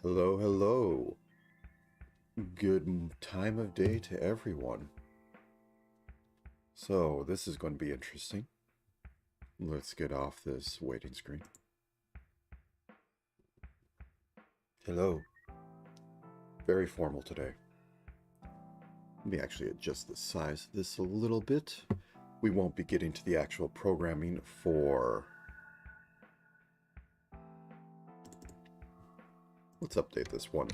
Hello, hello. Good time of day to everyone. So, this is going to be interesting. Let's get off this waiting screen. Hello. Very formal today. Let me actually adjust the size of this a little bit. We won't be getting to the actual programming for... Let's update this one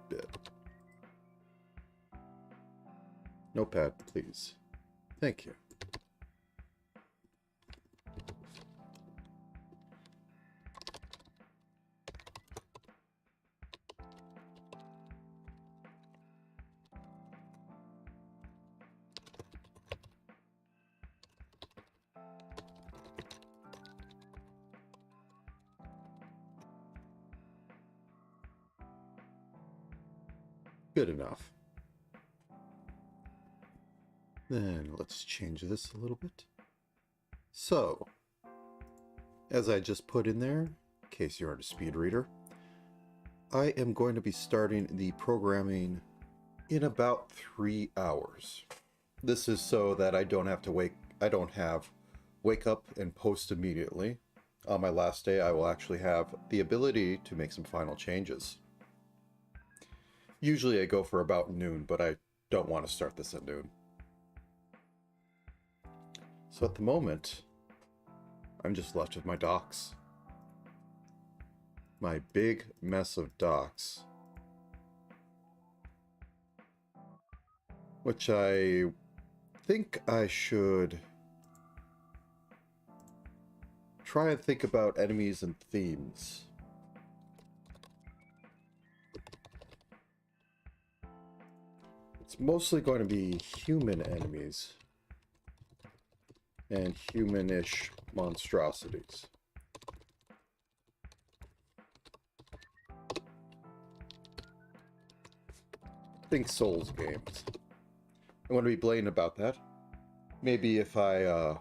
bit. Notepad, please. Thank you. Good enough. Then let's change this a little bit. So, as I just put in there, in case you aren't a speed reader, I am going to be starting the programming in about 3 hours. This is so that I don't have wake up and post immediately. On my last day, I will actually have the ability to make some final changes. Usually I go for about noon, but I don't want to start this at noon. So at the moment, I'm just left with my docs. My big mess of docs. Which I think I should try and think about enemies and themes. It's mostly going to be human enemies and humanish monstrosities. Think Souls games. I'm going to be blatant about that. Maybe if I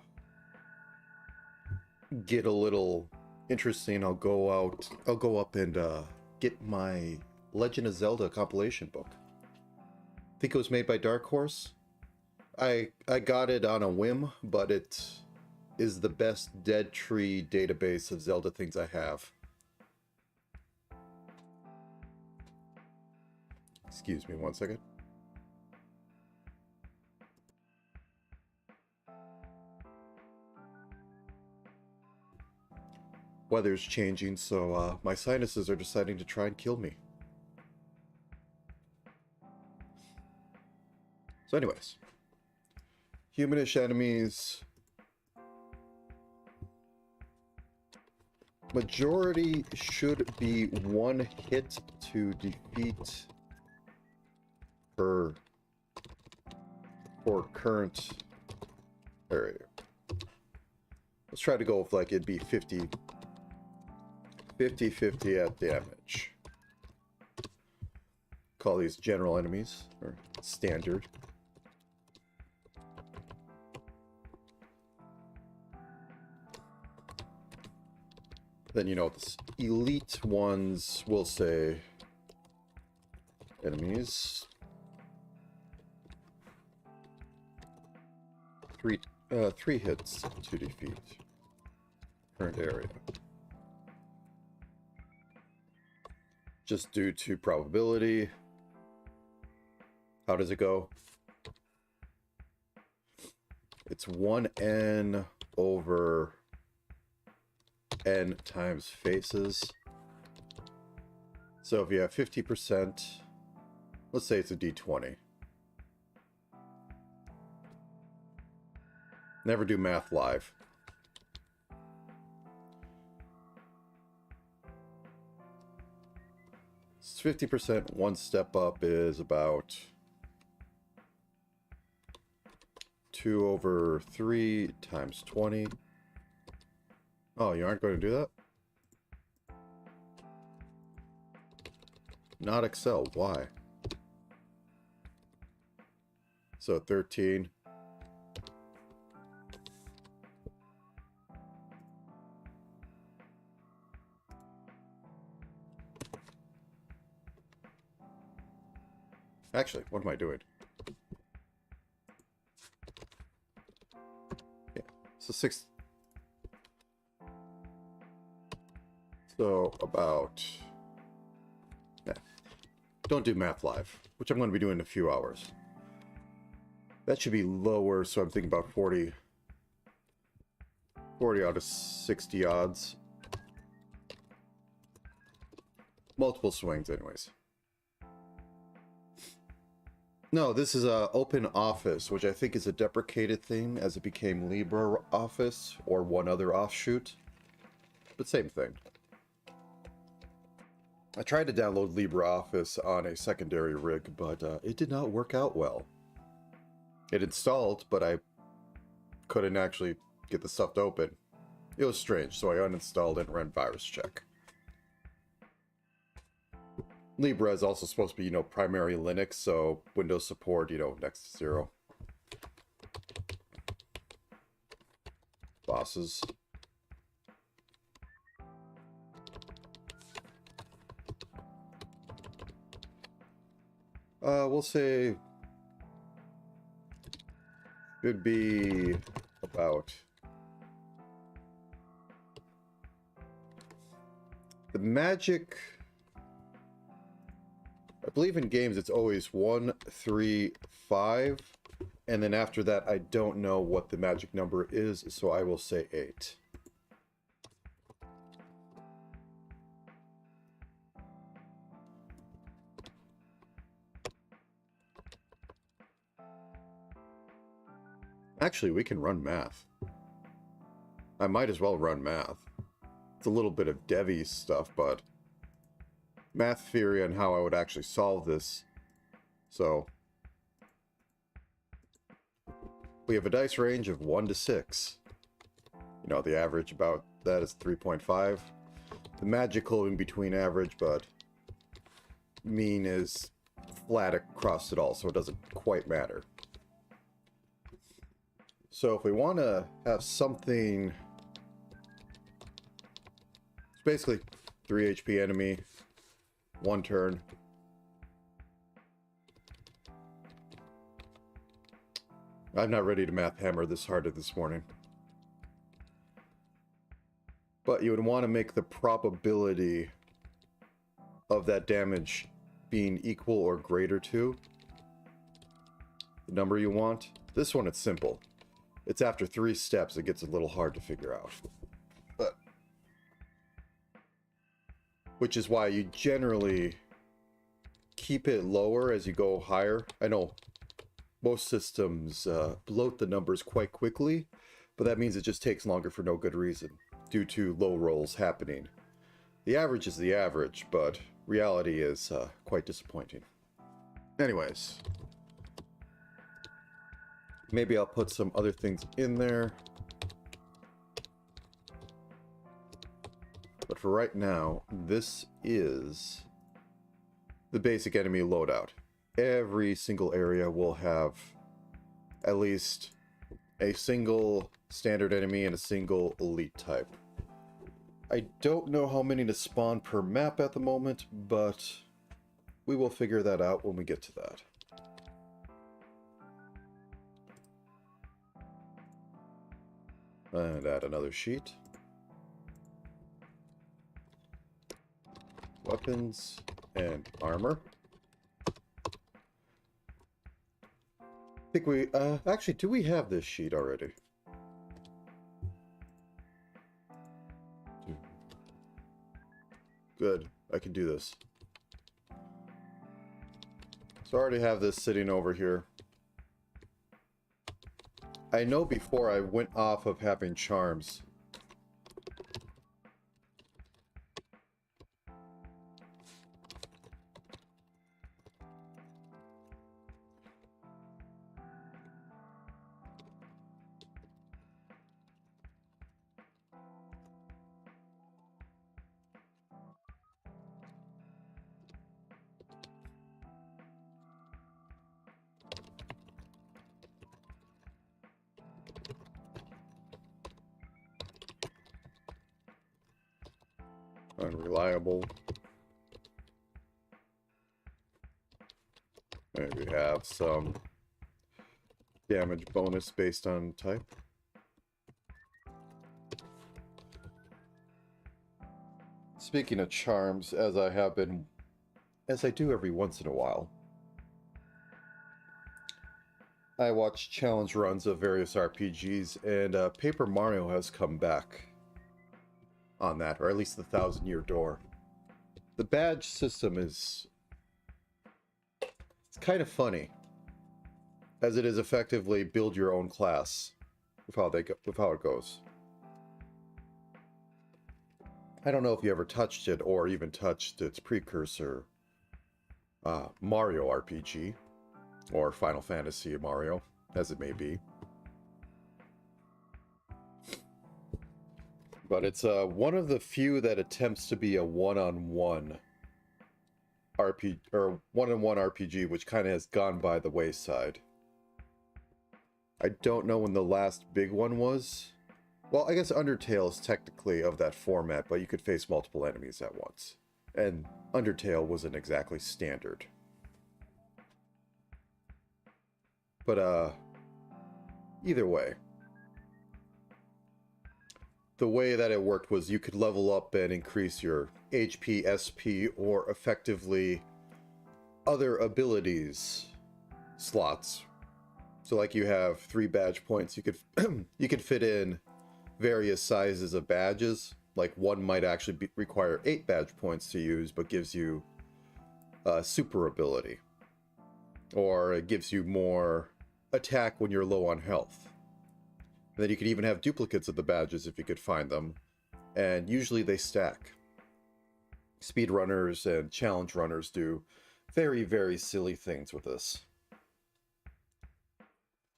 get a little interesting, I'll go up and get my Legend of Zelda compilation book. I think it was made by Dark Horse. I got it on a whim, but it is the best dead tree database of Zelda things I have. Excuse me one second. Weather's changing, so my sinuses are deciding to try and kill me. So anyways, humanish enemies. Majority should be one hit to defeat for current area. Let's try to go with like it'd be 50 at damage. Call these general enemies or standard. Then, you know, the elite ones will say enemies. Three hits to defeat current area. Just due to probability. How does it go? It's 1n over n times faces. So if you have 50%, let's say it's a d20. Never do math live. It's 50%, one step up is about 2 over 3 times 20. Oh, you aren't going to do that? Not Excel, why? So 13. Actually, what am I doing? Yeah, so 6. So about... Yeah. Don't do math live, which I'm going to be doing in a few hours. That should be lower, so I'm thinking about 40 out of 60 odds. Multiple swings, anyways. No, this is a open office, which I think is a deprecated thing as it became LibreOffice or one other offshoot. But same thing. I tried to download LibreOffice on a secondary rig, but it did not work out well. It installed, but I couldn't actually get the stuff to open. It was strange, so I uninstalled and ran virus check. Libre is also supposed to be, primary Linux, so Windows support, next to 0. Bosses. We'll say could be about the magic. I believe in games it's always 1, 3, 5, and then after that I don't know what the magic number is, so I will say 8. Actually, we can run math. I might as well run math. It's a little bit of Devi stuff, but math theory on how I would actually solve this. So we have a dice range of 1 to 6. The average about that is 3.5. The magical in between average, but mean is flat across it all, so it doesn't quite matter. So if we want to have something, it's basically 3 HP enemy, 1 turn. I'm not ready to math hammer this harder this morning. But you would want to make the probability of that damage being equal or greater to the number you want. This one, it's simple. It's after 3 steps it gets a little hard to figure out. But which is why you generally keep it lower as you go higher. I know most systems bloat the numbers quite quickly, but that means it just takes longer for no good reason due to low rolls happening. The average is the average, but reality is quite disappointing. Anyways, maybe I'll put some other things in there. But for right now, this is the basic enemy loadout. Every single area will have at least a single standard enemy and a single elite type. I don't know how many to spawn per map at the moment, but we will figure that out when we get to that. And add another sheet. Weapons and armor. I think we, actually, do we have this sheet already? Good, I can do this. So I already have this sitting over here. I know before I went off of having charms. Unreliable. Maybe have some damage bonus based on type. Speaking of charms, as I do every once in a while, I watch challenge runs of various RPGs, and Paper Mario has come back on that, or at least the 1,000-Year Door. The badge system it's kind of funny, as it is effectively build your own class with how it goes. I don't know if you ever touched it or even touched its precursor, Mario RPG, or Final Fantasy Mario, as it may be. But it's one of the few that attempts to be a one-on-one RPG, or one-on-one RPG, which kind of has gone by the wayside. I don't know when the last big one was. Well, I guess Undertale is technically of that format, but you could face multiple enemies at once. And Undertale wasn't exactly standard. But, either way, the way that it worked was you could level up and increase your HP, SP, or effectively other abilities slots. So like you have 3 badge points, you could fit in various sizes of badges. Like one might actually require 8 badge points to use, but gives you a super ability. Or it gives you more attack when you're low on health. And then you could even have duplicates of the badges if you could find them. And usually they stack. Speedrunners and challenge runners do very, very silly things with this.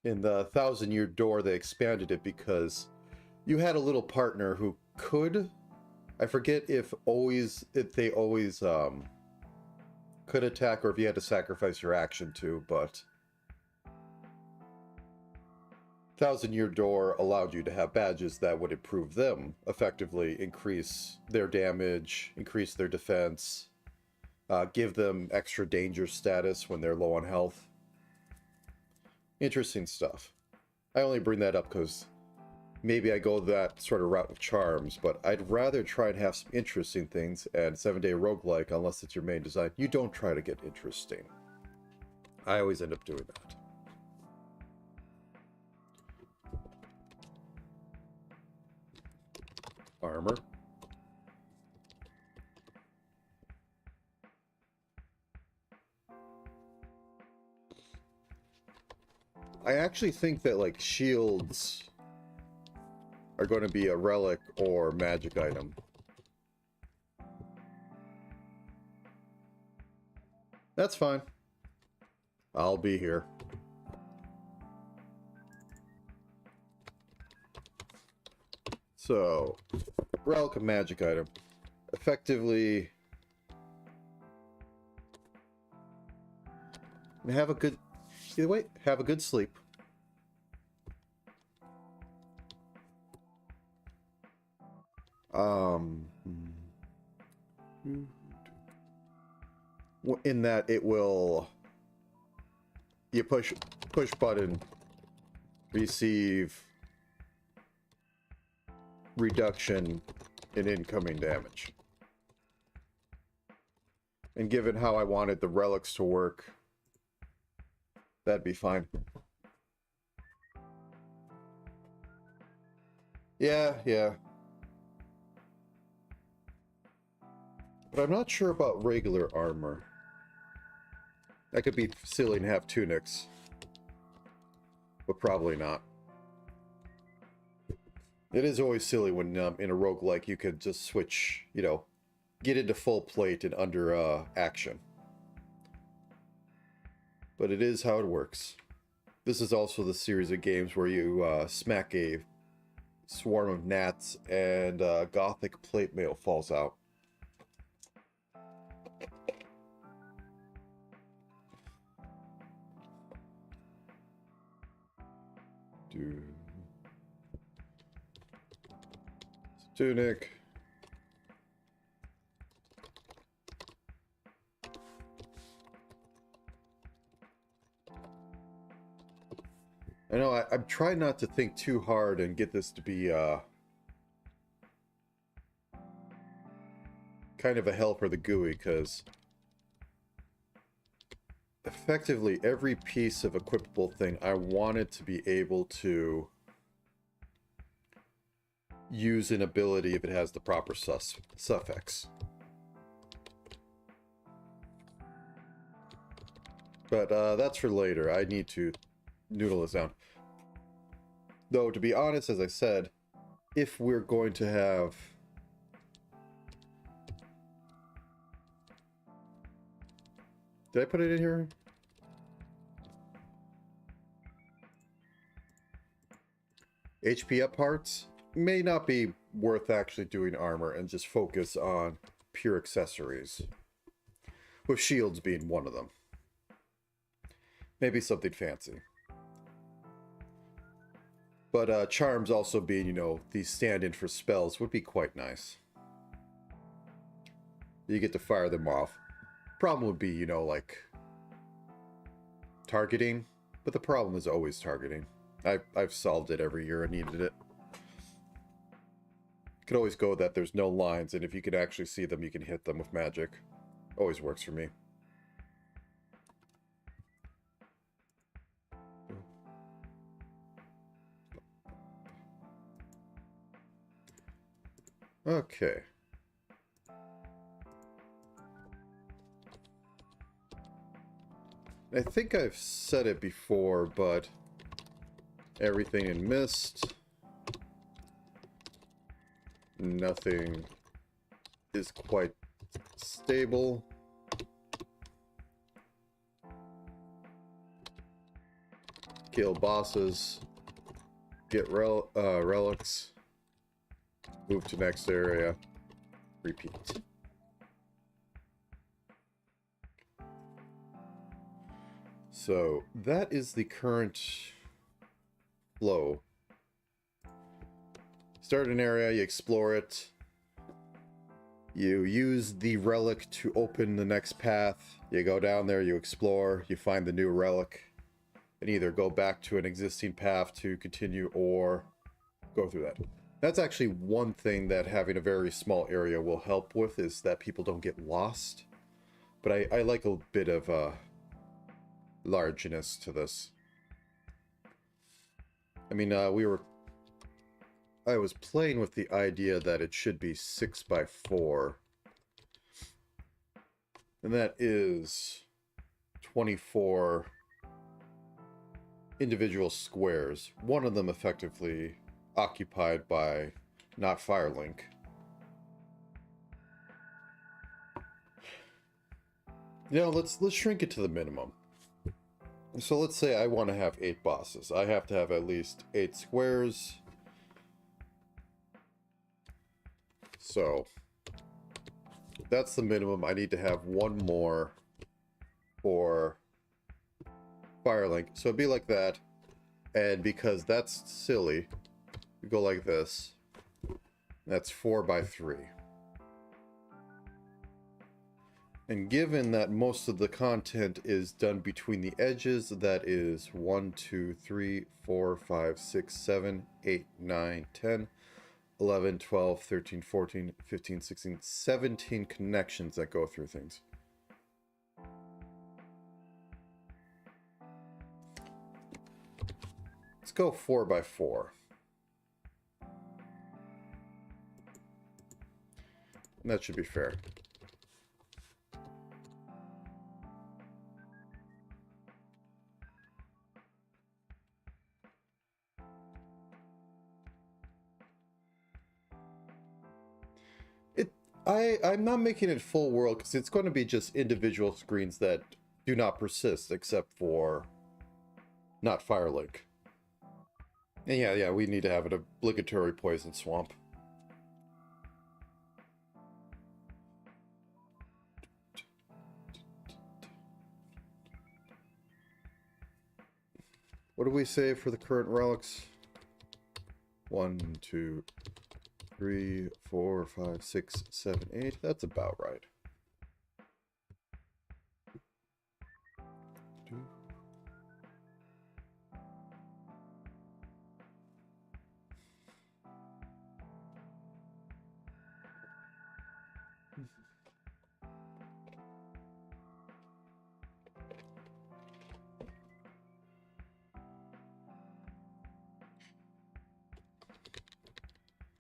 In the 1,000-Year Door, they expanded it because you had a little partner who could, I forget if they always could attack or if you had to sacrifice your action to, but 1,000-Year Door allowed you to have badges that would improve them, effectively increase their damage, increase their defense, give them extra danger status when they're low on health. Interesting stuff. I only bring that up because maybe I go that sort of route with charms, but I'd rather try and have some interesting things, and 7-Day Roguelike, unless it's your main design, you don't try to get interesting. I always end up doing that. Armor. I actually think that, like, shields are going to be a relic or magic item. That's fine. I'll be here. So, relic of magic item. Effectively, have a good, either way, have a good sleep. In that it will, you push button, receive reduction in incoming damage. And given how I wanted the relics to work, that'd be fine. Yeah. But I'm not sure about regular armor. That could be silly and have tunics. But probably not. It is always silly when in a roguelike you could just switch, get into full plate and under action. But it is how it works. This is also the series of games where you smack a swarm of gnats and gothic plate mail falls out. Tunic. I'm trying not to think too hard and get this to be kind of a hell for the GUI, because effectively every piece of equipable thing I wanted to be able to use an ability if it has the proper suffix. But that's for later. I need to noodle this down. Though, to be honest, as I said, if we're going to have... Did I put it in here? HP up parts may not be worth actually doing armor and just focus on pure accessories. With shields being one of them. Maybe something fancy. But charms also being, you know, these stand-in for spells would be quite nice. You get to fire them off. Problem would be, you know, like targeting. But the problem is always targeting. I've solved it every year I needed it. You could always go that there's no lines, and if you can actually see them, you can hit them with magic. Always works for me. Okay. I think I've said it before, but everything in Mist, nothing is quite stable. Kill bosses, get relics, move to next area, repeat. So that is the current flow. Start an area, you explore it, you use the relic to open the next path, you go down there, you explore, you find the new relic, and either go back to an existing path to continue or go through that. That's actually one thing that having a very small area will help with, is that people don't get lost. But I like a bit of largeness to this. I mean, I was playing with the idea that it should be 6x4. And that is 24 individual squares. One of them effectively occupied by not Firelink. Now let's shrink it to the minimum. So let's say I want to have 8 bosses. I have to have at least 8 squares. So that's the minimum. I need to have one more for Firelink. So it'd be like that. And because that's silly, we go like this. That's 4x3. And given that most of the content is done between the edges, that is 1, 2, 3, 4, 5, 6, 7, 8, 9, 10, 11, 12, 13, 14, 15, 16, 17 connections that go through things. Let's go 4x4. And that should be fair. I'm not making it full world because it's going to be just individual screens that do not persist except for not Firelink. And yeah, we need to have an obligatory poison swamp. What do we say for the current relics? 1, 2, 3, 4, 5, 6, 7, 8. That's about right.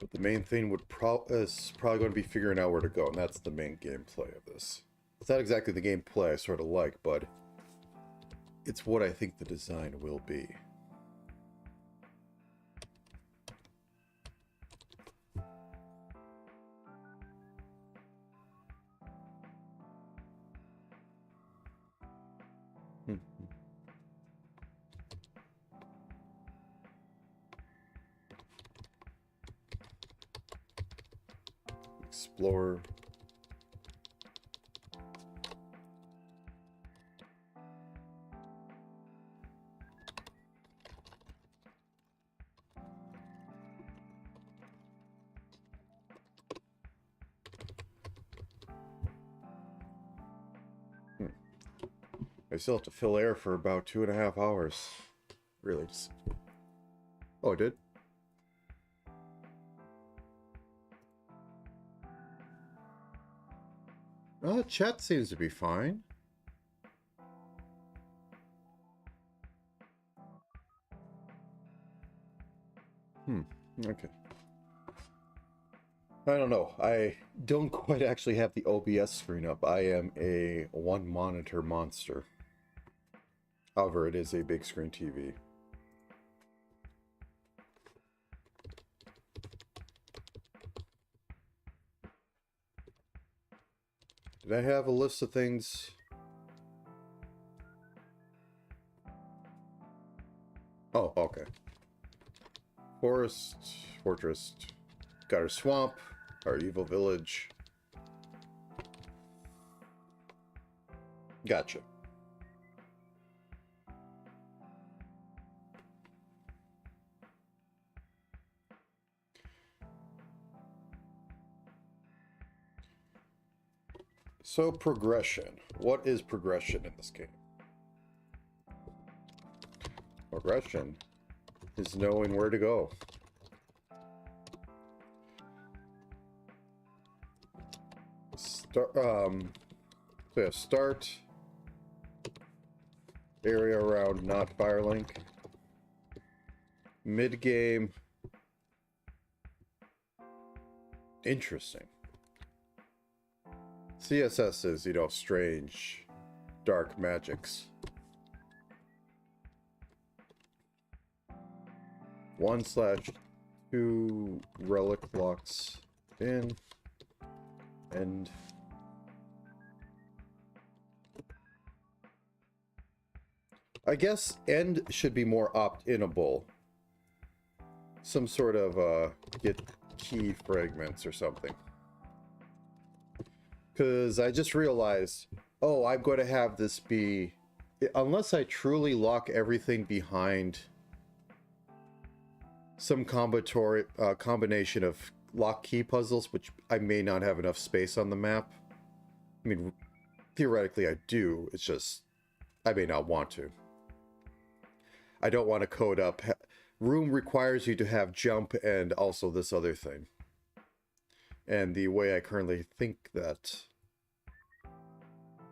But the main thing is probably going to be figuring out where to go, and that's the main gameplay of this. It's not exactly the gameplay I sort of like, but it's what I think the design will be. Explore. I still have to fill air for about 2.5 hours. Really just... Oh, I did? Chat seems to be fine. Okay. I don't know. I don't quite actually have the OBS screen up. I am a one monitor monster. However, it is a big screen TV. Did I have a list of things? Oh, okay. Forest, fortress, got our swamp, our evil village. Gotcha. So progression. What is progression in this game? Progression is knowing where to go. So yeah, start area around not Firelink. Mid game. Interesting. CSS is, you know, strange, dark magics. 1/2 relic locks in, and I guess end should be more opt-inable. Some sort of get key fragments or something. Because I just realized, oh, I'm going to have this be, unless I truly lock everything behind some combination of lock key puzzles, which I may not have enough space on the map. I mean, theoretically I do, it's just, I may not want to. I don't want to code up. Room requires you to have jump and also this other thing. And the way I currently think that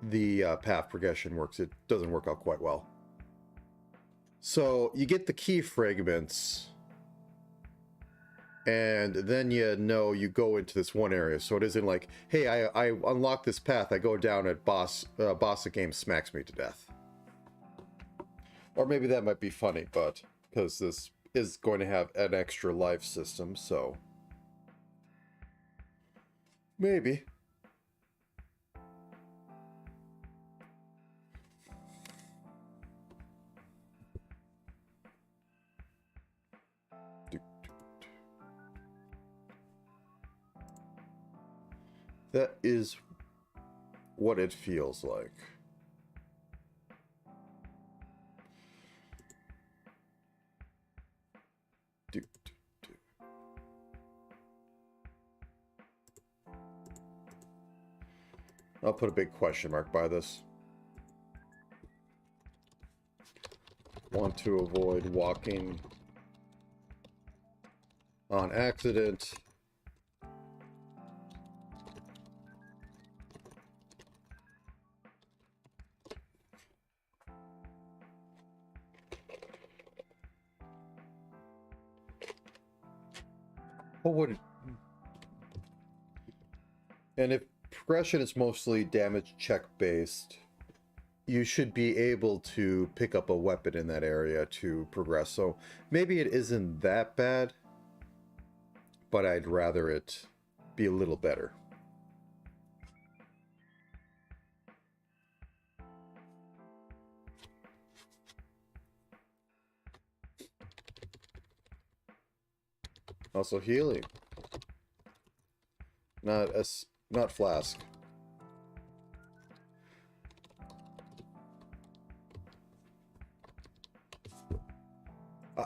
the path progression works, it doesn't work out quite well. So you get the key fragments, and then you go into this one area. So it isn't like, hey, I unlock this path, I go down at boss of game smacks me to death. Or maybe that might be funny, but because this is going to have an extra life system, so maybe. That is what it feels like. I'll put a big question mark by this. Want to avoid walking on accident. What would it... And if progression is mostly damage check based, you should be able to pick up a weapon in that area to progress. So maybe it isn't that bad, but I'd rather it be a little better. Also healing. Not flask.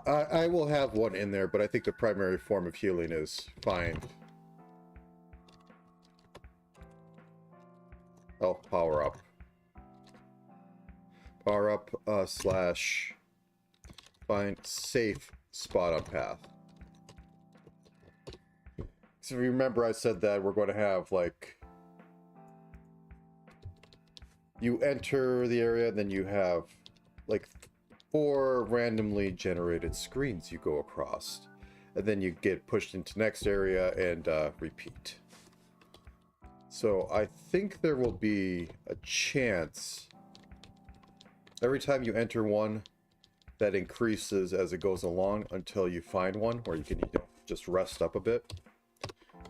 I will have one in there, but I think the primary form of healing is fine. Oh, power up. Power up slash find safe spot on path. So remember I said that we're going to have, like, you enter the area, then you have, like, 4 randomly generated screens you go across. And then you get pushed into next area and repeat. So I think there will be a chance every time you enter one that increases as it goes along until you find one where you can, you know, just rest up a bit.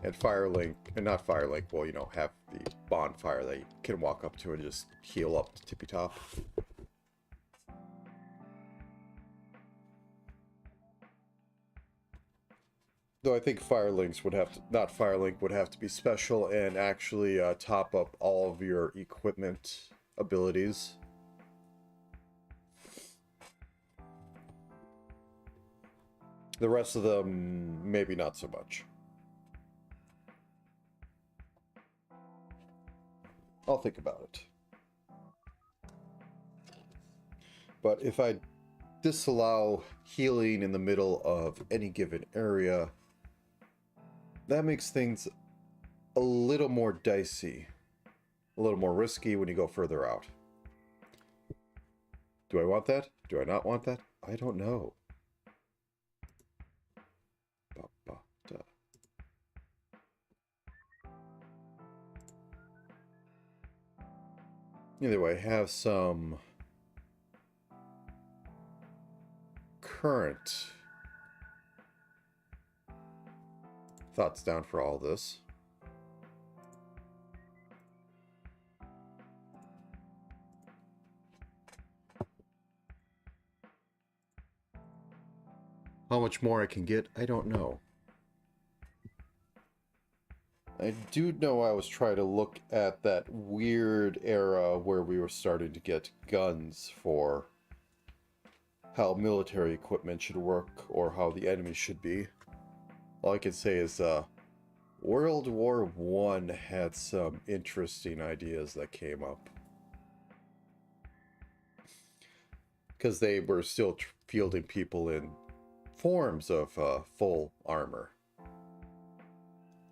And Firelink, and not Firelink, well, you know, have the bonfire that you can walk up to and just heal up to tippy top. Though I think Firelinks would have to, not Firelink, would have to be special and actually top up all of your equipment abilities. The rest of them, maybe not so much. I'll think about it. But if I disallow healing in the middle of any given area, that makes things a little more dicey, a little more risky when you go further out. Do I want that? Do I not want that? I don't know. Either way, have some current thoughts down for all this. How much more I can get, I don't know. I do know I was trying to look at that weird era where we were starting to get guns for how military equipment should work or how the enemy should be. All I can say is World War I had some interesting ideas that came up. Because they were still fielding people in forms of full armor.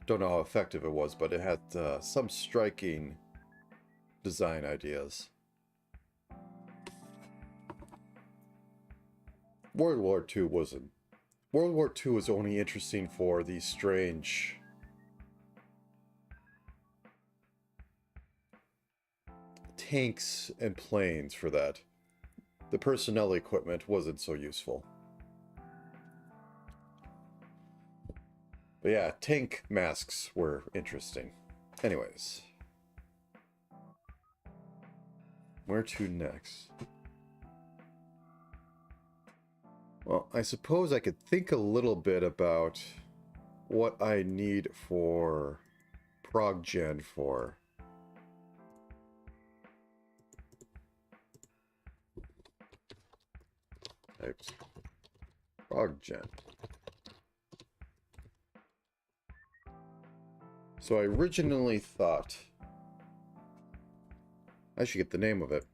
Don't know how effective it was, but it had some striking design ideas. World War II wasn't. World War II was only interesting for these strange tanks and planes for that. The personnel equipment wasn't so useful. But yeah, tank masks were interesting. Anyways. Where to next? Well, I suppose I could think a little bit about what I need for ProgGen for. Types. ProgGen. So I originally thought I should get the name of it.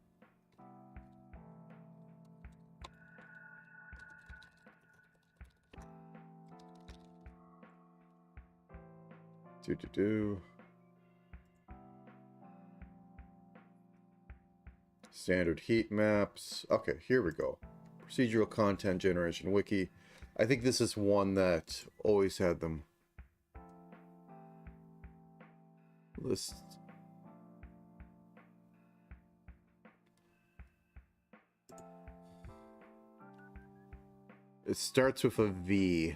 Standard heat maps. Okay, here we go. Procedural content generation wiki. I think this is one that always had them List. It starts with a V.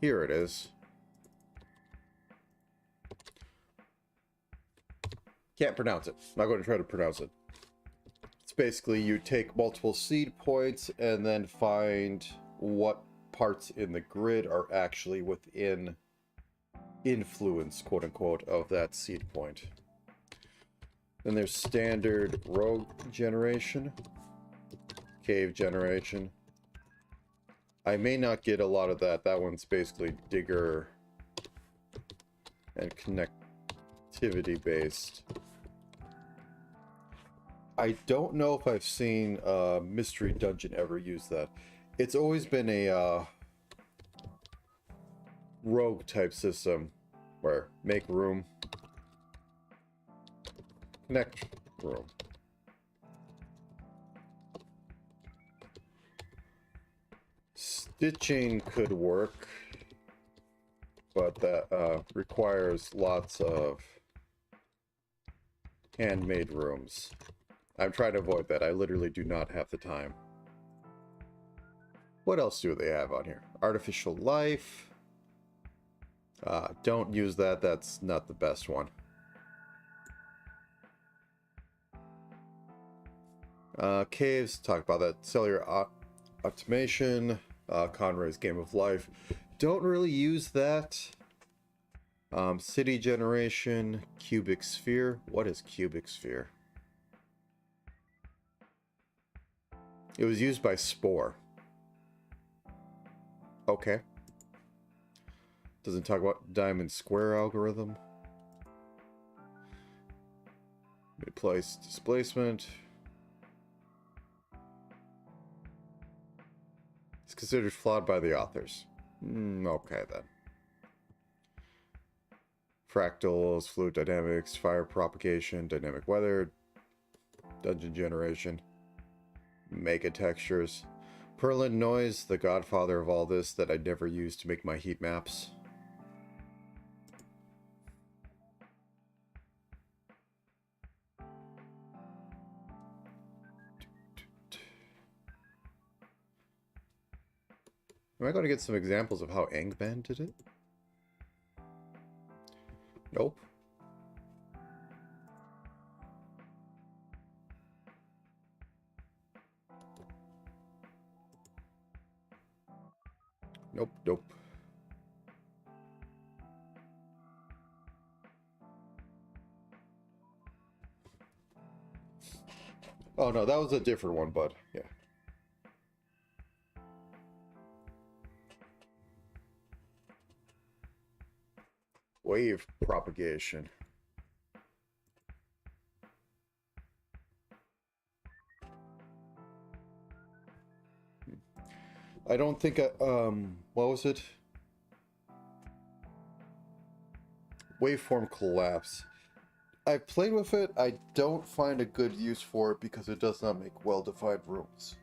Here it is. Can't pronounce it. I'm not going to try to pronounce it. It's basically you take multiple seed points and then find what parts in the grid are actually within influence, quote unquote, of that seed point. Then there's standard rogue generation, cave generation. I may not get a lot of that. That one's basically digger and connectivity based. I don't know if I've seen Mystery Dungeon ever use that. It's always been a rogue type system where make room, connect room. Stitching could work, but that requires lots of handmade rooms. I'm trying to avoid that. I literally do not have the time. What else do they have on here? Artificial life. Don't use that. That's not the best one. Caves, talk about that. Cellular optimization. Conray's Game of Life. Don't really use that. City generation. Cubic sphere. What is cubic sphere? It was used by Spore. Okay. Doesn't talk about diamond square algorithm. Mid-place displacement. It's considered flawed by the authors. Okay then. Fractals, fluid dynamics, fire propagation, dynamic weather, dungeon generation, mega textures. Perlin noise, the godfather of all this that I never used to make my heat maps. Am I going to get some examples of how Angband did it? Nope. Nope, nope. Oh no, that was a different one, bud. Yeah. Wave propagation. I don't think what was it? Waveform collapse. I've played with it. I don't find a good use for it because it does not make well-defined rooms.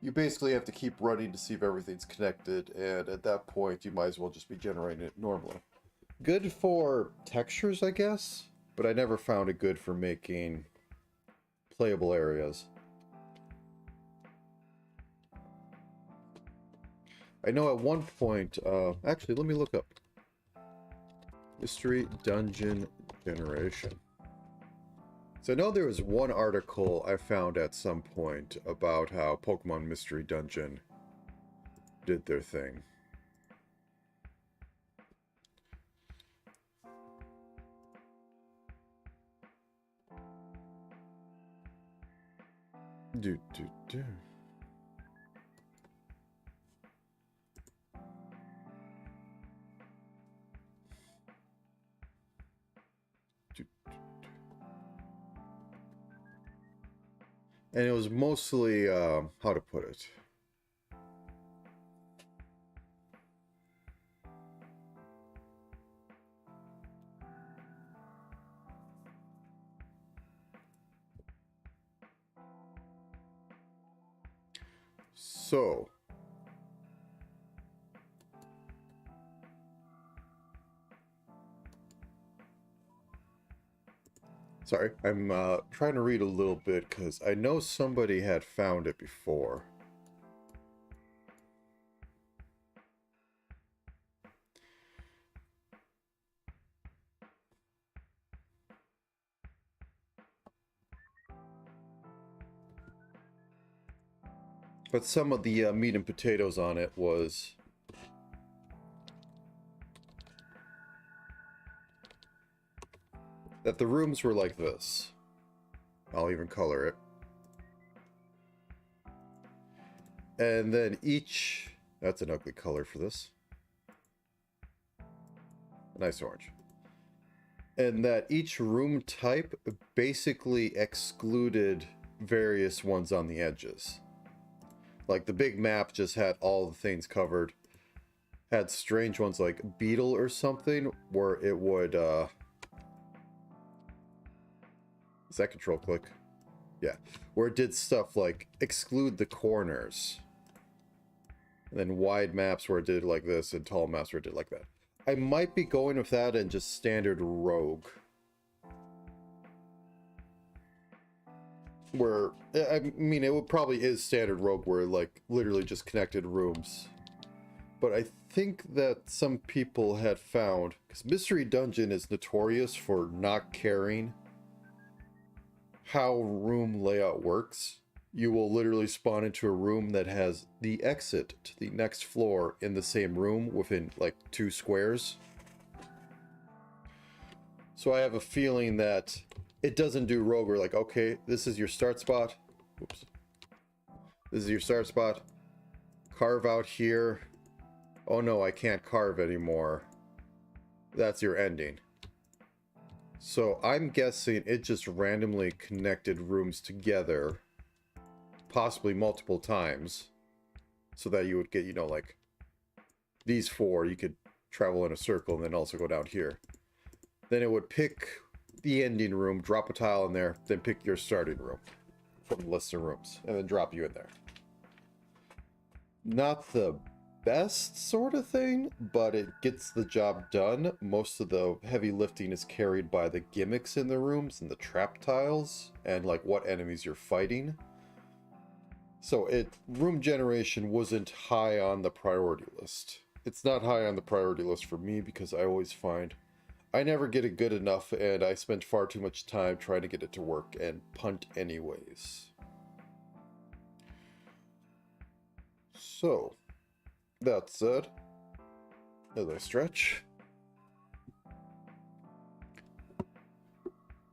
You basically have to keep running to see if everything's connected, and at that point you might as well just be generating it normally. Good for textures, I guess, but I never found it good for making playable areas. I know at one point, actually, let me look up. Mystery Dungeon Generation. So I know there was one article I found at some point about how Pokemon Mystery Dungeon did their thing. Do. And it was mostly, how to put it? So, Sorry, I'm trying to read a little bit because I know somebody had found it before. But some of the meat and potatoes on it was that the rooms were like this. I'll even color it. And then each... That's an ugly color for this. Nice orange. And that each room type basically excluded various ones on the edges. Like the big map just had all the things covered. Had strange ones like beetle or something where it would... Is that control click? Yeah. Where it did stuff like exclude the corners. And then wide maps where it did like this, and tall maps where it did like that. I might be going with that and just standard rogue. Where, I mean, it probably is standard rogue where like literally just connected rooms. But I think that some people had found, because Mystery Dungeon is notorious for not caring how room layout works. You will literally spawn into a room that has the exit to the next floor in the same room within like 2 squares. So I have a feeling that it doesn't do rogue where like, okay, this is your start spot. Oops. This is your start spot. Carve out here. Oh no, I can't carve anymore. That's your ending. So I'm guessing it just randomly connected rooms together, possibly multiple times, so that you would get, you know, like these 4, you could travel in a circle and then also go down here. Then it would pick the ending room, drop a tile in there, then pick your starting room from the list of rooms, and then drop you in there. Not the best sort of thing, but it gets the job done. Most of the heavy lifting is carried by the gimmicks in the rooms and the trap tiles and like what enemies you're fighting. So room generation wasn't high on the priority list. It's not high on the priority list for me because I always find I never get it good enough and I spend far too much time trying to get it to work and punt anyways. So, that said, as I stretch,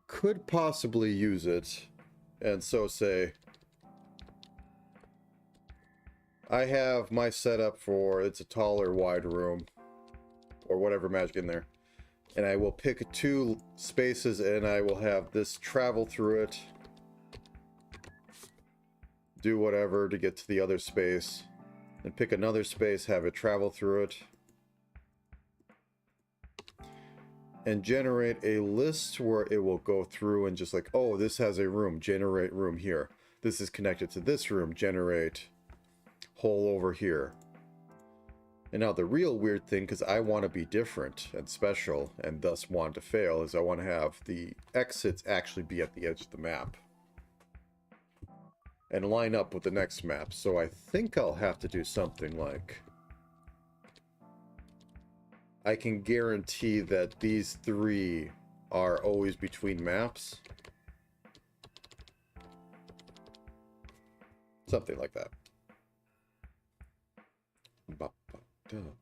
could possibly use it and so say, I have my setup for it's a taller wide room or whatever magic in there, and I will pick 2 spaces and I will have this travel through it, do whatever to get to the other space, and pick another space, have it travel through it, and generate a list where it will go through and just like, oh, this has a room, generate room here. This is connected to this room, generate hole over here. And now the real weird thing, because I want to be different and special and thus want to fail, is I want to have the exits actually be at the edge of the map and line up with the next map. So I think I'll have to do something like, I can guarantee that these 3 are always between maps. Something like that. You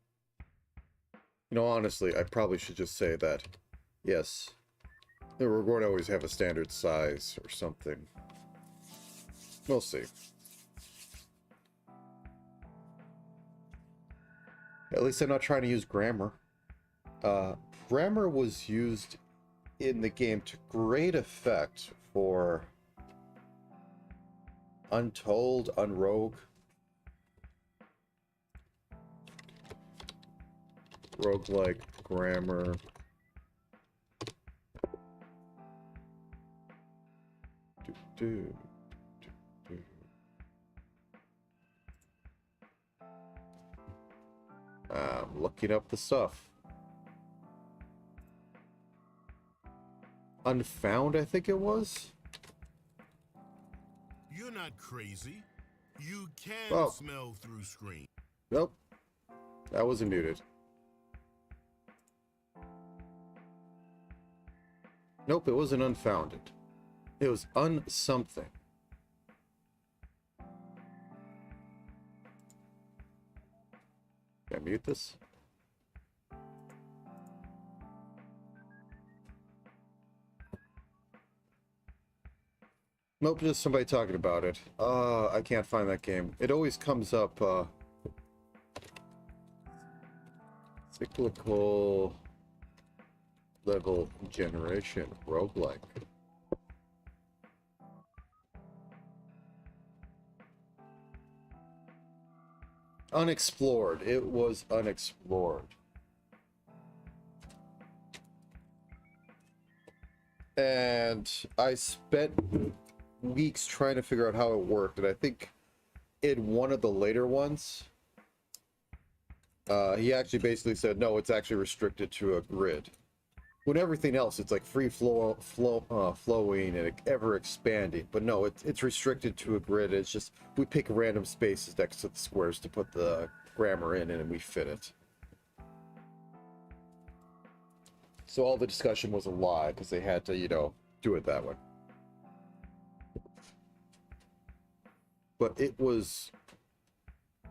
know, honestly, I probably should just say that, yes, we're going to always have a standard size or something. We'll see. At least I'm not trying to use grammar. Grammar was used in the game to great effect for Untold, Unrogue. Roguelike grammar. I'm looking up the stuff. Unfound, I think it was. You're not crazy. You can Oh. smell through screen. Nope. That wasn't muted. Nope, it wasn't unfounded. It was unsomething. Can I mute this? Nope, just somebody talking about it. I can't find that game. It always comes up, cyclical level generation, roguelike. Unexplored. It was unexplored. And I spent weeks trying to figure out how it worked, and I think in one of the later ones, he actually basically said, no, it's actually restricted to a grid. When everything else, it's like free flowing and ever expanding. But no, it's restricted to a grid. It's just, we pick random spaces next to the squares to put the grammar in, and we fit it. So all the discussion was a lie, because they had to, you know, do it that way. But it was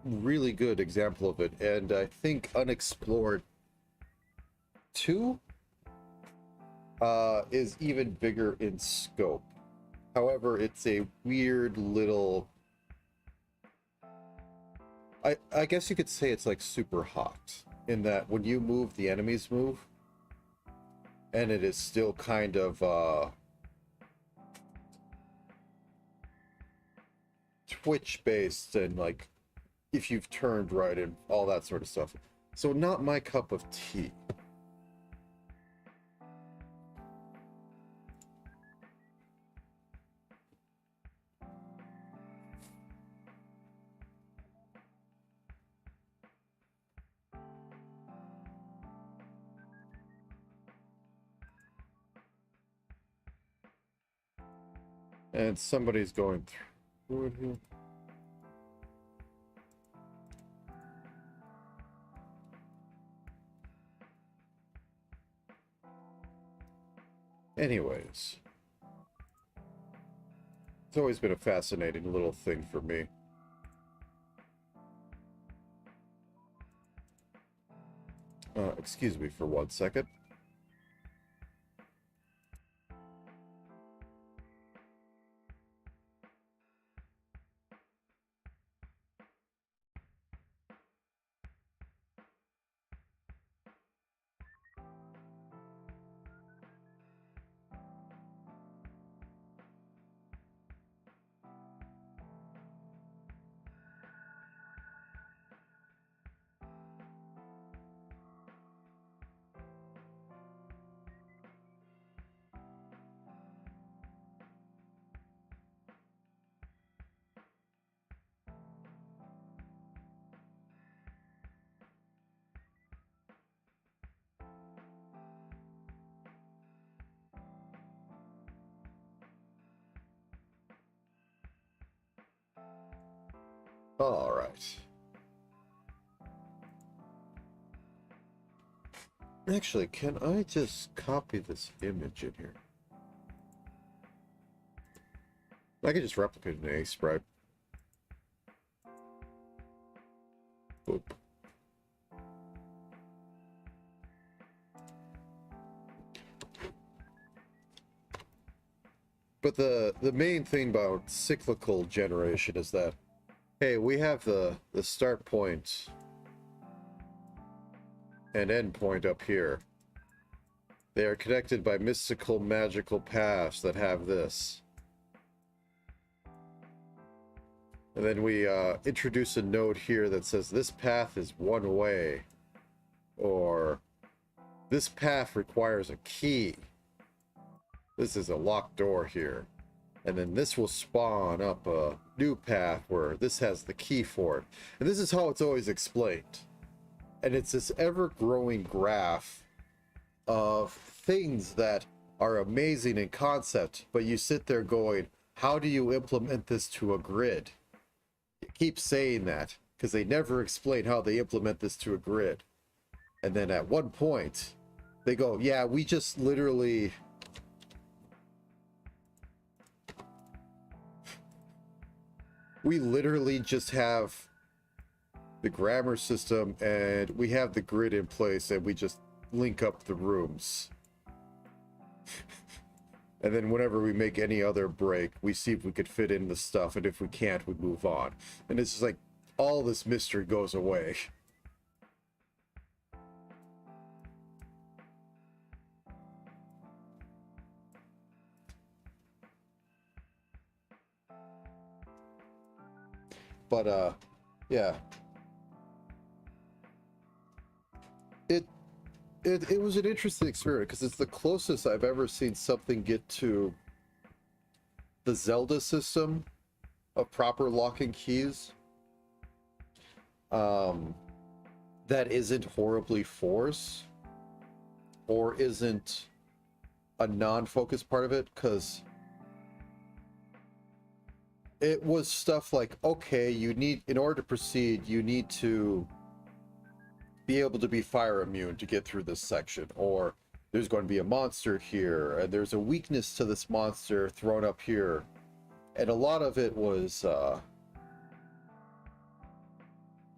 really good example of it, and I think Unexplored 2 is even bigger in scope. However, it's a weird little... I guess you could say it's like super hot, in that when you move, the enemies move, and it is still kind of twitch-based, and like if you've turned right and all that sort of stuff. So not my cup of tea. And somebody's going through it here. Anyways, it's always been a fascinating little thing for me. Excuse me for 1 second. All right. Actually, can I just copy this image in here? I can just replicate an A sprite. Boop. But the main thing about cyclical generation is that, hey, we have the start point and end point up here. They are connected by mystical, magical paths that have this. And then we introduce a node here that says this path is one way, or this path requires a key. This is a locked door here. And then this will spawn up a new path where this has the key for it. And this is how it's always explained. And it's this ever-growing graph of things that are amazing in concept, but you sit there going, how do you implement this to a grid? You keep saying that because they never explain how they implement this to a grid. And then at one point, they go, yeah, we just literally... We literally just have the grammar system and we have the grid in place and we just link up the rooms. And then whenever we make any other break, we see if we could fit in the stuff, and if we can't, we move on. And it's just like, all this mystery goes away. But, yeah. It was an interesting experiment, because it's the closest I've ever seen something get to the Zelda system of proper locking keys. That isn't horribly forced, or isn't a non-focused part of it, because it was stuff like, okay, you need, in order to proceed, you need to be able to be fire immune to get through this section, or there's going to be a monster here, and there's a weakness to this monster thrown up here. And a lot of it was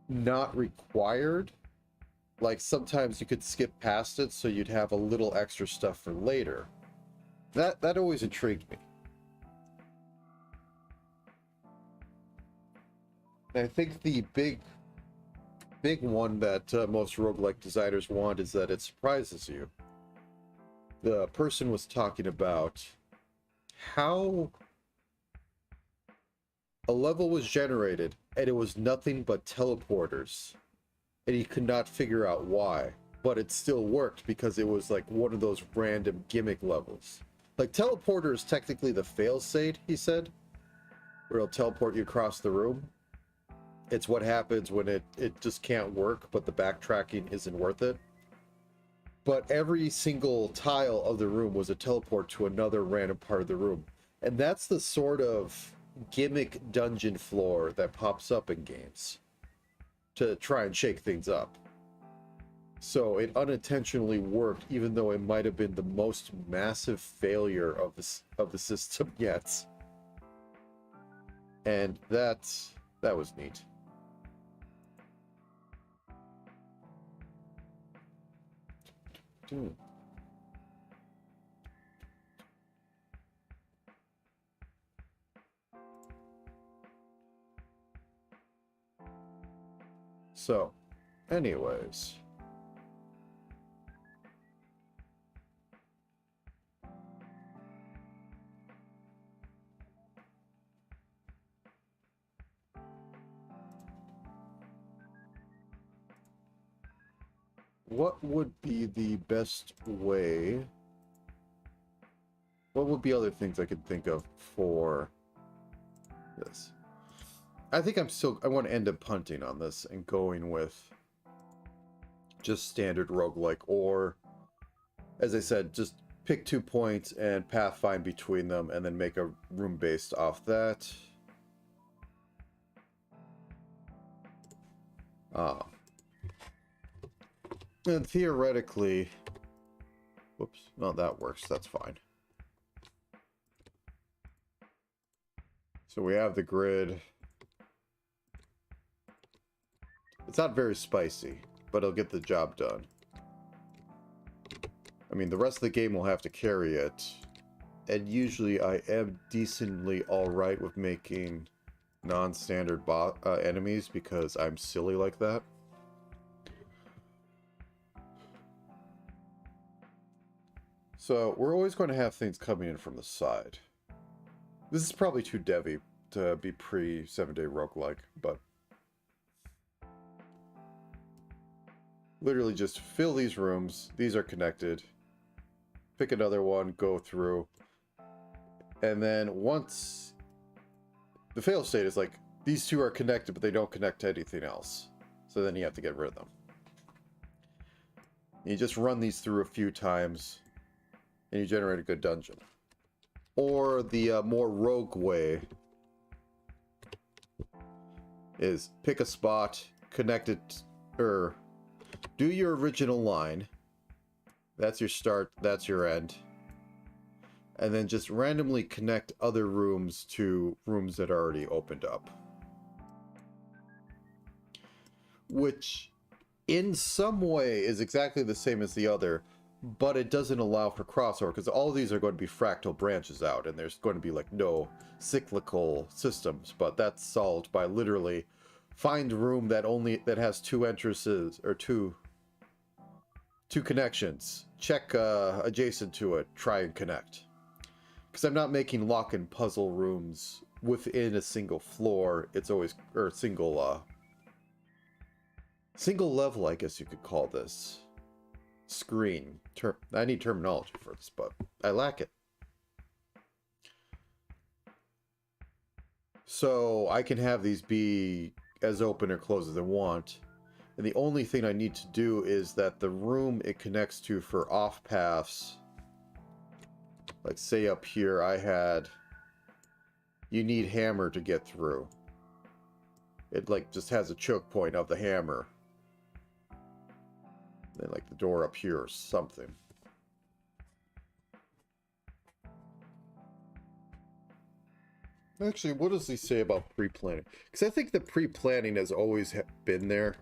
not required. Like, sometimes you could skip past it, so you'd have a little extra stuff for later. That always intrigued me. And I think the big one that most roguelike designers want is that it surprises you. The person was talking about how a level was generated and it was nothing but teleporters, and he could not figure out why, but it still worked because it was like one of those random gimmick levels. Like, teleporter is technically the fail-safe, he said, where it'll teleport you across the room. It's what happens when it just can't work, but the backtracking isn't worth it. But every single tile of the room was a teleport to another random part of the room. And that's the sort of gimmick dungeon floor that pops up in games to try and shake things up. So it unintentionally worked, even though it might have been the most massive failure of the system yet. And that was neat. Dude. So, anyways. What would be the best way? What would be other things I could think of for this? I think I want to end up punting on this and going with just standard roguelike, or, as I said, just pick 2 points and pathfind between them and then make a room based off that. And theoretically, whoops, no, that works, that's fine. So we have the grid. It's not very spicy, but it'll get the job done. I mean, the rest of the game will have to carry it. And usually I am decently alright with making non-standard enemies because I'm silly like that. So we're always going to have things coming in from the side. This is probably too devy to be pre-7-day roguelike, but literally just fill these rooms. These are connected. Pick another one, go through. And then once the fail state is like, these two are connected, but they don't connect to anything else. So then you have to get rid of them. You just run these through a few times. and you generate a good dungeon. Or the more rogue way is pick a spot, connect it, or do your original line. That's your start, that's your end. And then just randomly connect other rooms to rooms that are already opened up. Which, in some way, is exactly the same as the other, but it doesn't allow for crossover, because all of these are going to be fractal branches out, and there's going to be like no cyclical systems, but that's solved by literally find a room that has two entrances, or two connections, check adjacent to it, try and connect. Because I'm not making lock-in puzzle rooms within a single floor, it's always, or single level, I guess you could call this. Screen. I need terminology for this, but I lack it. So I can have these be as open or closed as I want. And the only thing I need to do is that the room it connects to for off paths, like say up here I had, you need hammer to get through. It like just has a choke point of the hammer. Then like the door up here or something. Actually, what does he say about pre-planning? Because I think the pre-planning has always been there.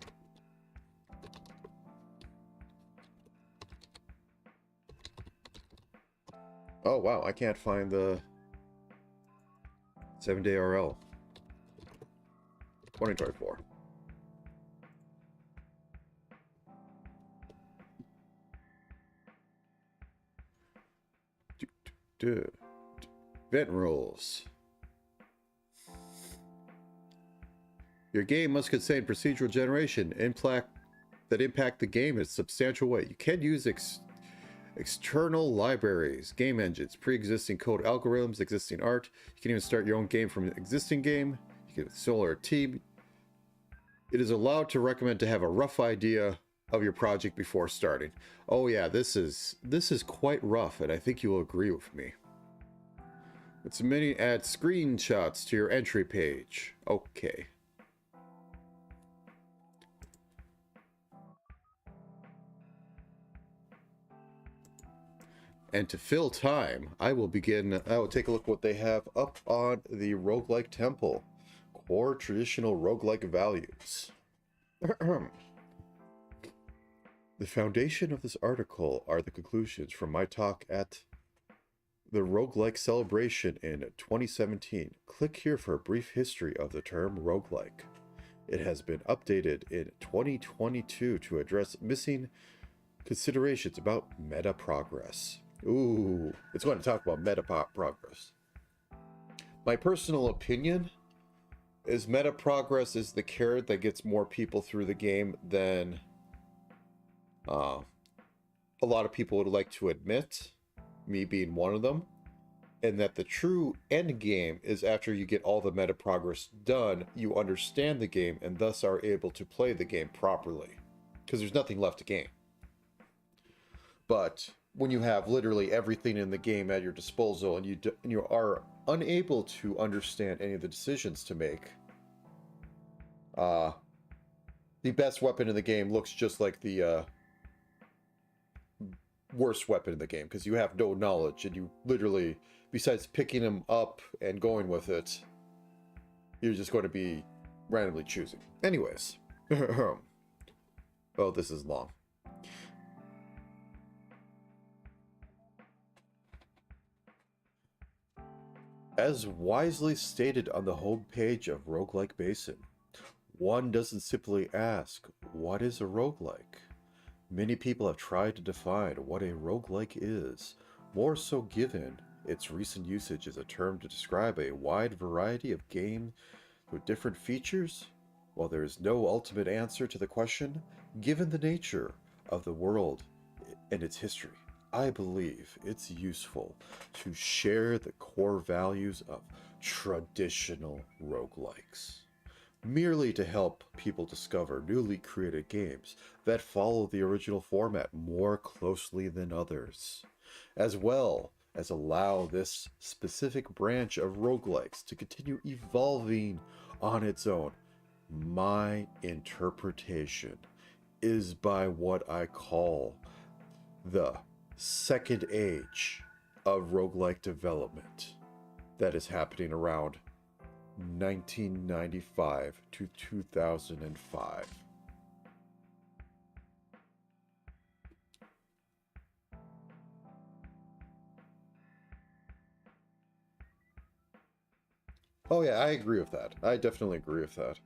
Oh wow, I can't find the 7-day RL 2024. Event rules. Your game must contain procedural generation that impact the game in a substantial way. You can use external libraries, game engines, pre-existing code algorithms, existing art. You can even start your own game from an existing game. You can assemble a team. It is allowed to recommend to have a rough idea of your project before starting. Oh yeah, this is quite rough, and I think you will agree with me. It's many add screenshots to your entry page. Okay. And to fill time, I will take a look what they have up on the Roguelike Temple. Core traditional roguelike values. The foundation of this article are the conclusions from my talk at the Roguelike Celebration in 2017. Click here for a brief history of the term roguelike. It has been updated in 2022 to address missing considerations about meta progress. Ooh, it's going to talk about meta progress. My personal opinion is meta progress is the carrot that gets more people through the game than a lot of people would like to admit, me being one of them, and that the true end game is after you get all the meta progress done, you understand the game and thus are able to play the game properly, because there's nothing left to gain. But when you have literally everything in the game at your disposal and you are unable to understand any of the decisions to make, the best weapon in the game looks just like the worst weapon in the game, because you have no knowledge, and you literally, besides picking them up and going with it, you're just going to be randomly choosing. Anyways. Oh, this is long. As wisely stated on the homepage of Roguelike Basin, one doesn't simply ask, what is a roguelike? Many people have tried to define what a roguelike is, more so given its recent usage as a term to describe a wide variety of games with different features. While there is no ultimate answer to the question, given the nature of the world and its history, I believe it's useful to share the core values of traditional roguelikes. merely to help people discover newly created games that follow the original format more closely than others, as well as allow this specific branch of roguelikes to continue evolving on its own. My interpretation is by what I call the second age of roguelike development that is happening around 1995 to 2005. Oh yeah, I agree with that. I definitely agree with that.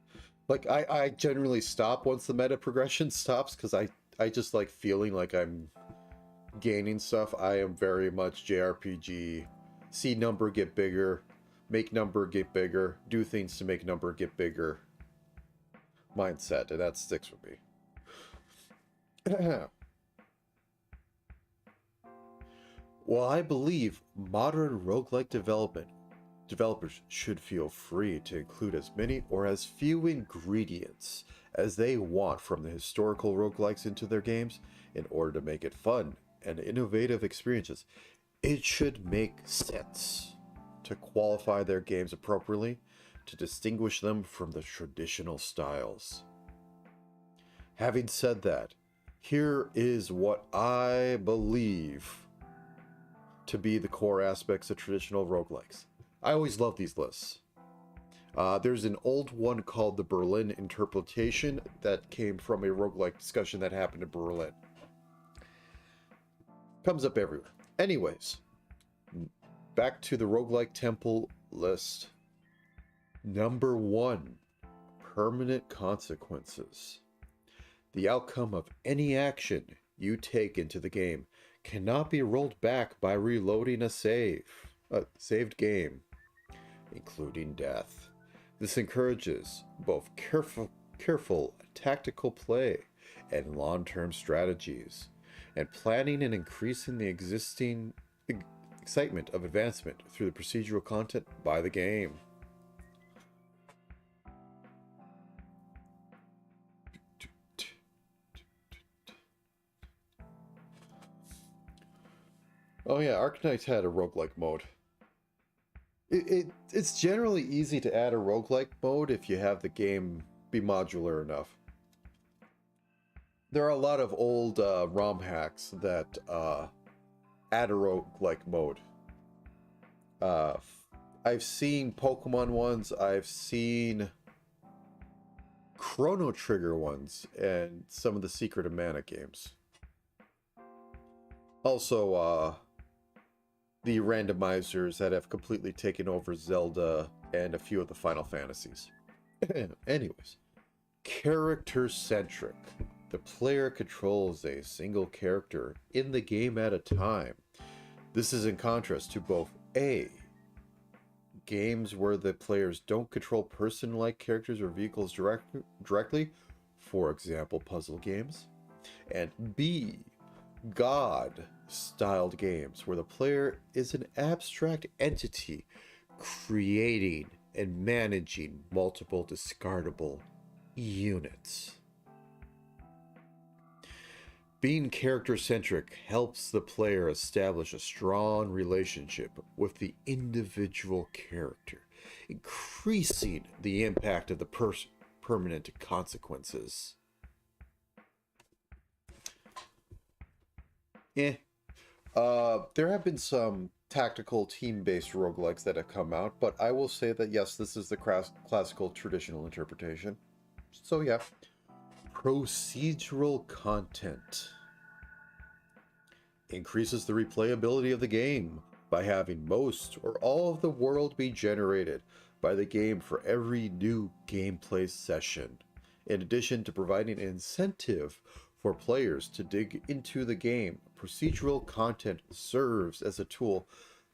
Like I generally stop once the meta progression stops because I just like feeling like I'm gaining stuff. I am very much JRPG, see number get bigger, make number get bigger, do things to make number get bigger mindset, and that sticks with me. Well, I believe modern roguelike developers should feel free to include as many or as few ingredients as they want from the historical roguelikes into their games in order to make it fun and innovative experiences. It should make sense to qualify their games appropriately to distinguish them from the traditional styles. Having said that, here is what I believe to be the core aspects of traditional roguelikes. I always love these lists. There's an old one called the Berlin Interpretation that came from a roguelike discussion that happened in Berlin. Comes up everywhere. Anyways, back to the roguelike temple list. Number 1, permanent consequences. The outcome of any action you take into the game cannot be rolled back by reloading a saved game, including death. This encourages both careful tactical play and long-term strategies, and planning and increasing the existing excitement of advancement through the procedural content by the game. Oh yeah, Arknights had a roguelike mode. It's generally easy to add a roguelike mode if you have the game be modular enough. There are a lot of old ROM hacks that add a roguelike mode. I've seen Pokemon ones, I've seen Chrono Trigger ones, and some of the Secret of Mana games. Also, the randomizers that have completely taken over Zelda and a few of the Final Fantasies. Anyways, character-centric. The player controls a single character in the game at a time. This is in contrast to both A, games where the players don't control person-like characters or vehicles directly, for example, puzzle games, and B, God-styled games where the player is an abstract entity creating and managing multiple discardable units. Being character-centric helps the player establish a strong relationship with the individual character, increasing the impact of the permanent consequences. There have been some tactical team-based roguelikes that have come out, but I will say that yes, this is the classical traditional interpretation. So yeah. Procedural content increases the replayability of the game by having most or all of the world be generated by the game for every new gameplay session, in addition to providing an incentive for players to dig into the game. Procedural content serves as a tool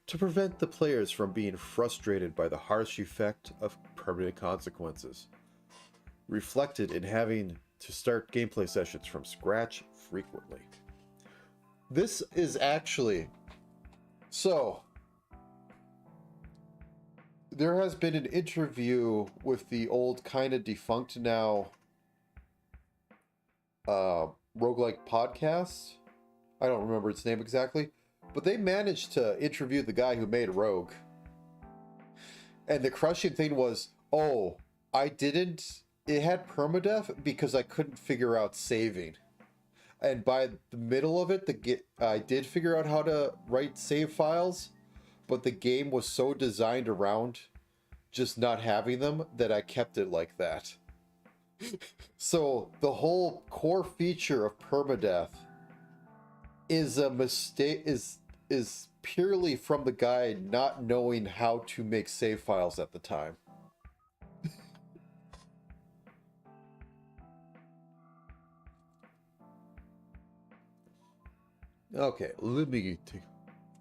to prevent the players from being frustrated by the harsh effect of permanent consequences, reflected in having to start gameplay sessions from scratch frequently. This is actually... So, there has been an interview with the old kind of defunct now roguelike podcast. I don't remember its name exactly, but they managed to interview the guy who made Rogue. And the crushing thing was, oh, it had permadeath because I couldn't figure out saving. And by the middle of it, I did figure out how to write save files, but the game was so designed around just not having them that I kept it like that. So the whole core feature of permadeath is a mistake, is purely from the guy not knowing how to make save files at the time. Okay, let me take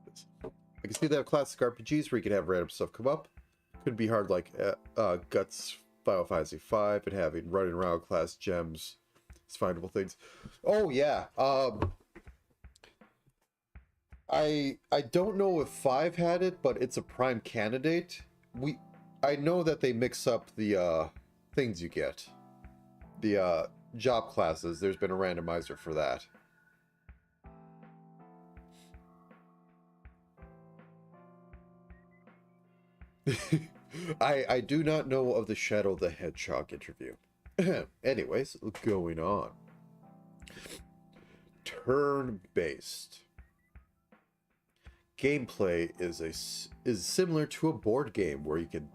this. I can see that classic RPGs where you can have random stuff come up. Could be hard, like Guts, Final Fantasy V, and having running around class gems, it's findable things. Oh yeah, I don't know if 5 had it, but it's a prime candidate. I know that they mix up the things you get, the job classes. There's been a randomizer for that. I do not know of the Shadow the Hedgehog interview. Anyways, going on. Turn-based gameplay is similar to a board game where you can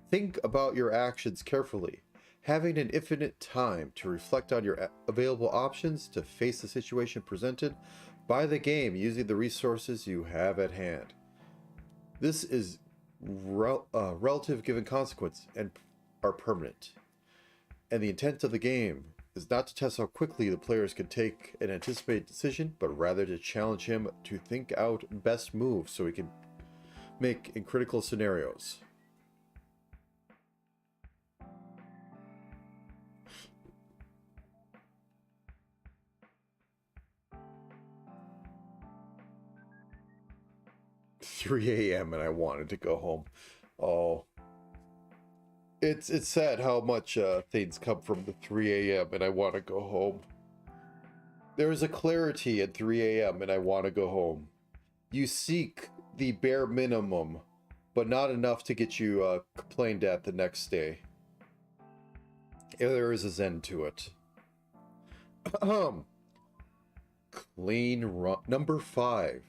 think about your actions carefully, having an infinite time to reflect on your available options to face the situation presented by the game using the resources you have at hand. This is relative given consequence and are permanent. And the intent of the game is not to test how quickly the players can take an anticipated decision, but rather to challenge him to think out best moves so he can make in critical scenarios. "3 a.m. and I wanted to go home." Oh, it's sad how much things come from the 3 a.m. and I want to go home. There is a clarity at 3 a.m. and I want to go home. You seek the bare minimum, but not enough to get you complained at the next day. There is a zen to it. Clean run. Number 5.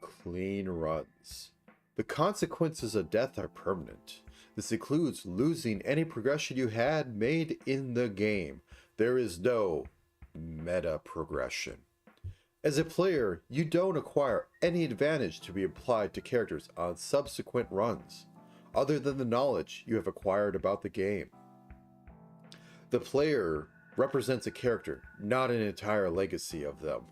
Clean runs. The consequences of death are permanent. This includes losing any progression you had made in the game. There is no meta progression. As a player, you don't acquire any advantage to be applied to characters on subsequent runs, other than the knowledge you have acquired about the game. The player represents a character, not an entire legacy of them.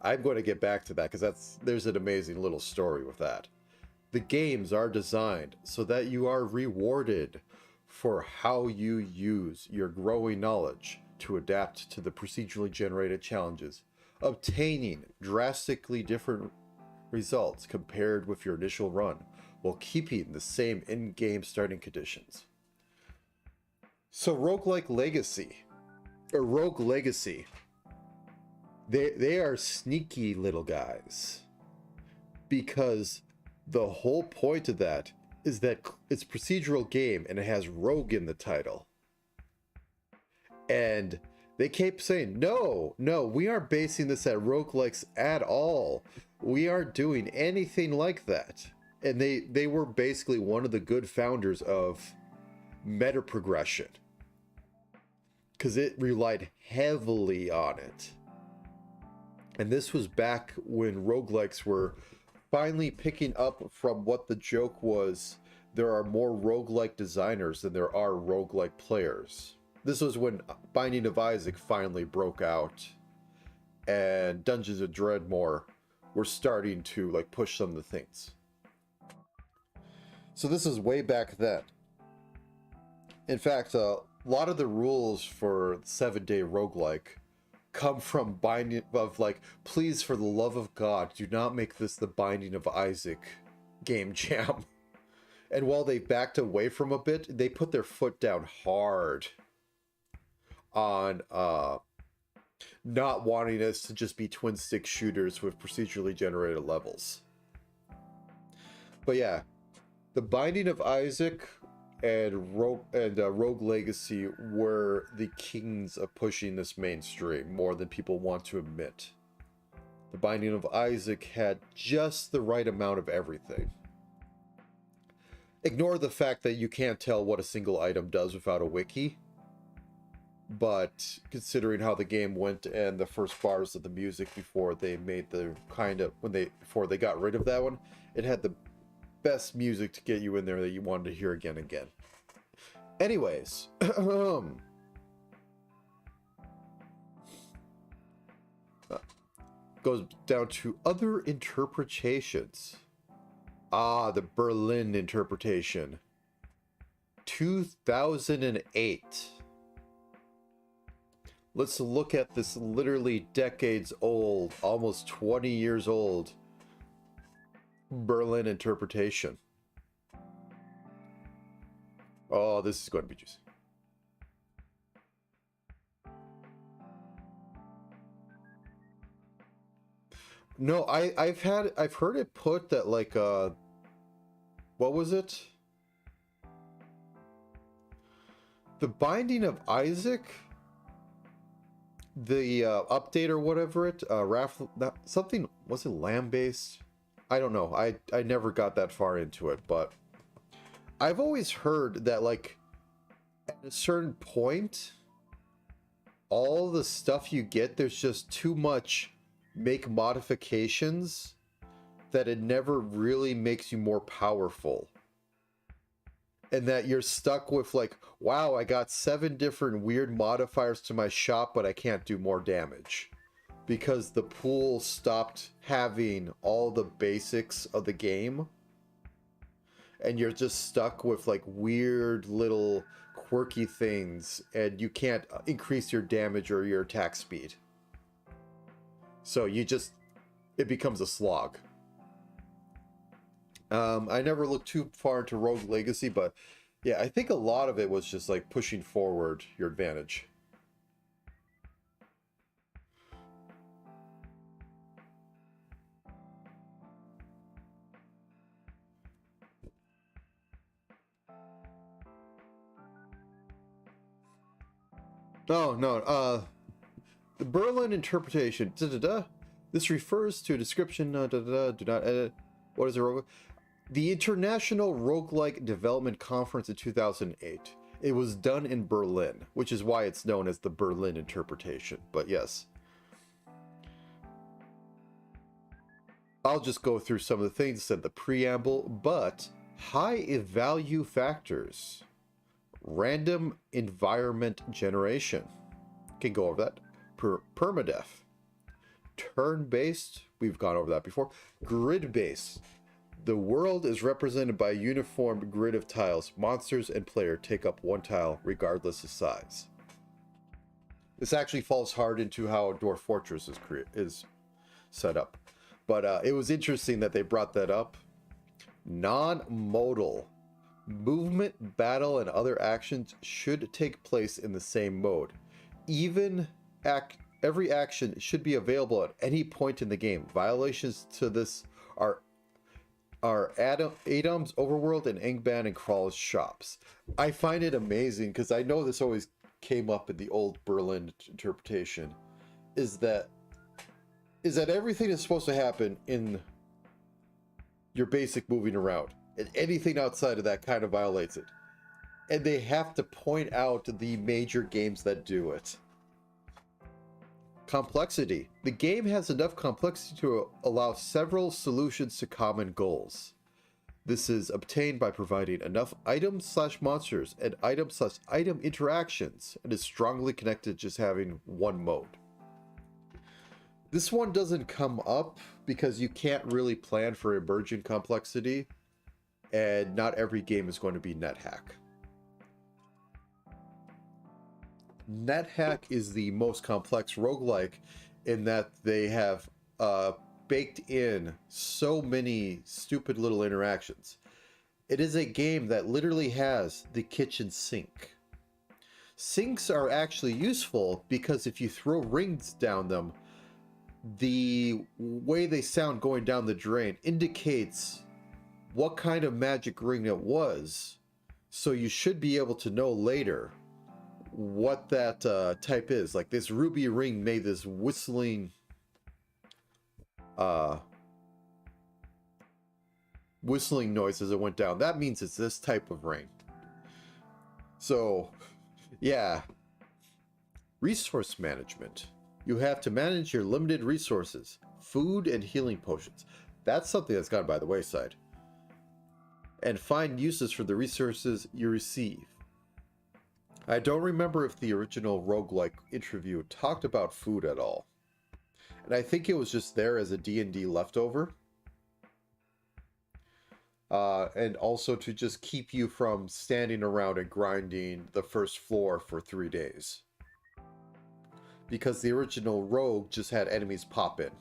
I'm going to get back to that because there's an amazing little story with that. The games are designed so that you are rewarded for how you use your growing knowledge to adapt to the procedurally generated challenges, obtaining drastically different results compared with your initial run, while keeping the same in-game starting conditions. So Rogue Legacy, they are sneaky little guys, because the whole point of that is that it's a procedural game and it has Rogue in the title. And they kept saying, no, we aren't basing this at roguelikes at all. We aren't doing anything like that. And they were basically one of the good founders of meta progression, because it relied heavily on it. And this was back when roguelikes were finally picking up from what the joke was: there are more roguelike designers than there are roguelike players. This was when Binding of Isaac finally broke out, and Dungeons of Dreadmore were starting to like push some of the things. So this is way back then. In fact, a lot of the rules for 7-day roguelike come from Binding of, like, please, for the love of God, do not make this the Binding of Isaac game jam. And while they backed away from a bit, they put their foot down hard on not wanting us to just be twin stick shooters with procedurally generated levels. But yeah, The Binding of Isaac and Rogue Legacy were the kings of pushing this mainstream more than people want to admit. The Binding of Isaac had just the right amount of everything. Ignore the fact that you can't tell what a single item does without a wiki. But considering how the game went and the first bars of the music before they made the before they got rid of that one, it had the best music to get you in there that you wanted to hear again and again. Anyways, goes down to other interpretations. The Berlin interpretation. 2008. Let's look at this literally decades old, almost 20 years old Berlin interpretation. Oh, this is going to be juicy. No, I've heard it put that like what was it? The Binding of Isaac, the update or whatever something, was it lamb based? I don't know. I never got that far into it, but I've always heard that like at a certain point, all the stuff you get, there's just too much make modifications that it never really makes you more powerful. And that you're stuck with like, wow, I got 7 different weird modifiers to my shop, but I can't do more damage. Because the pool stopped having all the basics of the game. And you're just stuck with like weird little quirky things, and you can't increase your damage or your attack speed. So it becomes a slog. I never looked too far into Rogue Legacy, but yeah, I think a lot of it was just like pushing forward your advantage. Oh, no, the Berlin interpretation. This refers to a description. Do not edit. What is a rogue? The International Roguelike Development Conference in 2008. It was done in Berlin, which is why it's known as the Berlin interpretation. But yes. I'll just go through some of the things, said the preamble, but high value factors. Random environment generation. Can go over that. Permadeath. Turn-based. We've gone over that before. Grid-based. The world is represented by a uniform grid of tiles. Monsters and player take up one tile regardless of size. This actually falls hard into how Dwarf Fortress is set up. But it was interesting that they brought that up. Non-modal. Movement, battle, and other actions should take place in the same mode. Every action should be available at any point in the game. Violations to this are Adam's Overworld and Angband and Krawl's shops. I find it amazing because I know this always came up in the old Berlin interpretation. Is that everything is supposed to happen in your basic moving around, and anything outside of that kind of violates it. And they have to point out the major games that do it. Complexity. The game has enough complexity to allow several solutions to common goals. This is obtained by providing enough items/monsters and item/item interactions, and is strongly connected to just having one mode. This one doesn't come up because you can't really plan for emergent complexity, and not every game is going to be NetHack. NetHack is the most complex roguelike in that they have baked in so many stupid little interactions. It is a game that literally has the kitchen sink. Sinks are actually useful because if you throw rings down them, the way they sound going down the drain indicates what kind of magic ring it was. So you should be able to know later what that type is. Like this ruby ring made this whistling noise as it went down. That means it's this type of ring. So yeah, resource management. You have to manage your limited resources, food and healing potions. That's something that's gone by the wayside. And find uses for the resources you receive. I don't remember if the original roguelike interview talked about food at all. And I think it was just there as a D&D leftover. And also to just keep you from standing around and grinding the first floor for 3 days. Because the original rogue just had enemies pop in.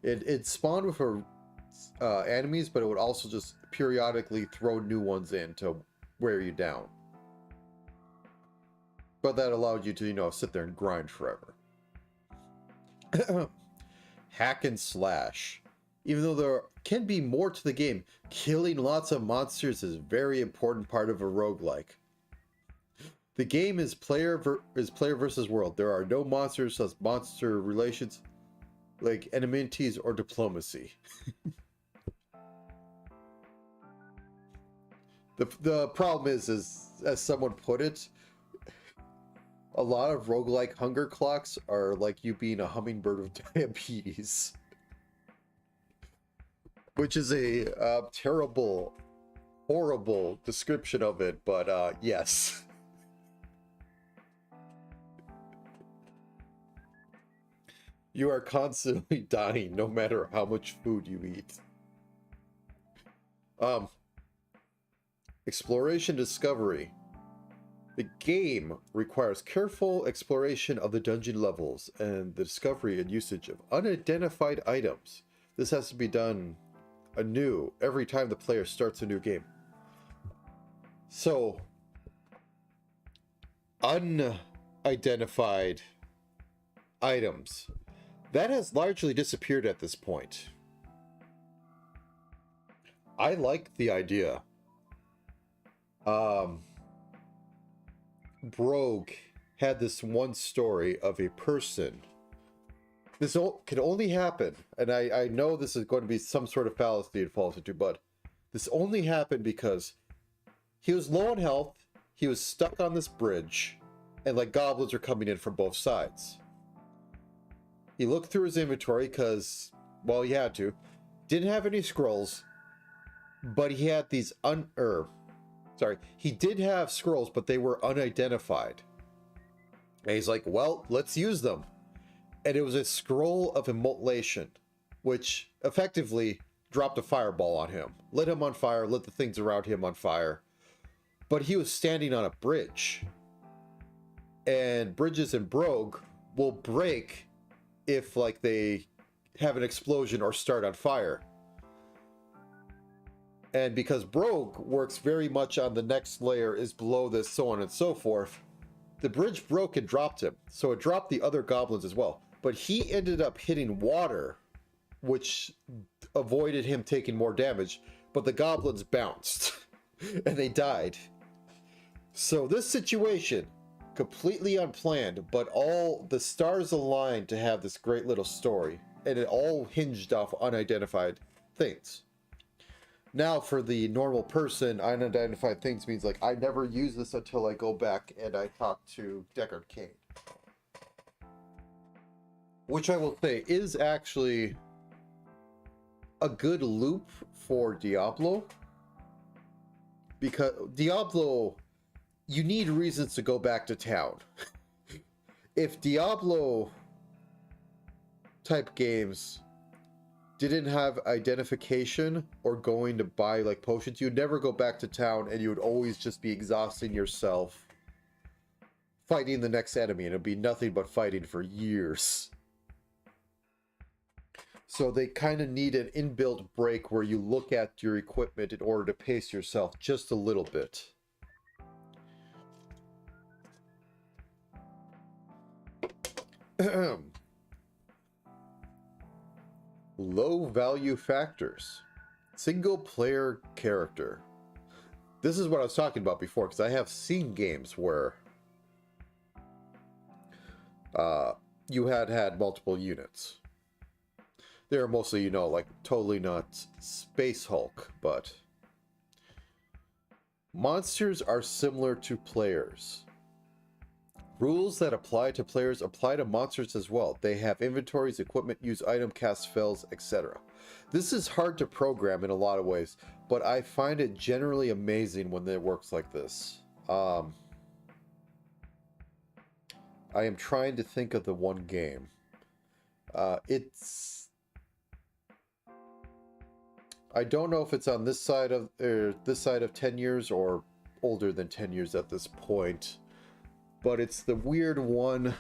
It spawned with enemies, but it would also just periodically throw new ones in to wear you down. But that allowed you to, you know, sit there and grind forever. Hack and slash. Even though there can be more to the game, killing lots of monsters is a very important part of a roguelike. The game is player versus world. There are no monsters as monster relations like enmities or diplomacy. The problem is as someone put it, a lot of roguelike hunger clocks are like you being a hummingbird with diabetes. Which is a terrible, horrible description of it, but yes. You are constantly dying no matter how much food you eat. Exploration discovery. The game requires careful exploration of the dungeon levels and the discovery and usage of unidentified items. This has to be done anew every time the player starts a new game. So, unidentified items. That has largely disappeared at this point. I like the idea. Brogue had this one story of a person. This can only happen, and I know this is going to be some sort of fallacy it falls into, but this only happened because he was low on health, he was stuck on this bridge, and like goblins are coming in from both sides. He looked through his inventory because, well, he had to. Didn't have any scrolls, but he had these he did have scrolls, but they were unidentified. And he's like, well, let's use them. And it was a scroll of immolation, which effectively dropped a fireball on him. Lit him on fire, lit the things around him on fire. But he was standing on a bridge. And bridges in Brogue will break if, like, they have an explosion or start on fire. And because Brogue works very much on the next layer is below this, so on and so forth, the bridge broke and dropped him. So it dropped the other goblins as well. But he ended up hitting water, which avoided him taking more damage. But the goblins bounced, and they died. So this situation, completely unplanned, but all the stars aligned to have this great little story. And it all hinged off unidentified things. Now, for the normal person, unidentified things means, like, I never use this until I go back and I talk to Deckard Cain. Which I will say is actually a good loop for Diablo. Because Diablo, you need reasons to go back to town. If Diablo type games didn't have identification or going to buy like potions, you'd never go back to town and you would always just be exhausting yourself fighting the next enemy, and it'd be nothing but fighting for years. So they kind of need an inbuilt break where you look at your equipment in order to pace yourself just a little bit. Low value factors. Single player character. This is what I was talking about before, because I have seen games where you had multiple units. They're mostly, you know, like totally not Space Hulk, but monsters are similar to players. Rules that apply to players apply to monsters as well. They have inventories, equipment, use item, cast spells, etc. This is hard to program in a lot of ways, but I find it generally amazing when it works like this. I am trying to think of the one game. I don't know if it's on this side of 10 years or older than 10 years at this point. But it's the weird one.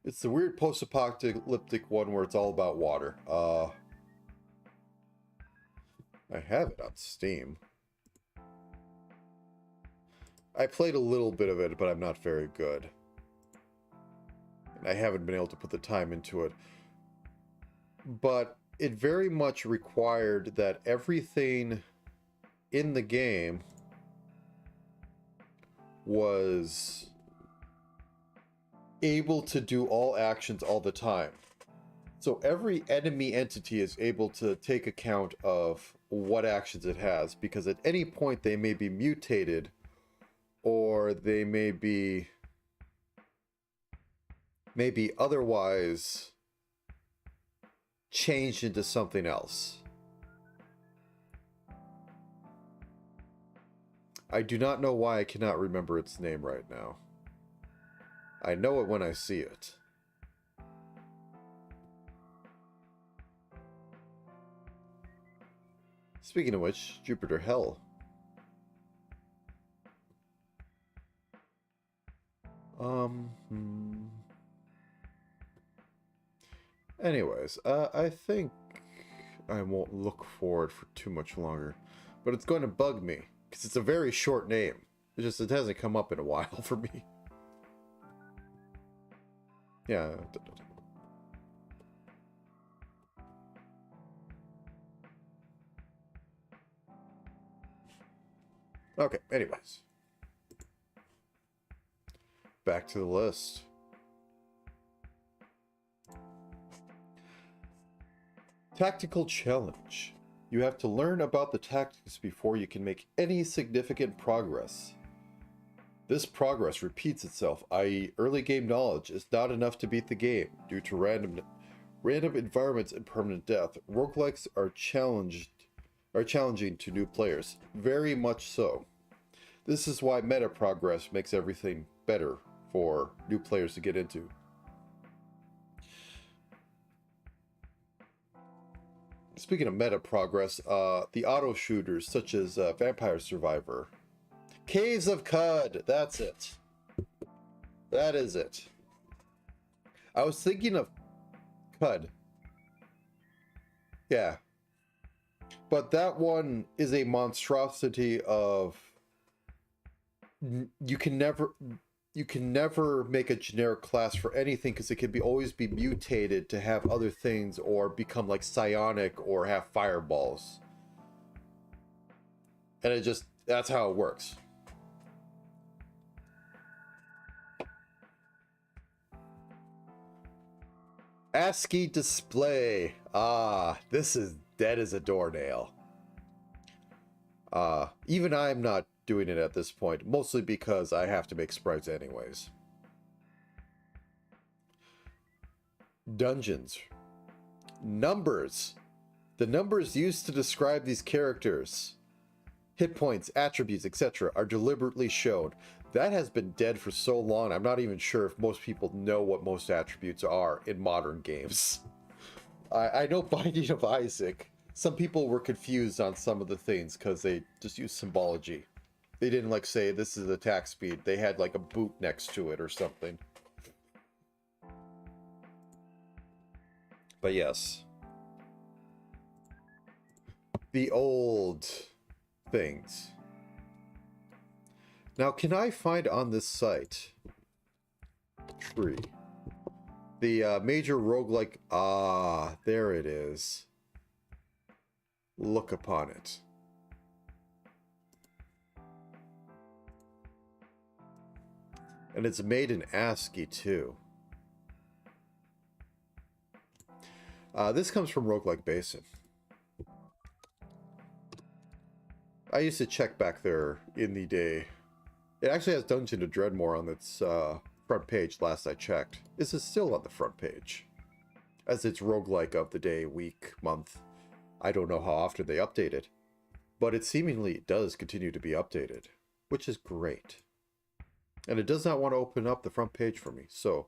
It's the weird post-apocalyptic one where it's all about water. I have it on Steam. I played a little bit of it, but I'm not very good. And I haven't been able to put the time into it. But it very much required that everything in the game was able to do all actions all the time. So every enemy entity is able to take account of what actions it has, because at any point they may be mutated or they may be otherwise changed into something else. I do not know why I cannot remember its name right now. I know it when I see it. Speaking of which, Jupiter Hell. Anyways, I think I won't look for it for too much longer. But it's going to bug me, because it's a very short name. It hasn't come up in a while for me. Yeah. Okay, anyways. Back to the list. Tactical challenge. You have to learn about the tactics before you can make any significant progress. This progress repeats itself, i.e. early game knowledge is not enough to beat the game due to random environments and permanent death. Roguelikes are challenging to new players, very much so. This is why meta progress makes everything better for new players to get into. Speaking of meta progress, the auto shooters such as Vampire Survivor, Caves of Cud, that's it. That is it. I was thinking of Cud. Yeah. But that one is a monstrosity of... You can never make a generic class for anything, because it can always be mutated to have other things or become like psionic or have fireballs. And that's how it works. ASCII display. This is dead as a doornail. Even I'm not doing it at this point, mostly because I have to make sprites anyways. Dungeons. Numbers. The numbers used to describe these characters, hit points, attributes, etc., are deliberately shown. That has been dead for so long, I'm not even sure if most people know what most attributes are in modern games. I know Binding of Isaac, some people were confused on some of the things because they just use symbology. They didn't like say this is attack speed. They had like a boot next to it or something. But yes. The old things. Now, can I find on this site tree the major roguelike? Ah, there it is. Look upon it. And it's made in ASCII too. This comes from Roguelike Basin. I used to check back there in the day. It actually has Dungeon of Dreadmore on its front page last I checked. This is still on the front page. As it's roguelike of the day, week, month. I don't know how often they update it. But it seemingly does continue to be updated. Which is great. And it does not want to open up the front page for me. So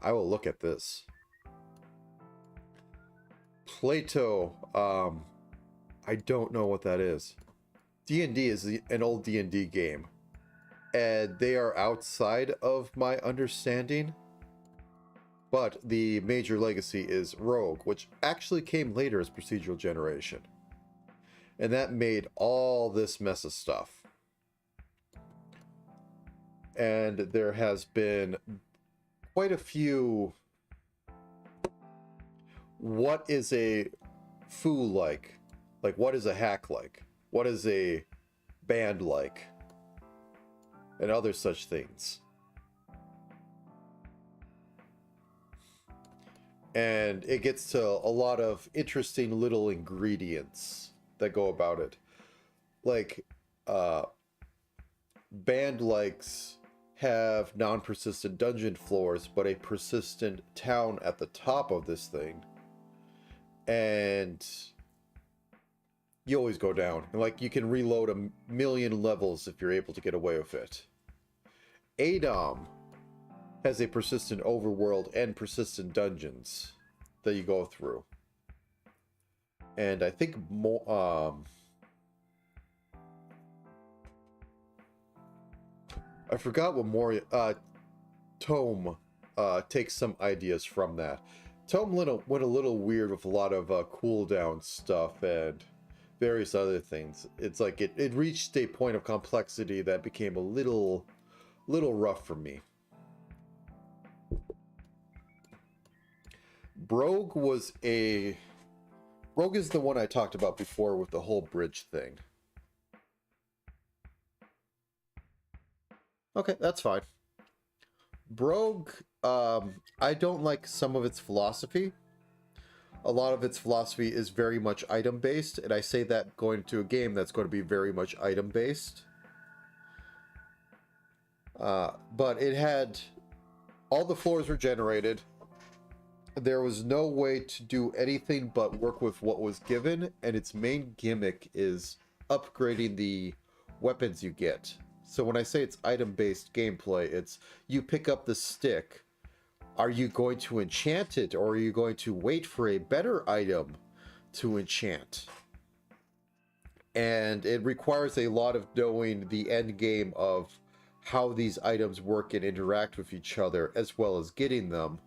I will look at this. Plato. I don't know what that is. D&D is an old D&D game. And they are outside of my understanding. But the major legacy is Rogue, which actually came later as procedural generation. And that made all this mess of stuff. And there has been quite a few... What is a foo like? Like, what is a hack like? What is a band like? And other such things. And it gets to a lot of interesting little ingredients that go about it. Like, band likes have non-persistent dungeon floors, but a persistent town at the top of this thing. And you always go down. And like, you can reload 1,000,000 levels if you're able to get away with it. Adom has a persistent overworld and persistent dungeons that you go through. And I think more, I forgot what more, Tome, takes some ideas from that. Tome went a little weird with a lot of cooldown stuff and various other things. It's like it reached a point of complexity that became a little rough for me. Rogue is the one I talked about before with the whole bridge thing. Okay, that's fine. Rogue, I don't like some of its philosophy. A lot of its philosophy is very much item-based, and I say that going to a game that's going to be very much item-based. But it had... all the floors were generated. There was no way to do anything but work with what was given, and its main gimmick is upgrading the weapons you get. So when I say it's item-based gameplay, it's you pick up the stick. Are you going to enchant it, or are you going to wait for a better item to enchant? And it requires a lot of knowing the end game of how these items work and interact with each other, as well as getting them.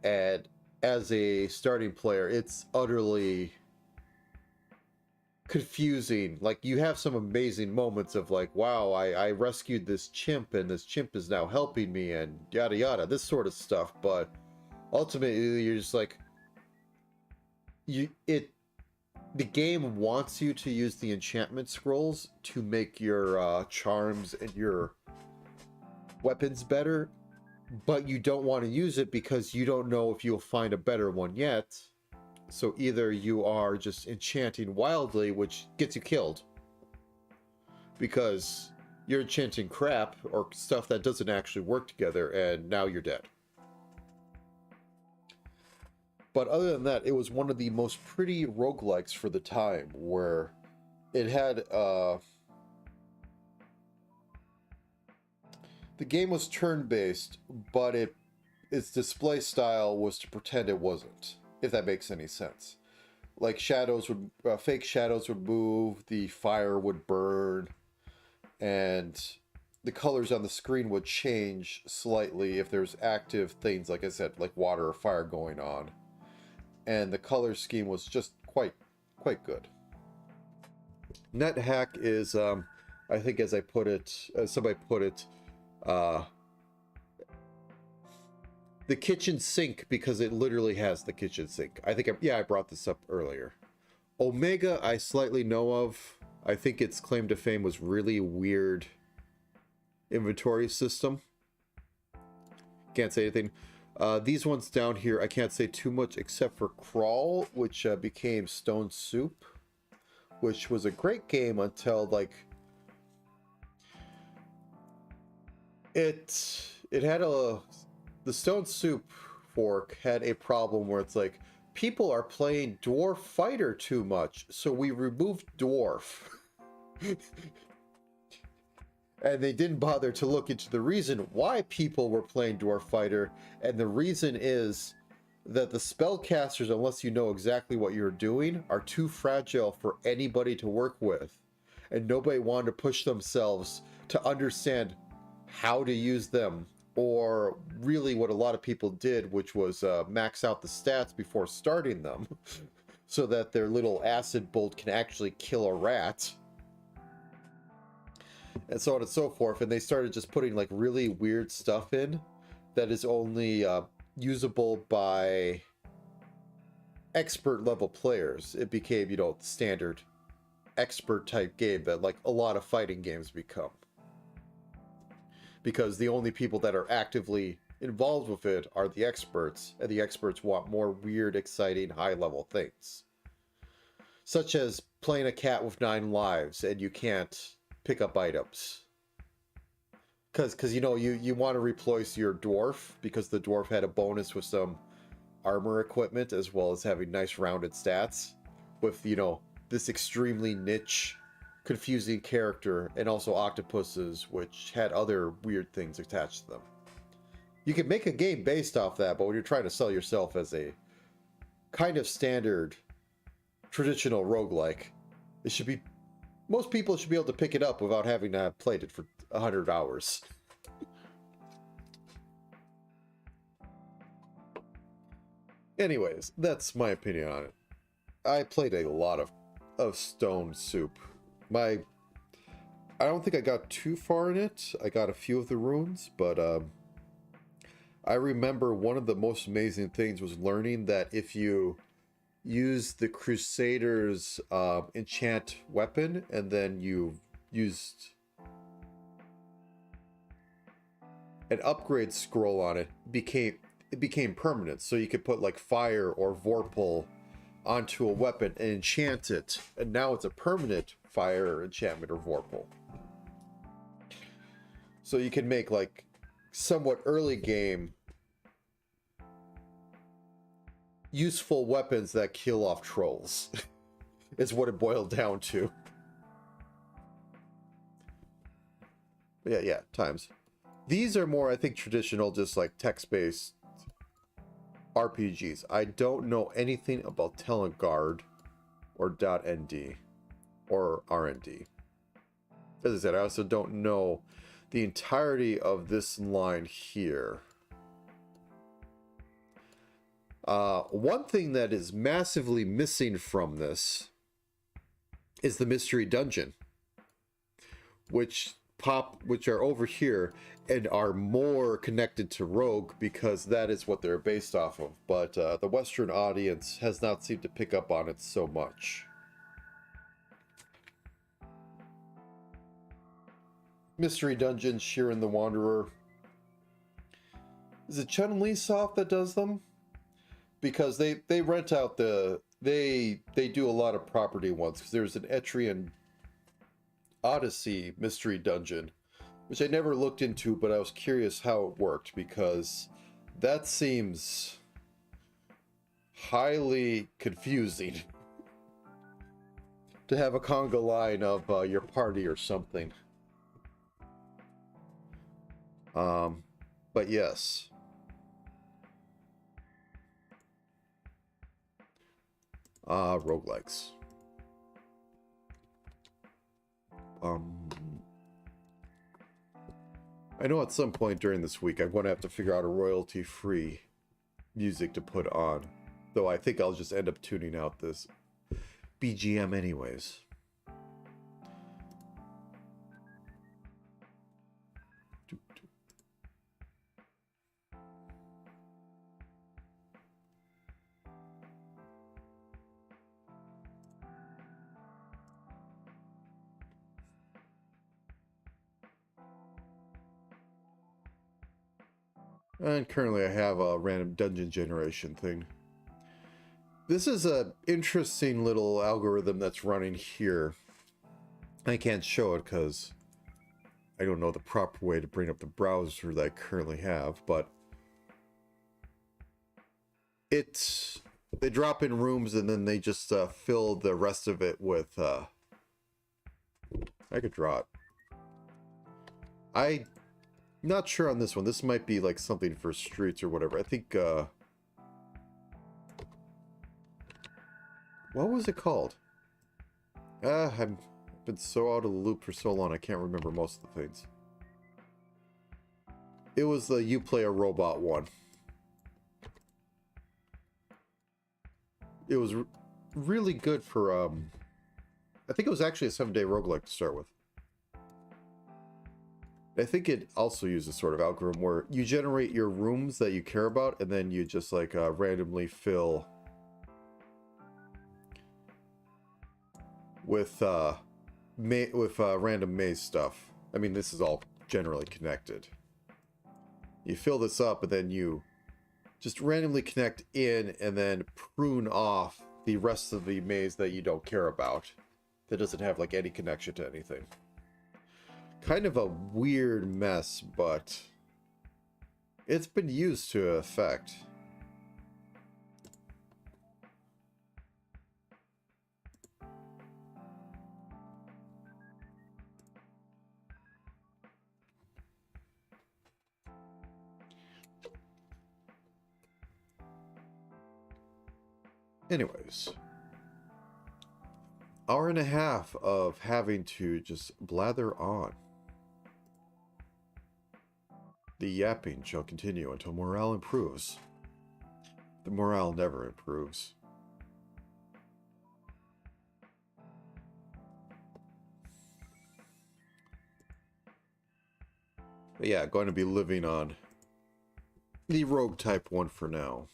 And as a starting player, it's utterly confusing. Like, you have some amazing moments of like, wow, I rescued this chimp and this chimp is now helping me and yada yada, this sort of stuff. But ultimately you're just like, the game wants you to use the enchantment scrolls to make your charms and your weapons better, but you don't want to use it because you don't know if you'll find a better one yet. So either you are just enchanting wildly, which gets you killed because you're enchanting crap or stuff that doesn't actually work together, and now you're dead. But other than that, it was one of the most pretty roguelikes for the time, where it had the game was turn-based, but its display style was to pretend it wasn't, if that makes any sense. Like, shadows would fake shadows would move, the fire would burn, and the colors on the screen would change slightly if there's active things, like I said, like water or fire going on. And the color scheme was just quite good. NetHack is, I think, as I put it, as somebody put it, the kitchen sink, because it literally has the kitchen sink. I think, I brought this up earlier. Omega, I slightly know of. I think its claim to fame was really weird inventory system. Can't say anything. These ones down here, I can't say too much except for Crawl, which became Stone Soup, which was a great game until, like, it had the Stone Soup fork had a problem where it's like, people are playing Dwarf Fighter too much, so we removed Dwarf. And they didn't bother to look into the reason why people were playing Dwarf Fighter, and the reason is that the spellcasters, unless you know exactly what you're doing, are too fragile for anybody to work with. And nobody wanted to push themselves to understand how to use them, or really what a lot of people did, which was max out the stats before starting them, so that their little acid bolt can actually kill a rat. And so on and so forth. And they started just putting like really weird stuff in that is only usable by expert level players. It became, you know, the standard expert type game that like a lot of fighting games become, because the only people that are actively involved with it are the experts, and the experts want more weird, exciting, high level things, such as playing a cat with 9 lives and you can't pick up items because you know you want to replace your dwarf, because the dwarf had a bonus with some armor equipment as well as having nice rounded stats, with, you know, this extremely niche confusing character, and also octopuses which had other weird things attached to them. You can make a game based off that, but when you're trying to sell yourself as a kind of standard traditional roguelike, it should be, most people should be able to pick it up without having to have played it for 100 hours. Anyways, that's my opinion on it. I played a lot of Stone Soup. I don't think I got too far in it. I got a few of the runes, but I remember one of the most amazing things was learning that if you use the Crusader's enchant weapon, and then you used an upgrade scroll on it, it became permanent. So you could put like fire or vorpal onto a weapon and enchant it, and now it's a permanent fire enchantment or vorpal. So you can make like somewhat early game useful weapons that kill off trolls. Is what it boiled down to. Yeah, times. These are more, I think, traditional, just like text-based RPGs. I don't know anything about Teleguard or .nd or RND. As I said, I also don't know the entirety of this line here. One thing that is massively missing from this is the mystery dungeon, which are over here and are more connected to Rogue because that is what they're based off of. But the Western audience has not seemed to pick up on it so much. Mystery Dungeon, Sheeran the Wanderer. Is it Chun-Li Soft that does them? Because they rent out they do a lot of property ones, because there's an Etrian Odyssey Mystery Dungeon, which I never looked into, but I was curious how it worked, because that seems highly confusing to have a conga line of your party or something. But yes. Roguelikes. I know at some point during this week I'm going to have to figure out a royalty-free music to put on. Though I think I'll just end up tuning out this BGM anyways. And currently I have a random dungeon generation thing. This is a interesting little algorithm that's running here. I can't show it because I don't know the proper way to bring up the browser that I currently have, but they drop in rooms and then they just fill the rest of it with I could draw it. I'm not sure on this one. This might be like something for streets or whatever. I think what was it called? I've been so out of the loop for so long I can't remember most of the things. It was the You Play a Robot one. It was really good for I think it was actually a 7-day roguelike to start with. I think it also uses sort of algorithm where you generate your rooms that you care about and then you just like randomly fill with random maze stuff. I mean, this is all generally connected. You fill this up and then you just randomly connect in and then prune off the rest of the maze that you don't care about. That doesn't have like any connection to anything. Kind of a weird mess, but it's been used to effect. Anyways, hour and a half of having to just blather on. The yapping shall continue until morale improves. The morale never improves. But yeah, going to be living on the rogue type one for now.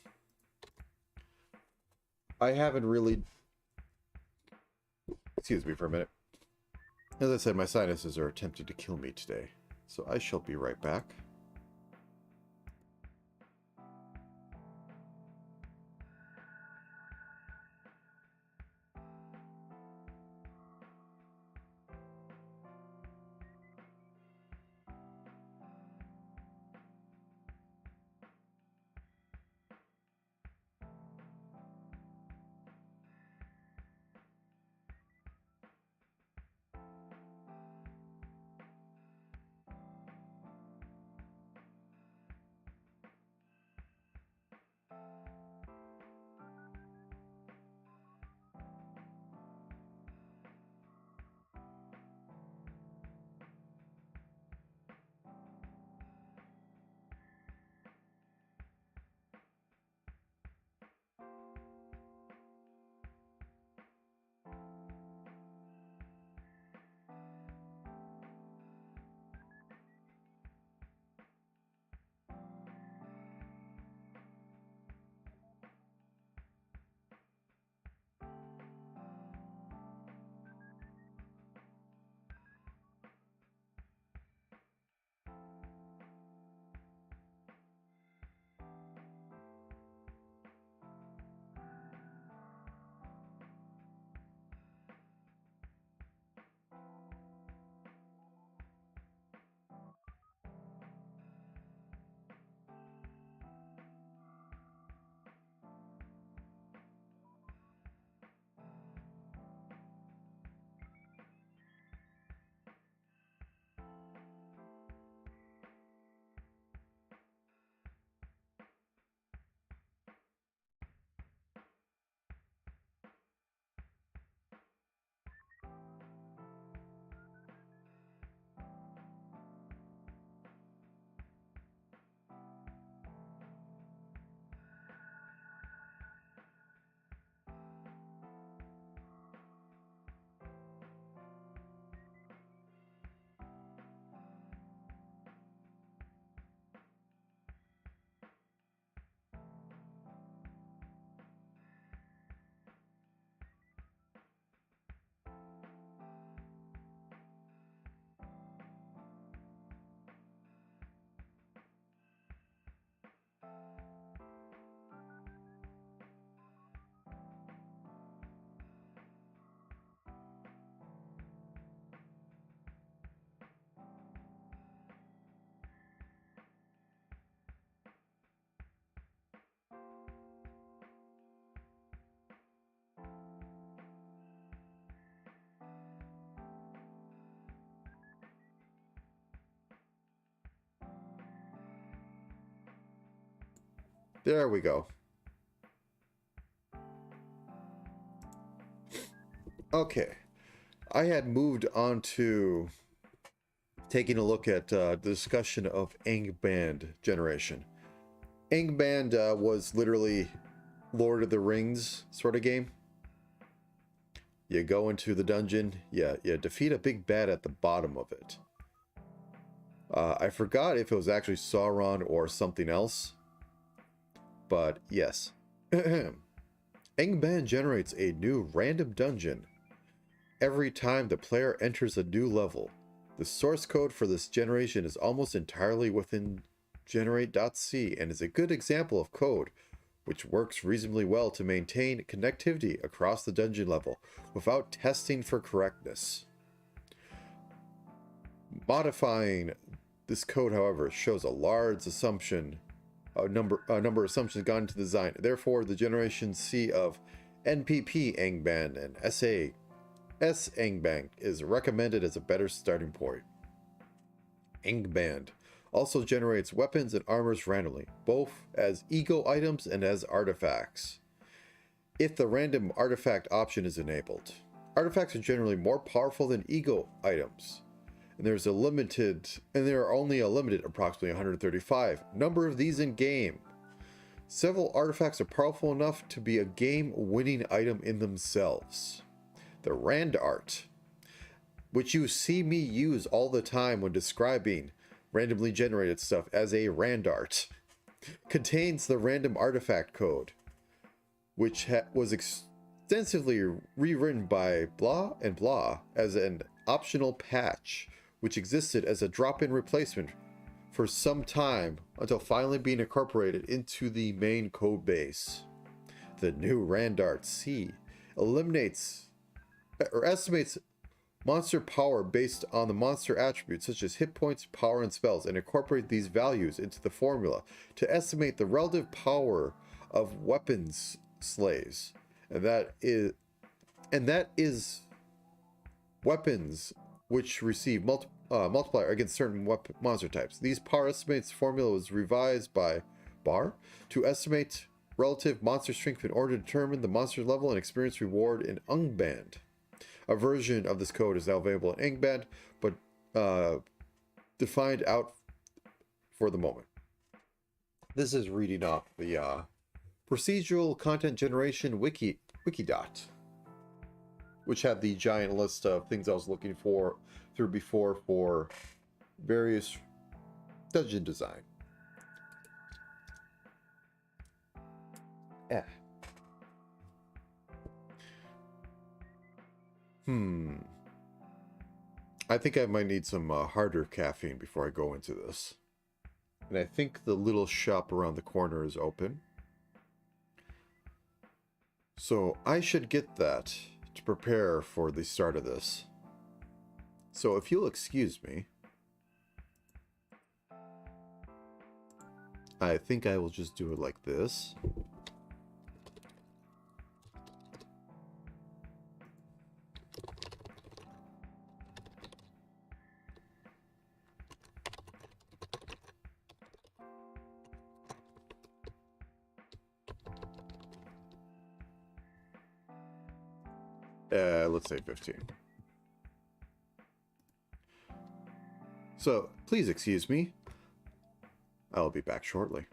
I haven't really... Excuse me for a minute. As I said, my sinuses are attempting to kill me today. So I shall be right back. There we go. Okay. I had moved on to taking a look at the discussion of Angband generation. Angband was literally Lord of the Rings sort of game. You go into the dungeon, you defeat a big bad at the bottom of it. I forgot if it was actually Sauron or something else, but yes. Angband generates a new random dungeon every time the player enters a new level. The source code for this generation is almost entirely within generate.c and is a good example of code which works reasonably well to maintain connectivity across the dungeon level without testing for correctness. Modifying this code, however, shows a large number of assumptions gone into design. Therefore, the generation C of NPP Angband and SA S Angband is recommended as a better starting point. Angband also generates weapons and armors randomly, both as ego items and as artifacts, if the random artifact option is enabled. Artifacts are generally more powerful than ego items, and there are only a limited, approximately 135, number of these in game. Several artifacts are powerful enough to be a game-winning item in themselves. The Rand Art, which you see me use all the time when describing randomly generated stuff as a Rand Art, contains the random artifact code, which was extensively rewritten by Blah and Blah as an optional patch, which existed as a drop-in replacement for some time until finally being incorporated into the main code base. The new Rand Art C eliminates or estimates monster power based on the monster attributes such as hit points, power, and spells, and incorporate these values into the formula to estimate the relative power of weapons slays. And that is weapons which receive multiplier against certain monster types. These power estimates formula was revised by Bar to estimate relative monster strength in order to determine the monster level and experience reward in Angband. A version of this code is now available in Angband, but defined out for the moment. This is reading off the procedural content generation wikidot, which had the giant list of things I was looking for through before for various dungeon design. Yeah. I think I might need some harder caffeine before I go into this. And I think the little shop around the corner is open. So I should get that to prepare for the start of this. So if you'll excuse me, I think I will just do it like this. Let's say 15. So, please excuse me. I'll be back shortly.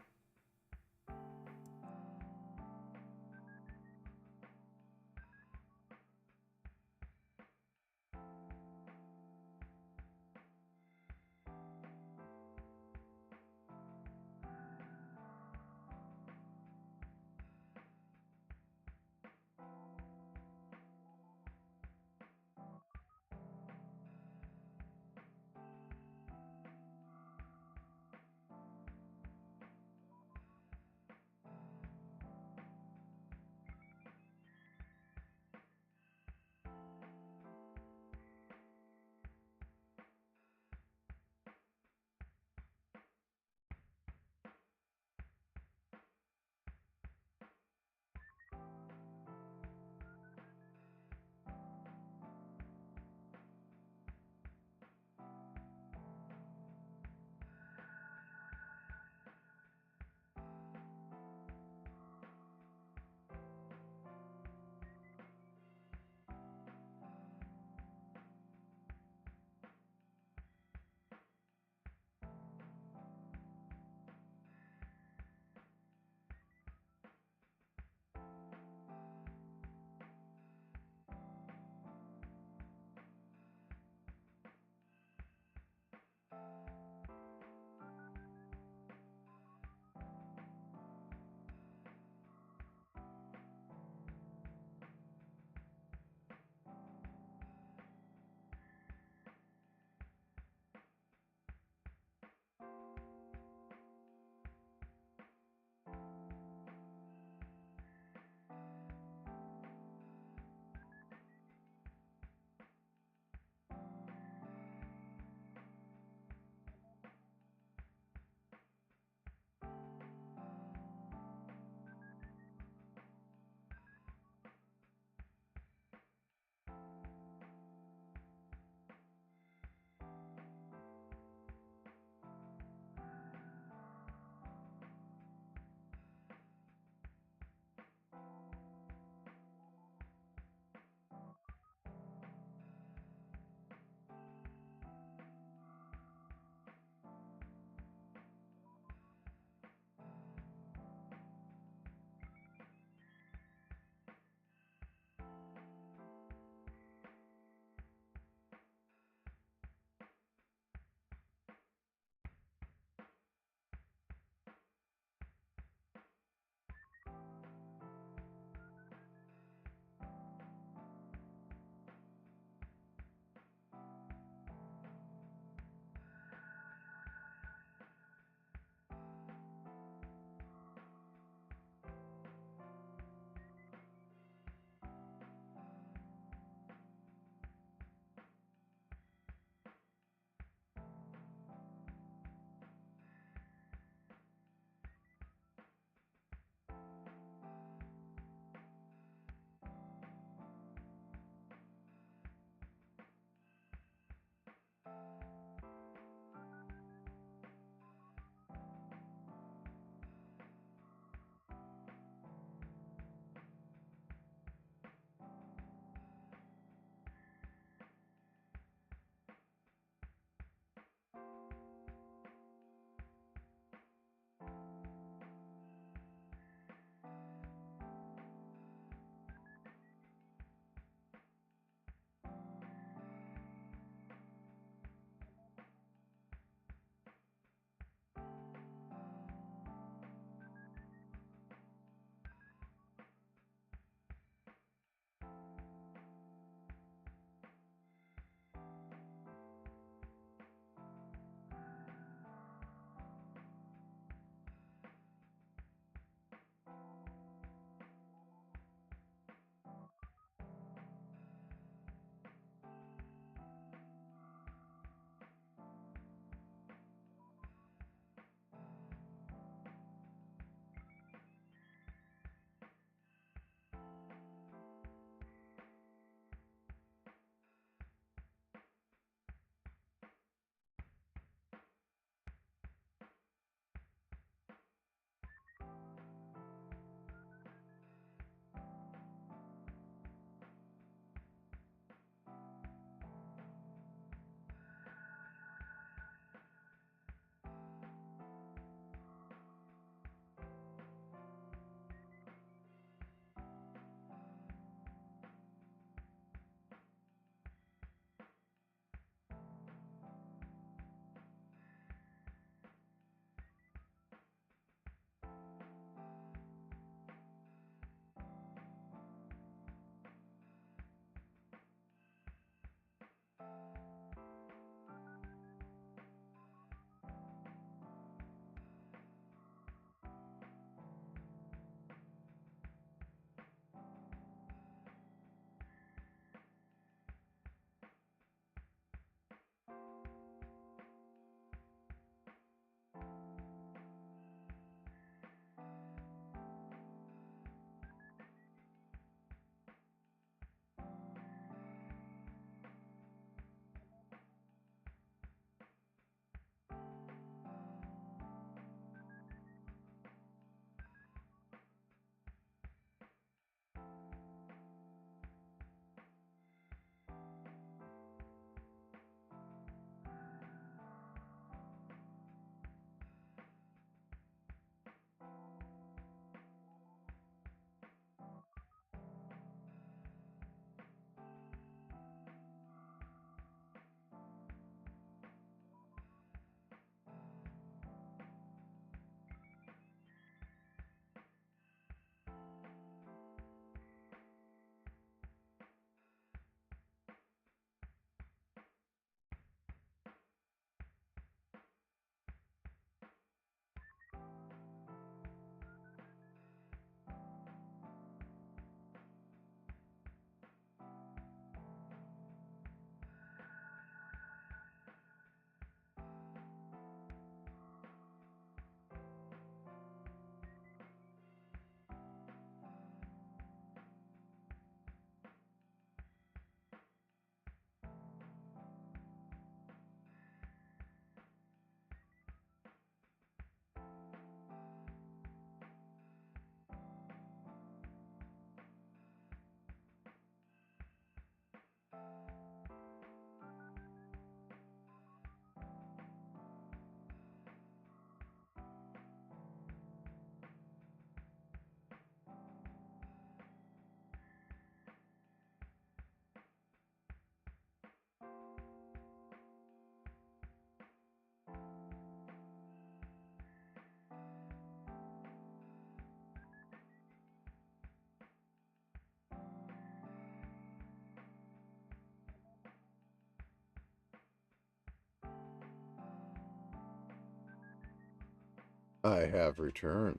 I have returned.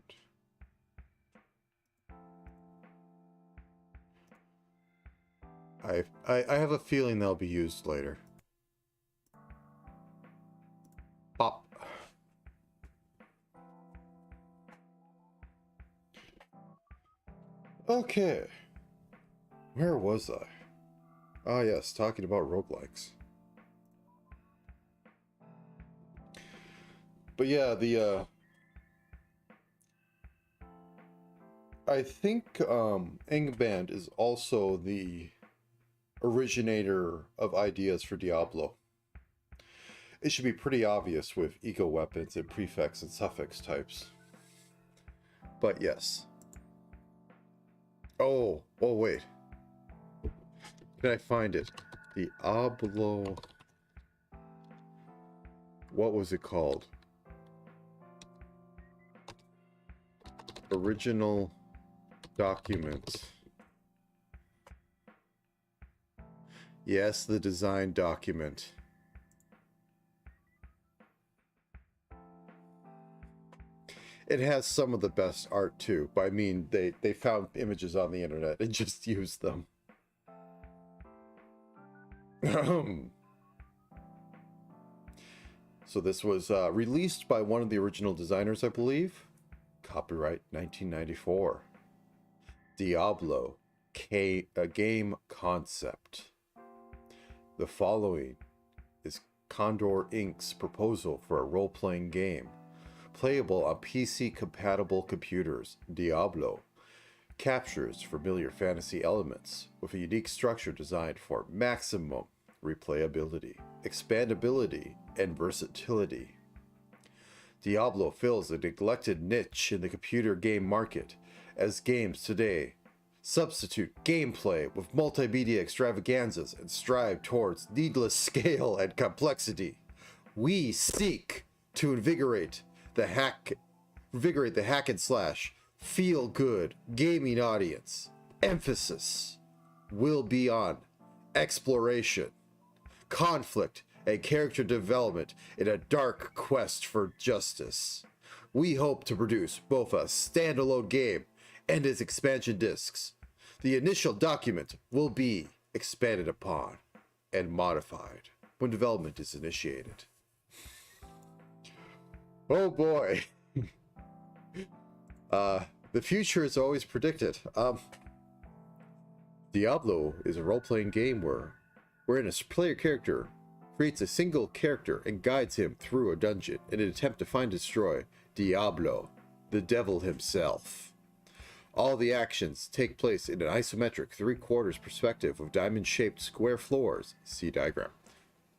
I have a feeling they'll be used later. Pop. Okay. Where was I? Ah, yes, talking about roguelikes. But yeah, I think Engband is also the originator of ideas for Diablo. It should be pretty obvious with eco weapons and prefix and suffix types. But yes. Oh wait. Can I find it? Diablo. What was it called? Original document. Yes, the design document. It has some of the best art too, but I mean, they found images on the internet and just used them. So this was released by one of the original designers, I believe. Copyright 1994. Diablo, a game concept. The following is Condor Inc.'s proposal for a role-playing game. Playable on PC-compatible computers, Diablo captures familiar fantasy elements with a unique structure designed for maximum replayability, expandability, and versatility. Diablo fills a neglected niche in the computer game market, as games today substitute gameplay with multimedia extravaganzas and strive towards needless scale and complexity. We seek to invigorate the hack and slash feel good gaming audience. Emphasis will be on exploration, conflict, and character development in a dark quest for justice. We hope to produce both a standalone game and its expansion discs. The initial document will be expanded upon and modified when development is initiated. Oh boy. The future is always predicted. Diablo is a role-playing game wherein a player character creates a single character and guides him through a dungeon in an attempt to find and destroy Diablo, the devil himself. All the actions take place in an isometric 3/4 perspective of diamond-shaped square floors, see diagram,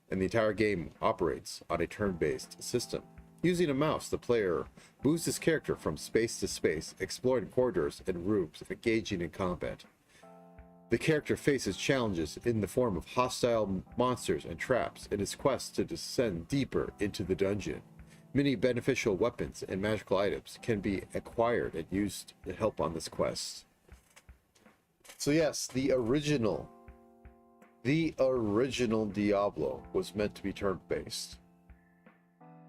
and the entire game operates on a turn-based system. Using a mouse, the player moves his character from space to space, exploring corridors and rooms and engaging in combat. The character faces challenges in the form of hostile monsters and traps in his quest to descend deeper into the dungeon. Many beneficial weapons and magical items can be acquired and used to help on this quest. So yes, the original Diablo was meant to be turn-based.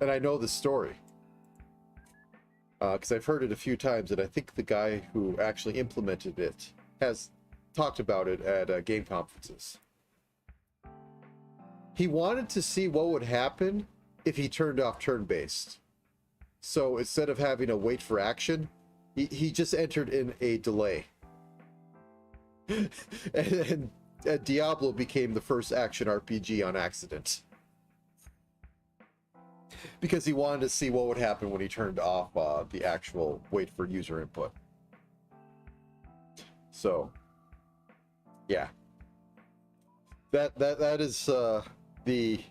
And I know the story. Because I've heard it a few times, and I think the guy who actually implemented it has talked about it at game conferences. He wanted to see what would happen if he turned off turn-based. So instead of having a wait for action, he just entered in a delay. and Diablo became the first action RPG on accident. Because he wanted to see what would happen when he turned off the actual wait for user input. So, yeah. That is the...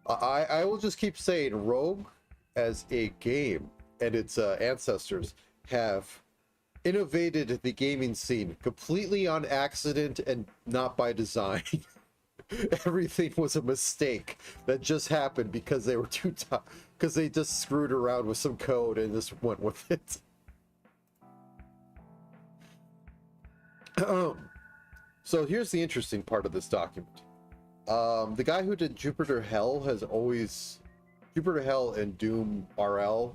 I will just keep saying Rogue as a game and its ancestors have innovated the gaming scene completely on accident and not by design. Everything was a mistake that just happened because they were too tough, because they just screwed around with some code and just went with it. So here's the interesting part of this document. The guy who did Jupiter Hell has always... Jupiter Hell and Doom RL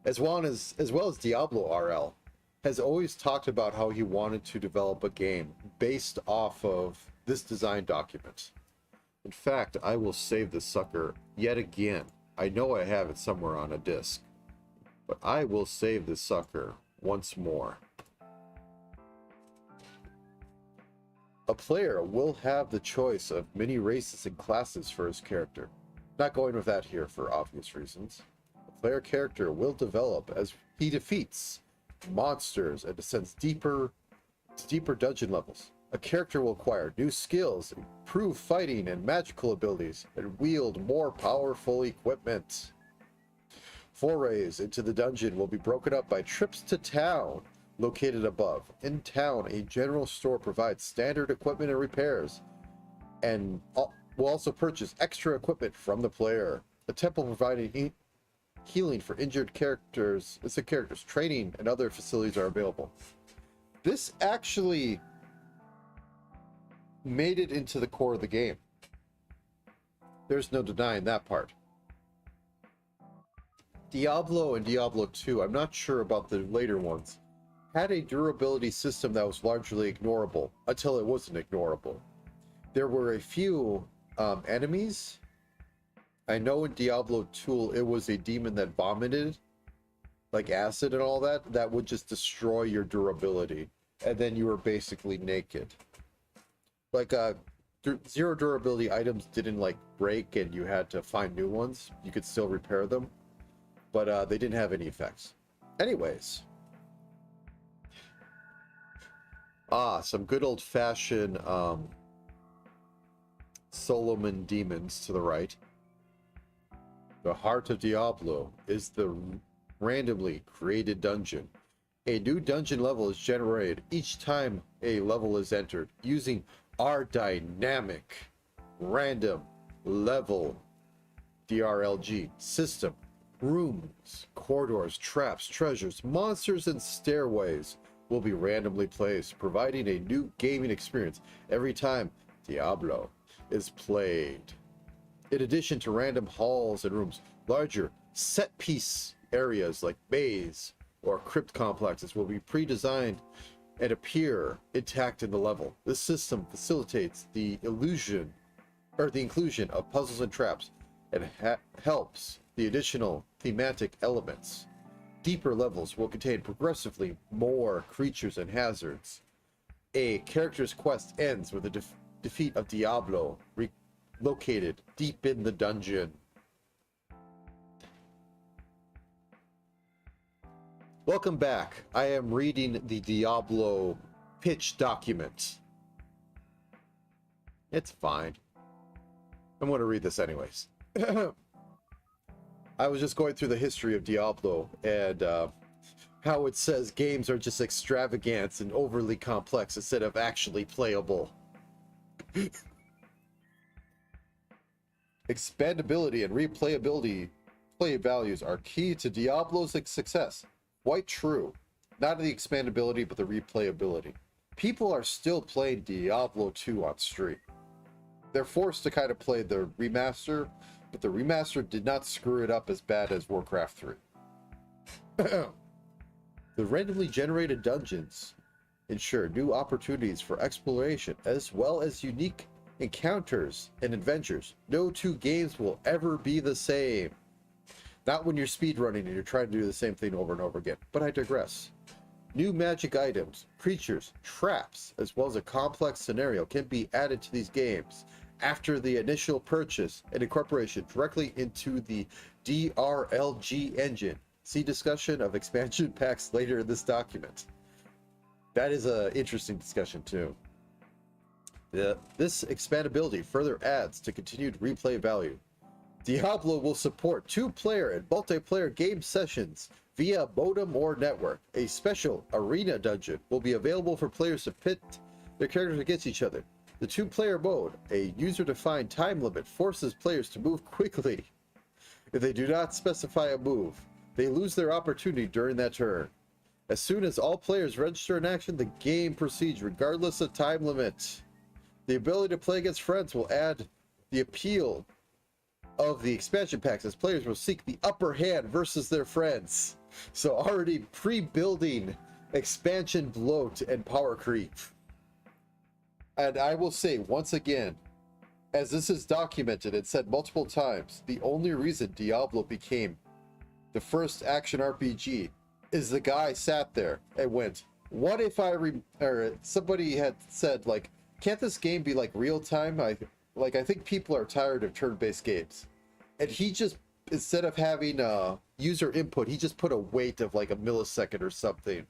as well as Diablo RL, has always talked about how he wanted to develop a game based off of this design document. In fact, I will save this sucker yet again. I know I have it somewhere on a disk, but I will save this sucker once more. A player will have the choice of many races and classes for his character. Not going with that here for obvious reasons. A player character will develop as he defeats monsters and descends deeper dungeon levels. A character will acquire new skills, improve fighting and magical abilities, and wield more powerful equipment. Forays into the dungeon will be broken up by trips to town, located above. In town, a general store provides standard equipment and repairs, and will also purchase extra equipment from the player. A temple providing healing for injured characters, training, and other facilities are available. This actually made it into the core of the game. There's no denying that part. Diablo and Diablo 2, I'm not sure about the later ones, had a durability system that was largely ignorable until it wasn't ignorable. There were a few enemies. I know in Diablo 2 it was a demon that vomited like acid and all that would just destroy your durability, and then you were basically naked. Like zero durability items didn't like break and you had to find new ones. You could still repair them, but they didn't have any effects. Anyways, some good old-fashioned Solomon demons to the right. The heart of Diablo is the randomly created dungeon. A new dungeon level is generated each time a level is entered using our dynamic random level DRLG system. Rooms, corridors, traps, treasures, monsters, and stairways will be randomly placed, providing a new gaming experience every time Diablo is played. In addition to random halls and rooms, larger set-piece areas like maze or crypt complexes will be pre-designed and appear intact in the level. This system facilitates the inclusion of puzzles and traps and helps the additional thematic elements. Deeper levels will contain progressively more creatures and hazards. A character's quest ends with the defeat of Diablo, located deep in the dungeon. Welcome back. I am reading the Diablo pitch document. It's fine. I'm going to read this anyways. I was just going through the history of Diablo and how it says games are just extravagant and overly complex instead of actually playable. Expandability and replayability values are key to Diablo's success. Quite true. Not the expandability, but the replayability. People are still playing Diablo 2 on stream. They're forced to kind of play the remaster, but the remaster did not screw it up as bad as Warcraft 3. The randomly generated dungeons ensure new opportunities for exploration, as well as unique encounters and adventures. No two games will ever be the same. Not when you're speedrunning and you're trying to do the same thing over and over again. But I digress. New magic items, creatures, traps, as well as a complex scenario can be added to these games after the initial purchase and incorporation directly into the DRLG engine. See discussion of expansion packs later in this document. That is an interesting discussion too. This expandability further adds to continued replay value. Diablo will support 2-player and multiplayer game sessions via modem or network. A special arena dungeon will be available for players to pit their characters against each other. The 2-player mode, a user-defined time limit, forces players to move quickly. If they do not specify a move, they lose their opportunity during that turn. As soon as all players register in action, the game proceeds regardless of time limit. The ability to play against friends will add the appeal of the expansion packs, as players will seek the upper hand versus their friends. So already pre-building expansion bloat and power creep. And I will say once again, as this is documented and said multiple times, the only reason Diablo became the first action RPG is the guy sat there and went, what if or somebody had said, like, can't this game be like real time? I think people are tired of turn-based games. And he just, instead of having user input, he just put a wait of like a millisecond or something.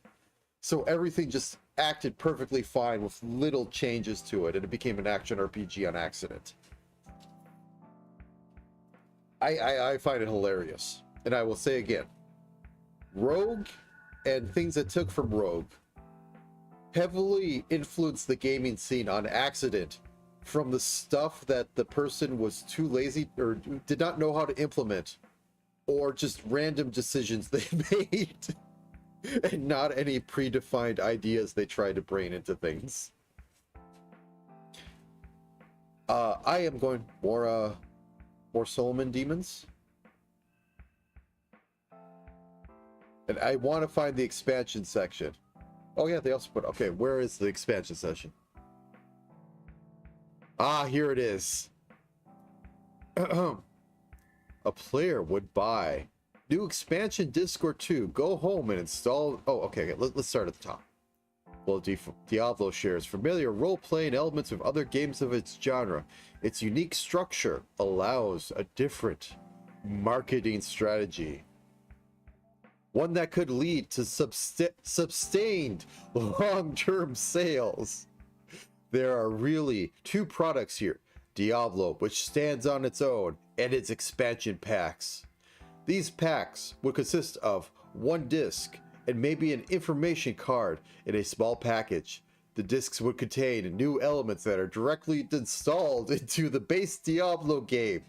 So everything just acted perfectly fine with little changes to it, and it became an action RPG on accident. I find it hilarious. And I will say again, Rogue and things that took from Rogue heavily influenced the gaming scene on accident from the stuff that the person was too lazy or did not know how to implement, or just random decisions they made and not any predefined ideas they tried to bring into things. I am going more Solomon demons. And I want to find the expansion section. Oh yeah, they also put, okay, where is the expansion section? Ah, here it is. A player would buy new expansion disc or two, go home and install. Oh, okay, let's start at the top. Well, Diablo shares familiar role-playing elements of other games of its genre. Its unique structure allows a different marketing strategy, one that could lead to sustained long-term sales. There are really two products here: Diablo, which stands on its own, and its expansion packs. These packs would consist of one disc and maybe an information card in a small package. The discs would contain new elements that are directly installed into the base Diablo game.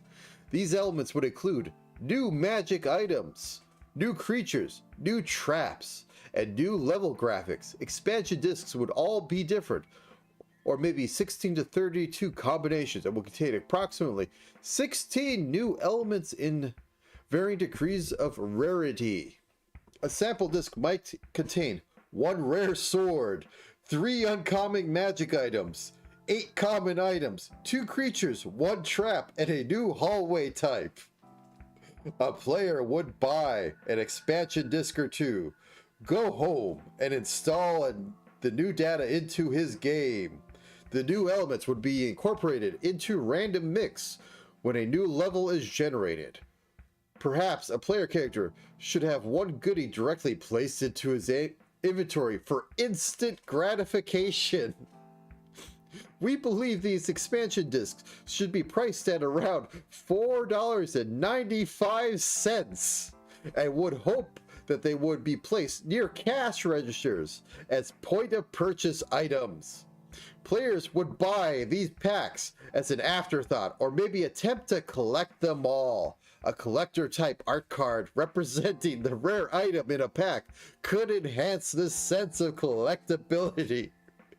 These elements would include new magic items, new creatures, new traps, and new level graphics. Expansion discs would all be different, or maybe 16 to 32 combinations, and will contain approximately 16 new elements in varying degrees of rarity. A sample disc might contain one rare sword, 3 uncommon magic items, 8 common items, 2 creatures, 1 trap, and a new hallway type. A player would buy an expansion disc or two, go home, and install the new data into his game. The new elements would be incorporated into random mix when a new level is generated. Perhaps a player character should have one goodie directly placed into his inventory for instant gratification. We believe these expansion discs should be priced at around $4.95 and would hope that they would be placed near cash registers as point of purchase items. Players would buy these packs as an afterthought, or maybe attempt to collect them all. A collector type art card representing the rare item in a pack could enhance this sense of collectability.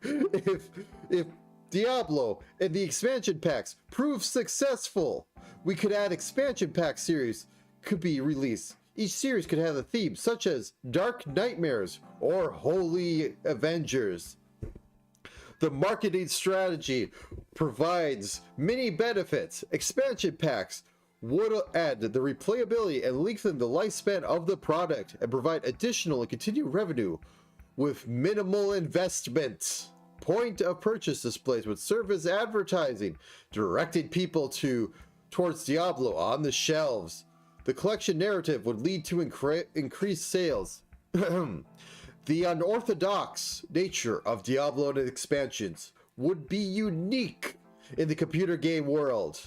If Diablo and the expansion packs prove successful, we could add expansion pack series could be released. Each series could have a theme such as Dark Nightmares or Holy Avengers. The marketing strategy provides many benefits. Expansion packs would add the replayability and lengthen the lifespan of the product and provide additional and continued revenue with minimal investment. Point of purchase displays would serve as advertising, directing people towards Diablo on the shelves. The collection narrative would lead to increased sales. The unorthodox nature of Diablo and its expansions would be unique in the computer game world,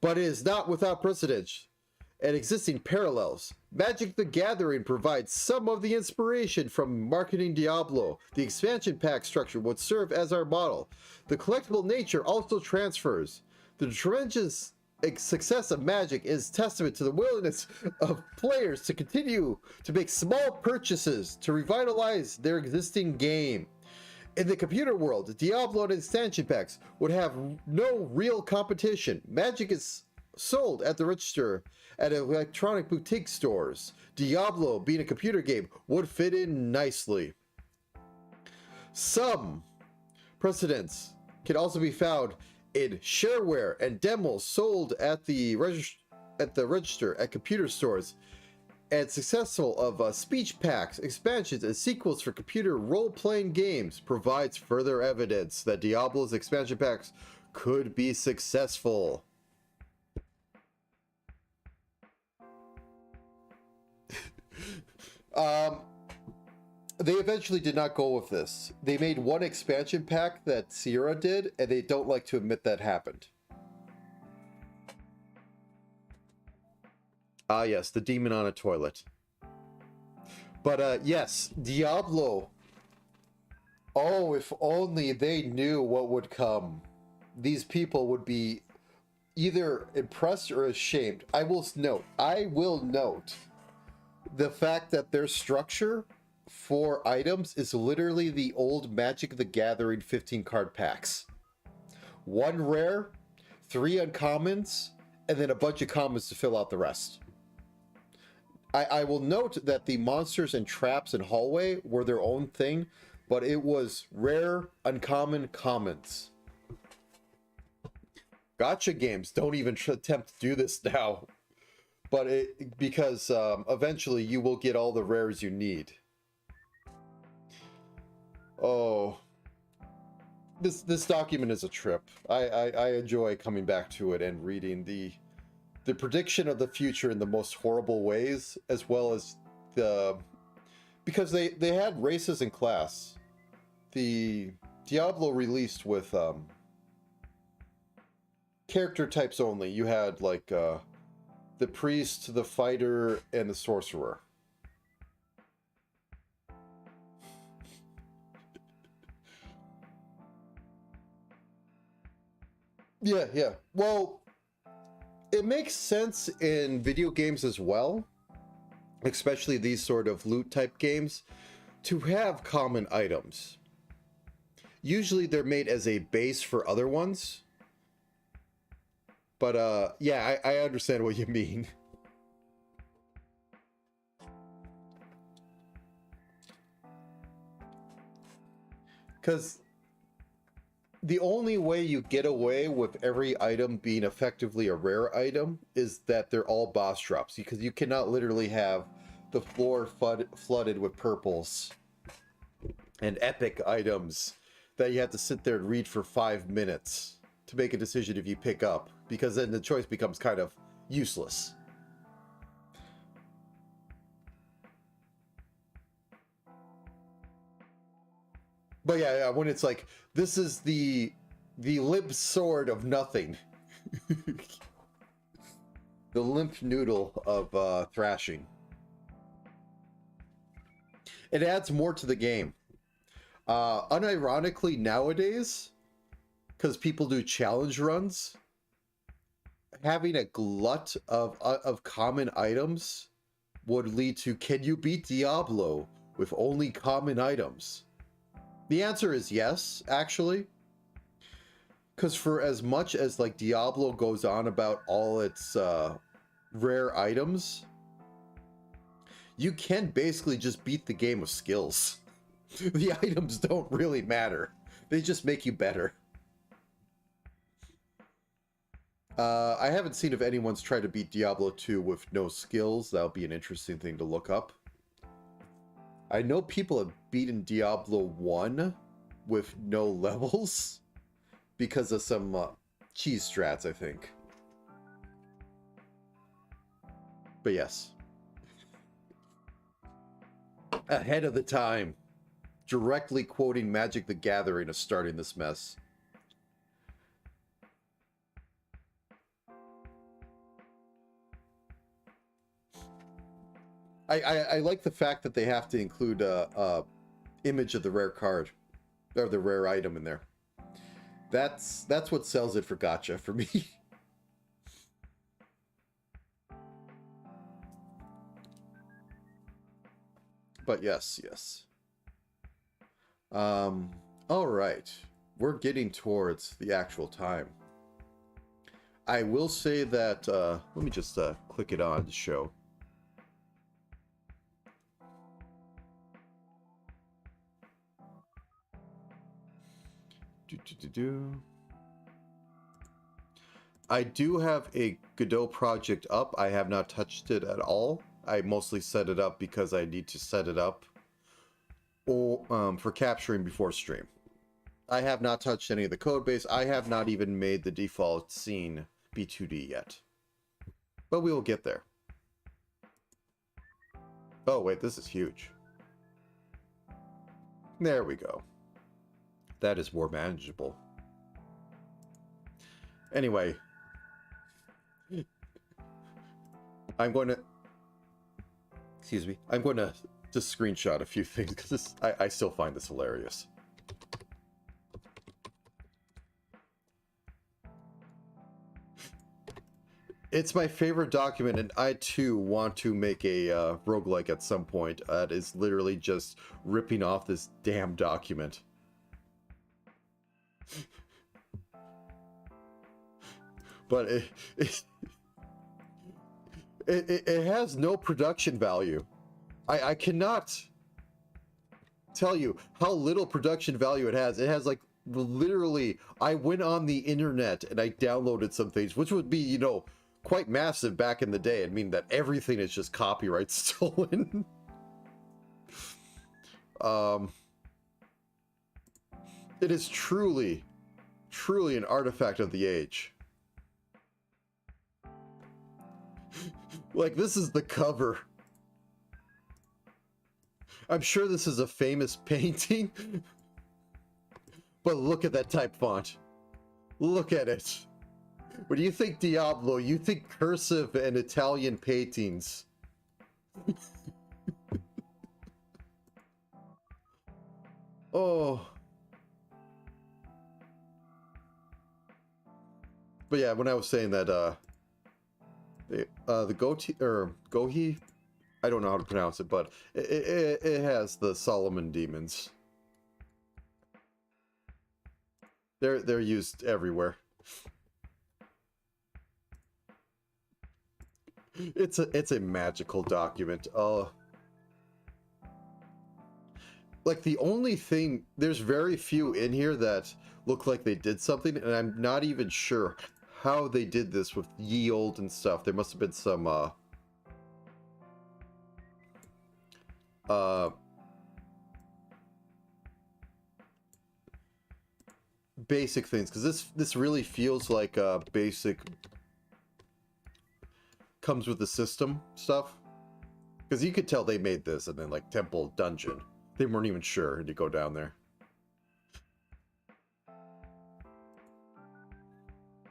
but it is not without precedent and existing parallels. Magic the Gathering provides some of the inspiration from marketing Diablo. The expansion pack structure would serve as our model. The collectible nature also transfers. The tremendous success of Magic is testament to the willingness of players to continue to make small purchases to revitalize their existing game. In the computer world, Diablo and expansion packs would have no real competition. Magic is sold at the register at electronic boutique stores. Diablo, being a computer game, would fit in nicely. Some precedents can also be found in shareware and demos sold at the register at computer stores, and successful of speech packs, expansions, and sequels for computer role-playing games provides further evidence that Diablo's expansion packs could be successful. They eventually did not go with this. They made one expansion pack that Sierra did, and they don't like to admit that happened. Ah, yes, the demon on a toilet. But, yes, Diablo. Oh, if only they knew what would come. These people would be either impressed or ashamed. I will note the fact that their structure for items is literally the old Magic the Gathering 15 card packs. One rare, 3 uncommons, and then a bunch of commons to fill out the rest. I will note that the monsters and traps and hallway were their own thing, but it was rare, uncommon, commons. Gacha games don't even attempt to do this now, but because eventually you will get all the rares you need. Oh, this document is a trip. I enjoy coming back to it and reading the prediction of the future in the most horrible ways, as well as because they had races and class. The Diablo released with character types only. You had like the priest, the fighter, and the sorcerer. Yeah. Well, it makes sense in video games as well, especially these sort of loot type games, to have common items. Usually they're made as a base for other ones. But yeah, I understand what you mean. Because the only way you get away with every item being effectively a rare item is that they're all boss drops, because you cannot literally have the floor flooded with purples and epic items that you have to sit there and read for 5 minutes to make a decision if you pick up, because then the choice becomes kind of useless. But yeah, when it's like, this is the limp sword of nothing. The limp noodle of thrashing. It adds more to the game. Unironically, nowadays, because people do challenge runs, having a glut of common items would lead to, can you beat Diablo with only common items? The answer is yes, actually. Because for as much as like Diablo goes on about all its rare items, you can basically just beat the game with skills. The items don't really matter. They just make you better. I haven't seen if anyone's tried to beat Diablo 2 with no skills. That'll be an interesting thing to look up. I know people have beaten Diablo 1 with no levels because of some cheese strats, I think. But yes. Ahead of the time. Directly quoting Magic the Gathering as starting this mess. I like the fact that they have to include a image of the rare card or the rare item in there. That's what sells it for gacha for me. But yes. All right, we're getting towards the actual time. I will say that, let me just click it on to show. I do have a Godot project up. I have not touched it at all. I mostly set it up because I need to set it up for capturing before stream. I have not touched any of the code base. I have not even made the default scene B2D yet. But we will get there. Oh, wait, this is huge. There we go. That is more manageable. Anyway, I'm going to... Excuse me. I'm going to just screenshot a few things because I still find this hilarious. It's my favorite document, and I too want to make a roguelike at some point. That is literally just ripping off this damn document. But it has no production value. I cannot tell you how little production value it has. It has like literally, I went on the internet and I downloaded some things, which would be, you know, quite massive back in the day. I mean that everything is just copyright stolen. It is truly an artifact of the age. Like, this is the cover. I'm sure this is a famous painting. But look at that type font. Look at it. When you think Diablo, you think cursive and Italian paintings. Oh. But yeah, when I was saying that, the Gohi, I don't know how to pronounce it, but it has the Solomon demons. They're used everywhere. It's a magical document. Like the only thing, there's very few in here that look like they did something, and I'm not even sure how they did this with yield and stuff. There must have been some basic things, because this really feels like basic comes with the system stuff, because you could tell they made this and then like temple dungeon, they weren't even sure, and you go down there.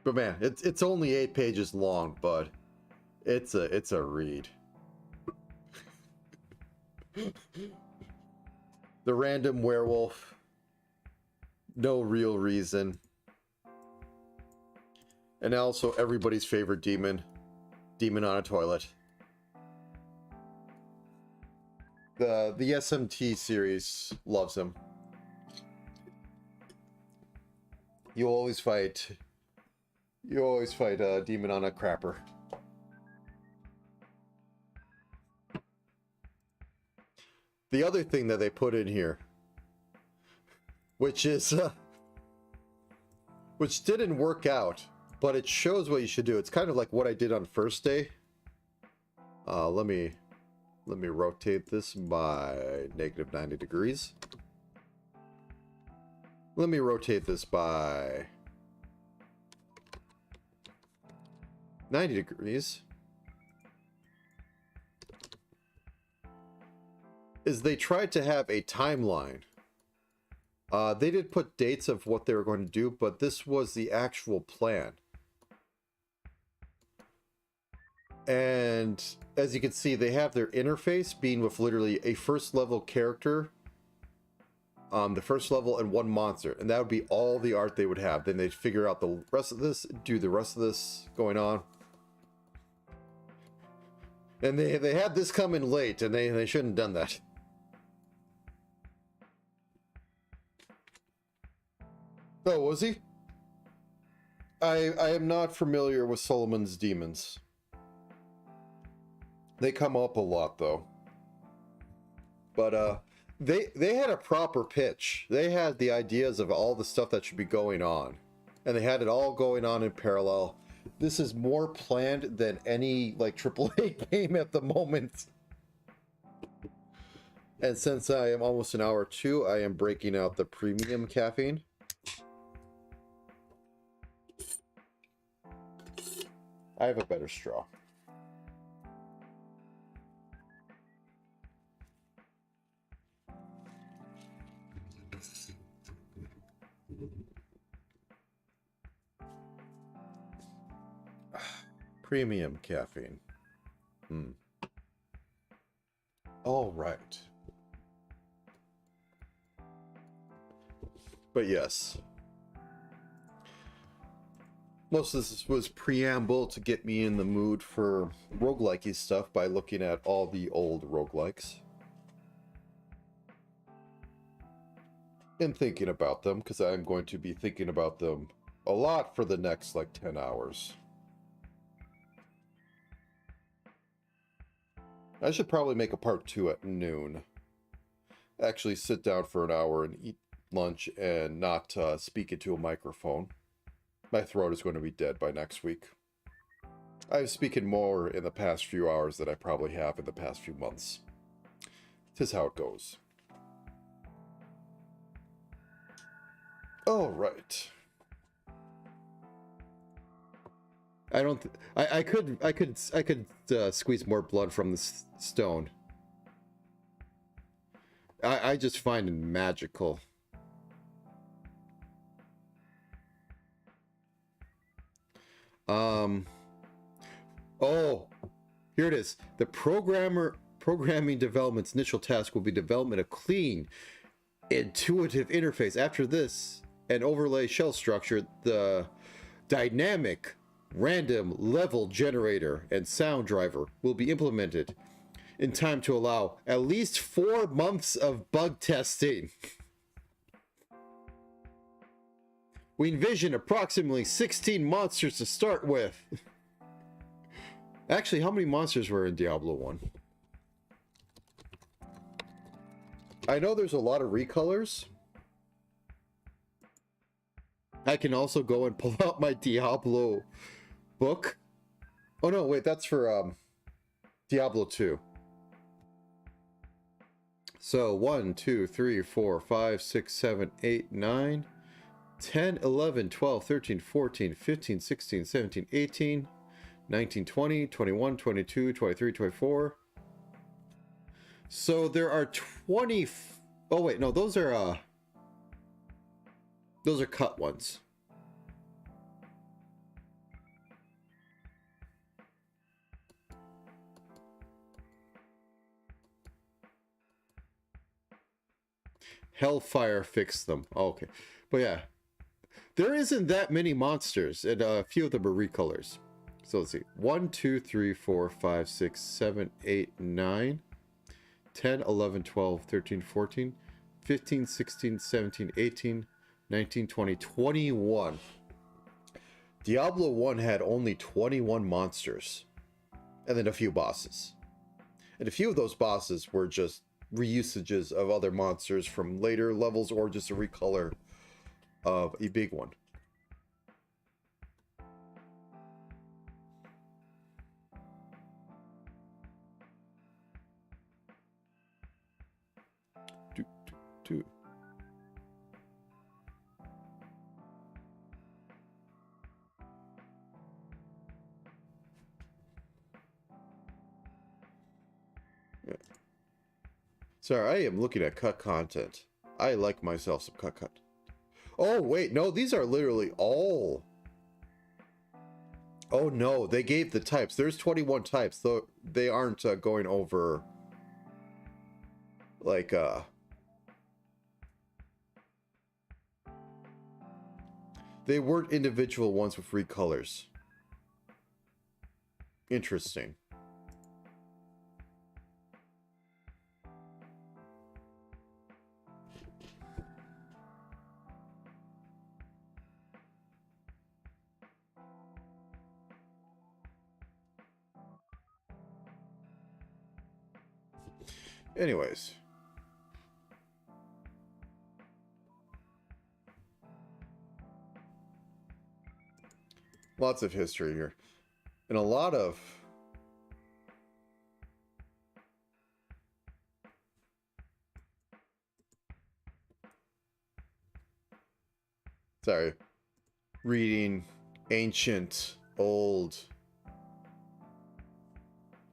But man, it's only 8 pages long, but it's a read. The random werewolf, no real reason, and also everybody's favorite demon on a toilet. The SMT series loves him. You always fight a demon on a crapper. The other thing that they put in here, which is which didn't work out, but it shows what you should do. It's kind of like what I did on first day. Let me rotate this by -90 degrees. Let me rotate this by 90 degrees. Is they tried to have a timeline. They did put dates of what they were going to do, but this was the actual plan. And as you can see, they have their interface being with literally a first level character, the first level, and one monster, and that would be all the art they would have. Then they'd figure out the rest of this, do the rest of this going on. And they had this come in late, and they shouldn't have done that. Oh, was he? I am not familiar with Solomon's Demons. They come up a lot though. But they had a proper pitch. They had the ideas of all the stuff that should be going on. And they had it all going on in parallel. This is more planned than any like AAA game at the moment. And since I am almost an hour two, I am breaking out the premium caffeine. I have a better straw. Premium caffeine. All right. But yes. Most of this was preamble to get me in the mood for roguelike stuff by looking at all the old roguelikes. And thinking about them, because I'm going to be thinking about them a lot for the next like 10 hours. I should probably make a part 2 at noon. Actually sit down for an hour and eat lunch and not speak into a microphone. My throat is going to be dead by next week. I've spoken more in the past few hours than I probably have in the past few months. 'Tis how it goes. All right. I don't. I could squeeze more blood from the stone. I just find it magical. Oh, here it is. The programming development's initial task will be development of clean, intuitive interface. After this, an overlay shell structure, the dynamic random level generator and sound driver will be implemented in time to allow at least 4 months of bug testing. We envision approximately 16 monsters to start with. Actually, how many monsters were in Diablo 1? I know there's a lot of recolors. I can also go and pull out my Diablo book. Oh no, wait, that's for Diablo 2. So 1, 2, 3, 4, 5, 6, 7, 8, 9, 10, 11, 12, 13, 14, 15, 16, 17, 18, 19, 20, 21, 22, 23, 24. So there are 20... Oh wait, no, those are cut ones. Hellfire fixed them. Oh, okay. But yeah, there isn't that many monsters, and a few of them are recolors. So let's see. 1, 2, 3, 4, 5, 6, 7, 8, 9, 10, 11, 12, 13, 14, 15, 16, 17, 18, 19, 20, 21. Diablo 1 had only 21 monsters. And then a few bosses. And a few of those bosses were just reusages of other monsters from later levels or just a recolor of a big one. Do. Yeah. Sorry, I am looking at cut content. I like myself some cut. Oh, wait, no, these are literally all... Oh, no, they gave the types. There's 21 types, though they aren't going over... Like, They weren't individual ones with recolors. Interesting. Anyways. Lots of history here. And a lot of... Sorry. Reading ancient, old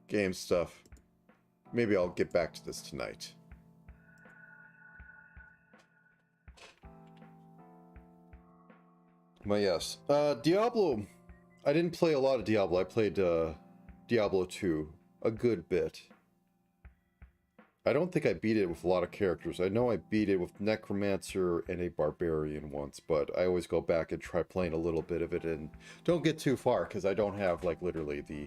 game stuff. Maybe I'll get back to this tonight. But yes. Diablo. I didn't play a lot of Diablo. I played Diablo 2 a good bit. I don't think I beat it with a lot of characters. I know I beat it with Necromancer and a Barbarian once, but I always go back and try playing a little bit of it and don't get too far because I don't have, like, literally the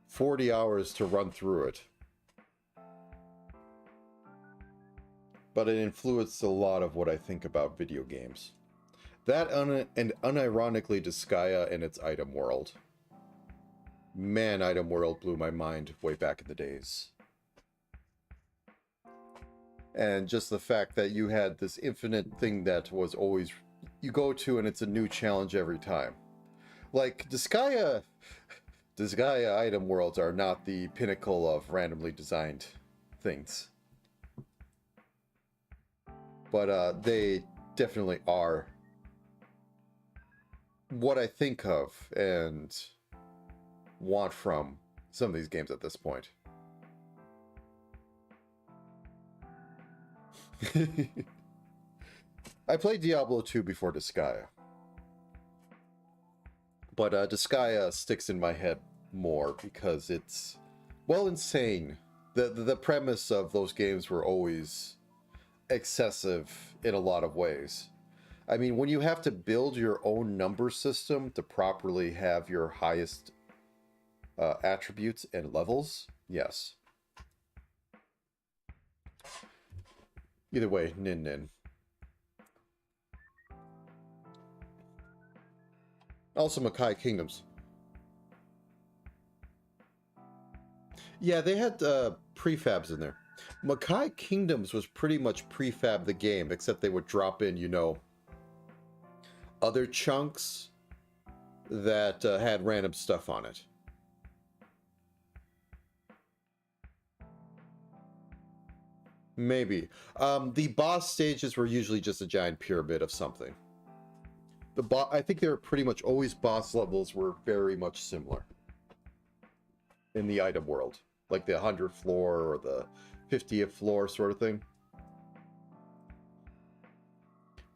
40 hours to run through it. But it influenced a lot of what I think about video games. That and unironically Disgaea and its item world. Man, item world blew my mind way back in the days. And just the fact that you had this infinite thing that was always you go to and it's a new challenge every time. Like Disgaea item worlds are not the pinnacle of randomly designed things. But they definitely are what I think of and want from some of these games at this point. I played Diablo 2 before Disgaea. But Disgaea sticks in my head more because it's, well, insane. The premise of those games were always excessive in a lot of ways. I mean, when you have to build your own number system to properly have your highest attributes and levels, yes. Either way, nin. Also, Makai Kingdoms. Yeah, they had prefabs in there. Makai Kingdoms was pretty much prefab the game, except they would drop in, you know, other chunks that had random stuff on it. Maybe. The boss stages were usually just a giant pyramid of something. I think they were pretty much always boss levels were very much similar in the item world. Like the 100th floor or the 50th floor sort of thing.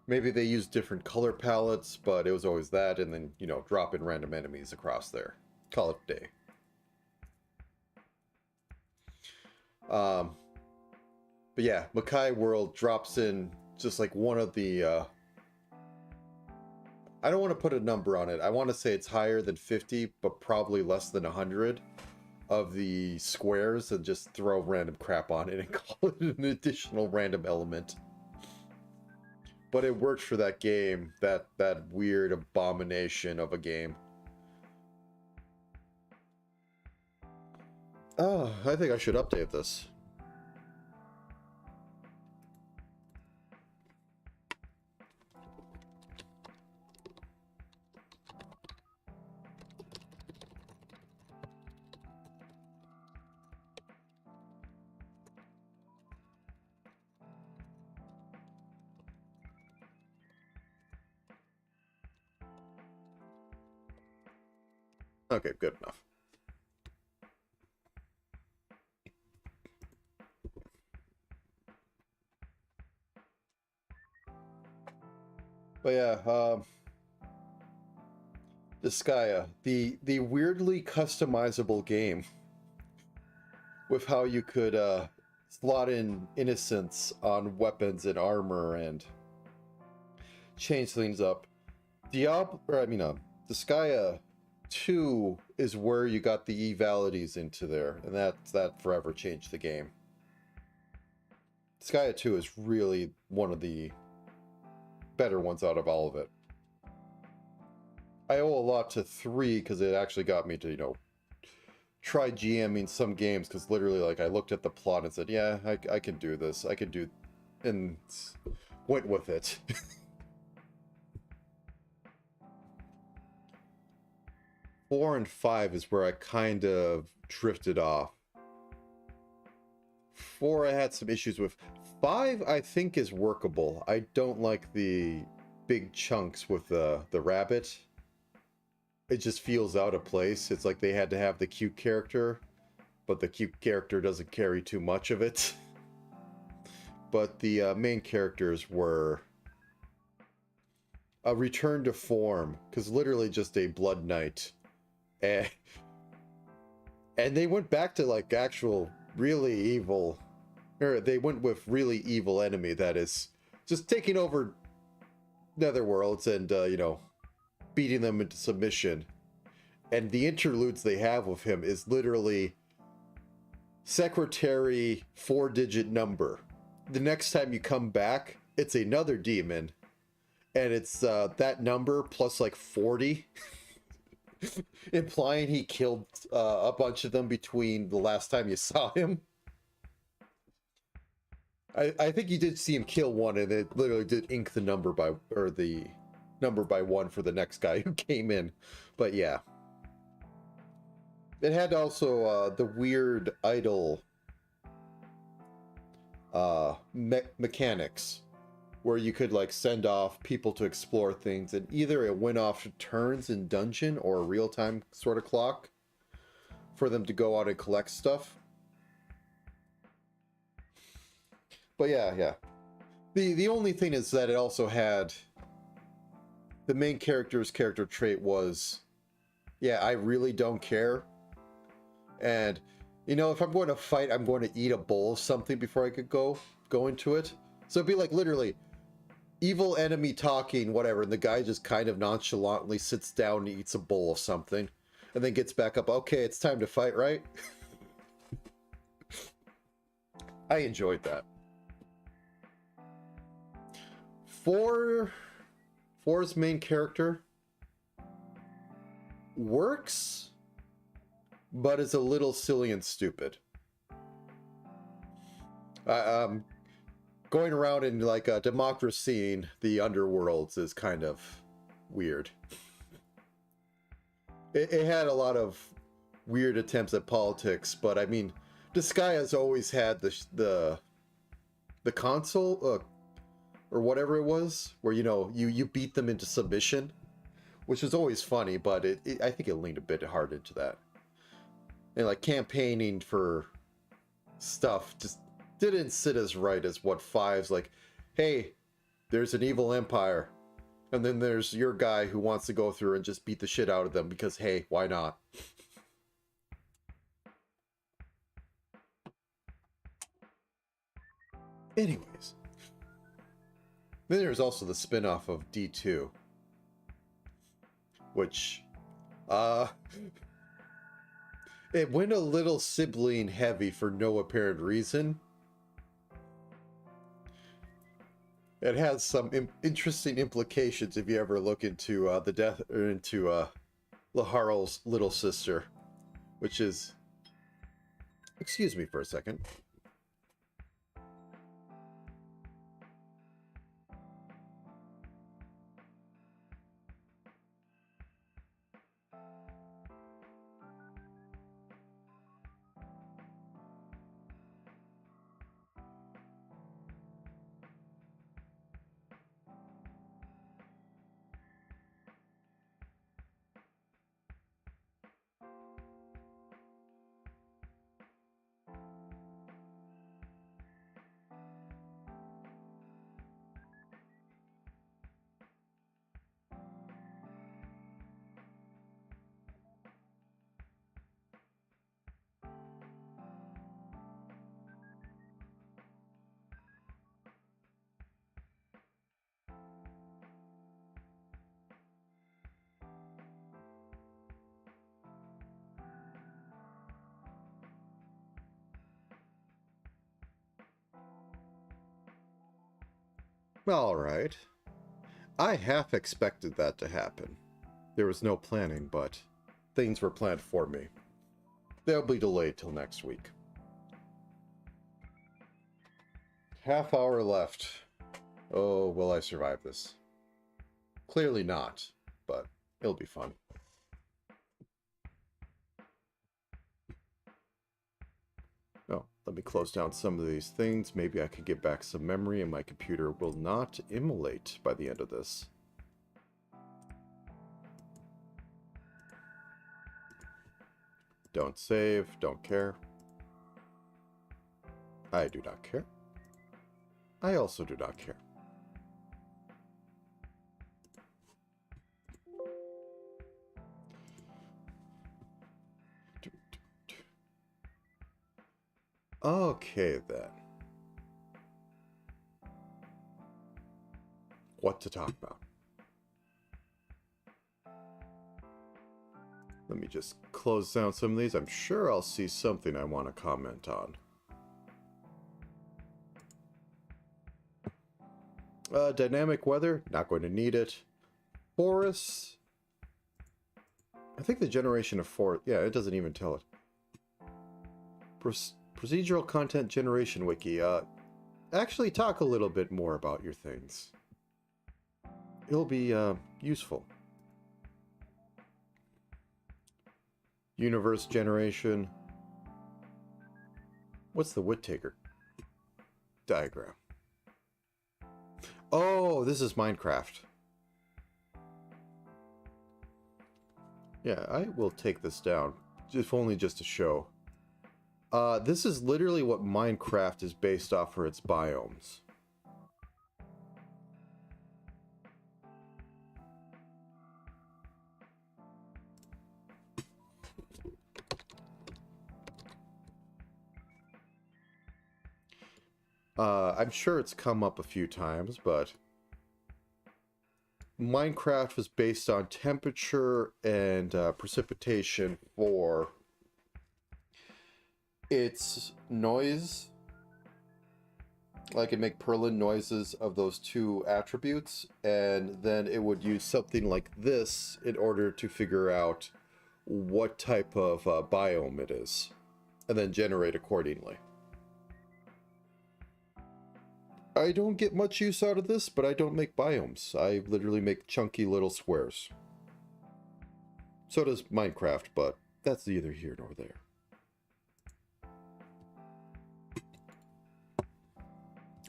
Maybe they used different color palettes, but it was always that, and then, you know, drop in random enemies across there. Call it a day. But yeah, Makai World drops in just like one of the... I don't want to put a number on it. I want to say it's higher than 50, but probably less than 100 of the squares, and just throw random crap on it and call it an additional random element. But it worked for that game, that weird abomination of a game. Oh, I think I should update this. Okay, good enough. But yeah, Disgaea, the weirdly customizable game with how you could slot in innocence on weapons and armor and change things up. Disgaea 2 is where you got the evalities into there, and that forever changed the game. Disgaea 2 is really one of the better ones out of all of it. I owe a lot to 3 because it actually got me to, you know, try GMing some games because literally, like, I looked at the plot and said, yeah, I can do this. I can do, and went with it. 4 and 5 is where I kind of drifted off. 4 I had some issues with. 5 I think is workable. I don't like the big chunks with the rabbit. It just feels out of place. It's like they had to have the cute character, but the cute character doesn't carry too much of it. But the main characters were a return to form, because literally just a blood knight. And they went back to like actual really evil, or they went with really evil enemy that is just taking over netherworlds and you know, beating them into submission. And the interludes they have with him is literally secretary 4-digit number. The next time you come back, it's another demon, and it's that number plus like 40. Implying he killed a bunch of them between the last time you saw him. I think you did see him kill one, and it literally did ink the number by, or the number by 1 for the next guy who came in. But yeah. It had also the weird idle mechanics, where you could like send off people to explore things, and either it went off turns in dungeon or a real-time sort of clock for them to go out and collect stuff. But yeah. The only thing is that it also had the main character's character trait was, yeah, I really don't care. And you know, if I'm going to fight, I'm going to eat a bowl of something before I could go into it. So it'd be like literally evil enemy talking, whatever, and the guy just kind of nonchalantly sits down and eats a bowl of something, and then gets back up. Okay, it's time to fight, right? I enjoyed that. 4's main character works, but is a little silly and stupid. Going around in like a democracy in the underworlds is kind of weird. It had a lot of weird attempts at politics, but I mean, Disgaea has always had the console or whatever it was, where you know you beat them into submission, which is always funny, but I think it leaned a bit hard into that. And like campaigning for stuff just didn't sit as right as what 5's like, hey, there's an evil empire, and then there's your guy who wants to go through and just beat the shit out of them because, hey, why not? Anyways, then there's also the spin-off of D2, which it went a little sibling heavy for no apparent reason. It has some interesting implications if you ever look into the death, or into Laharl's little sister, which is, excuse me for a second. Alright. I half expected that to happen. There was no planning, but things were planned for me. They'll be delayed till next week. Half hour left. Oh, will I survive this? Clearly not, but it'll be fun. Oh, let me close down some of these things. Maybe I can get back some memory and my computer will not immolate by the end of this. Don't save, don't care. I do not care. I also do not care. Okay, then. What to talk about? Let me just close down some of these. I'm sure I'll see something I want to comment on. Dynamic weather, not going to need it. Forests. I think the generation of forest, yeah, it doesn't even tell it. Procedural content generation wiki. Actually talk a little bit more about your things. It'll be useful. Universe generation. What's the Whittaker diagram? Oh, this is Minecraft. Yeah, I will take this down, if only just to show. This is literally what Minecraft is based off for its biomes. I'm sure it's come up a few times, but Minecraft was based on temperature and precipitation for its noise. Like, it'd make Perlin noises of those two attributes, and then it would use something like this in order to figure out what type of biome it is, and then generate accordingly. I don't get much use out of this, but I don't make biomes. I literally make chunky little squares. So does Minecraft, but that's neither here nor there.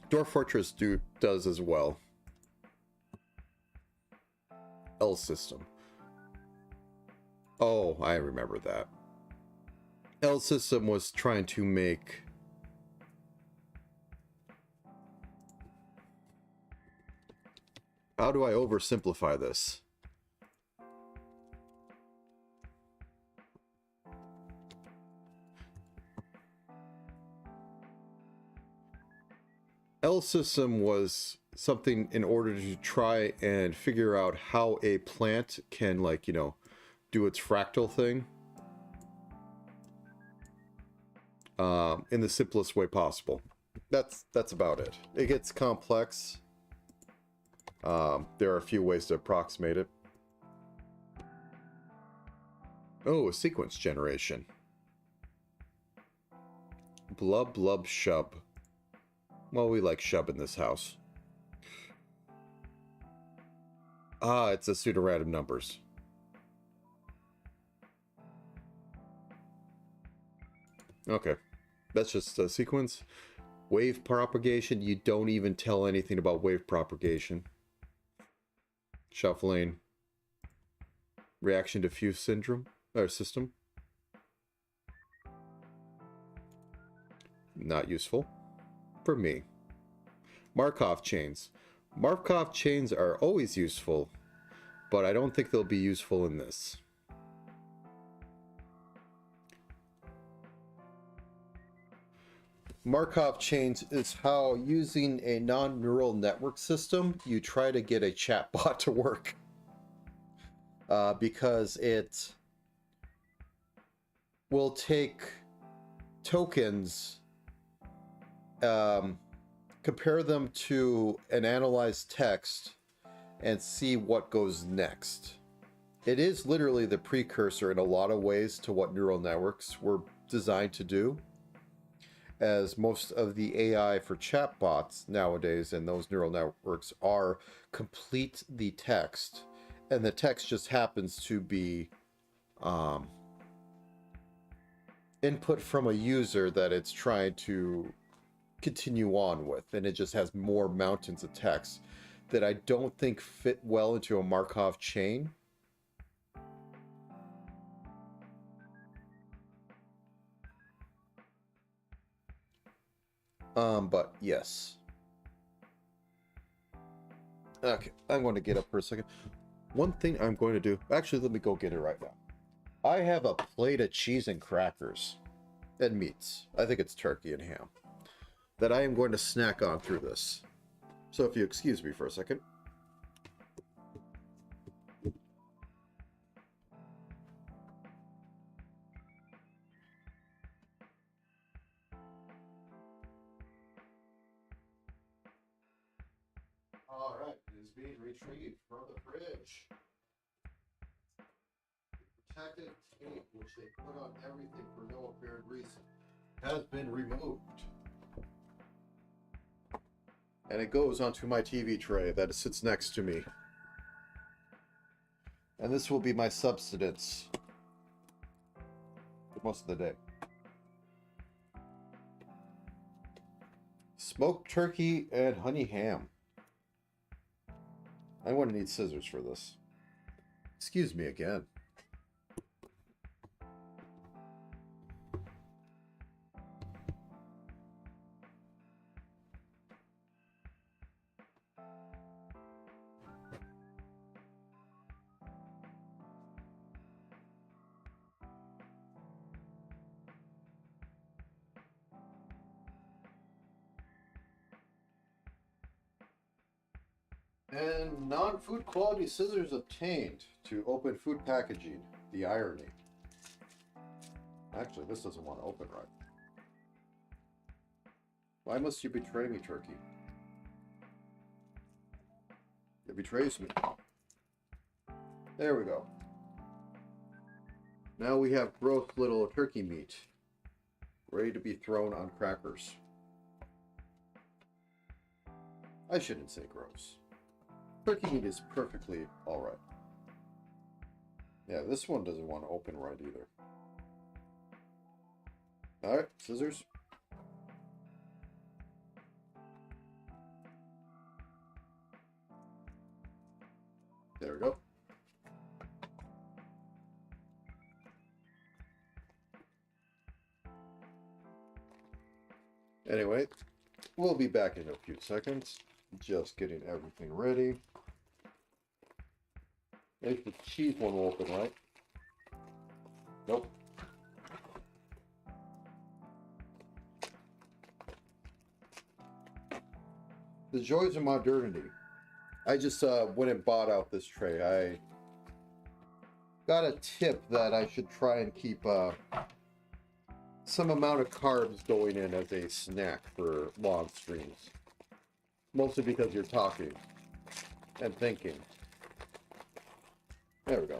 Dwarf Fortress does as well. L system. Oh, I remember that. L system was trying to make... How do I oversimplify this? L system was something in order to try and figure out how a plant can, like, you know, do its fractal thing. In the simplest way possible. That's about it. It gets complex. There are a few ways to approximate it. Oh, sequence generation. Blub blub shub. Well, we like shub in this house. Ah, it's a pseudorandom numbers. Okay, that's just a sequence. Wave propagation, you don't even tell anything about wave propagation. Shuffling. Reaction diffuse syndrome, or system. Not useful. For me. Markov chains. Markov chains are always useful, but I don't think they'll be useful in this. Markov chains is how, using a non-neural network system, you try to get a chatbot to work. Because it will take tokens, compare them to an analyzed text, and see what goes next. It is literally the precursor in a lot of ways to what neural networks were designed to do, as most of the AI for chatbots nowadays and those neural networks are complete the text, and the text just happens to be input from a user that it's trying to continue on with, and it just has more mountains of text that I don't think fit well into a Markov chain. But yes. Okay, I'm going to get up for a second. One thing I'm going to do, actually, let me go get it right now. I have a plate of cheese and crackers and meats. I think it's turkey and ham that I am going to snack on through this. So if you excuse me for a second. All right, it is being retrieved from the fridge. Protective tape, which they put on everything for no apparent reason, has been removed. And it goes onto my TV tray that sits next to me. And this will be my subsistence for most of the day. Smoked turkey and honey ham. I'm going to need scissors for this. Excuse me again. And non-food quality scissors obtained to open food packaging. The irony. Actually, this doesn't want to open right. Why must you betray me, turkey? It betrays me. There we go. Now we have gross little turkey meat ready to be thrown on crackers. I shouldn't say gross. Turkey meat is perfectly alright. Yeah, this one doesn't want to open right either. Alright, scissors. There we go. Anyway, we'll be back in a few seconds. Just getting everything ready. If the cheese one will open right. Nope. The joys of modernity. I just went and bought out this tray. I got a tip that I should try and keep some amount of carbs going in as a snack for long streams. Mostly because you're talking and thinking. There we go.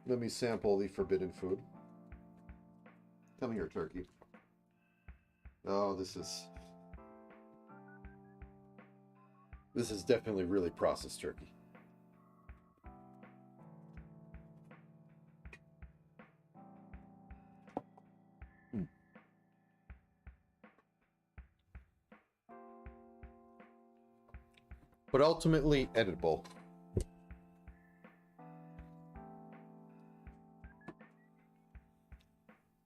Let me sample the forbidden food. Come here, turkey. Oh, this is definitely really processed turkey. But ultimately edible.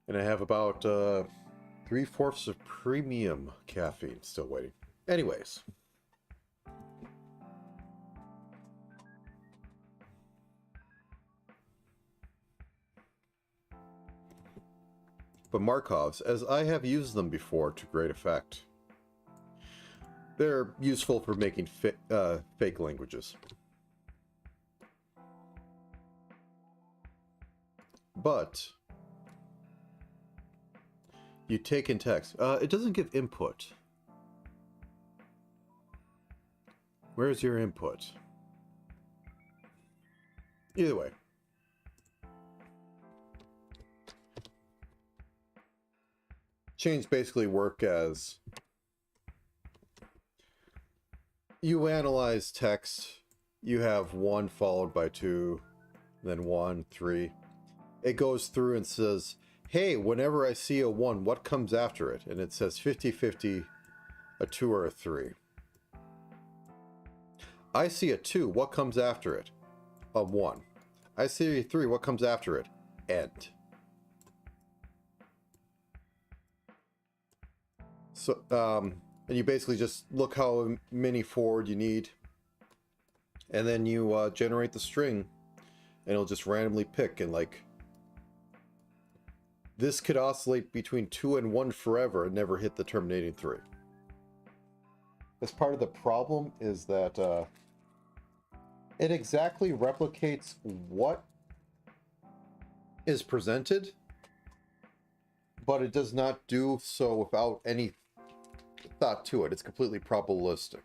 And I have about 3/4 of premium caffeine still waiting. Anyways. But Markovs, as I have used them before to great effect. They're useful for making fake languages. But you take in text. It doesn't give input. Where's your input? Either way. Chains basically work as you analyze text, you have 1 followed by 2, then 1, 3. It goes through and says, hey, whenever I see a 1, what comes after it? And it says 50-50, a 2 or a 3. I see a 2, what comes after it? A 1. I see a 3, what comes after it? End. So, and you basically just look how many forward you need, and then you generate the string, and it'll just randomly pick, and like, this could oscillate between 2 and 1 forever and never hit the terminating 3. As part of the problem is that it exactly replicates what is presented, but it does not do so without any thought to it. It's completely probabilistic.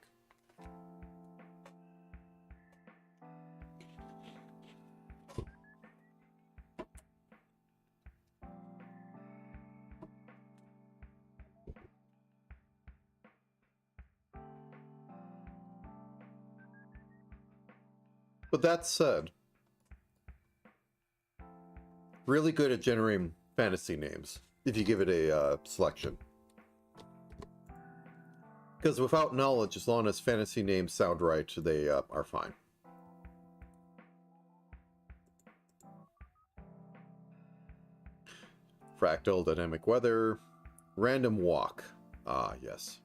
But that said, really good at generating fantasy names if you give it a selection. Because without knowledge, as long as fantasy names sound right, they are fine. Fractal, dynamic weather, random walk. Ah, yes.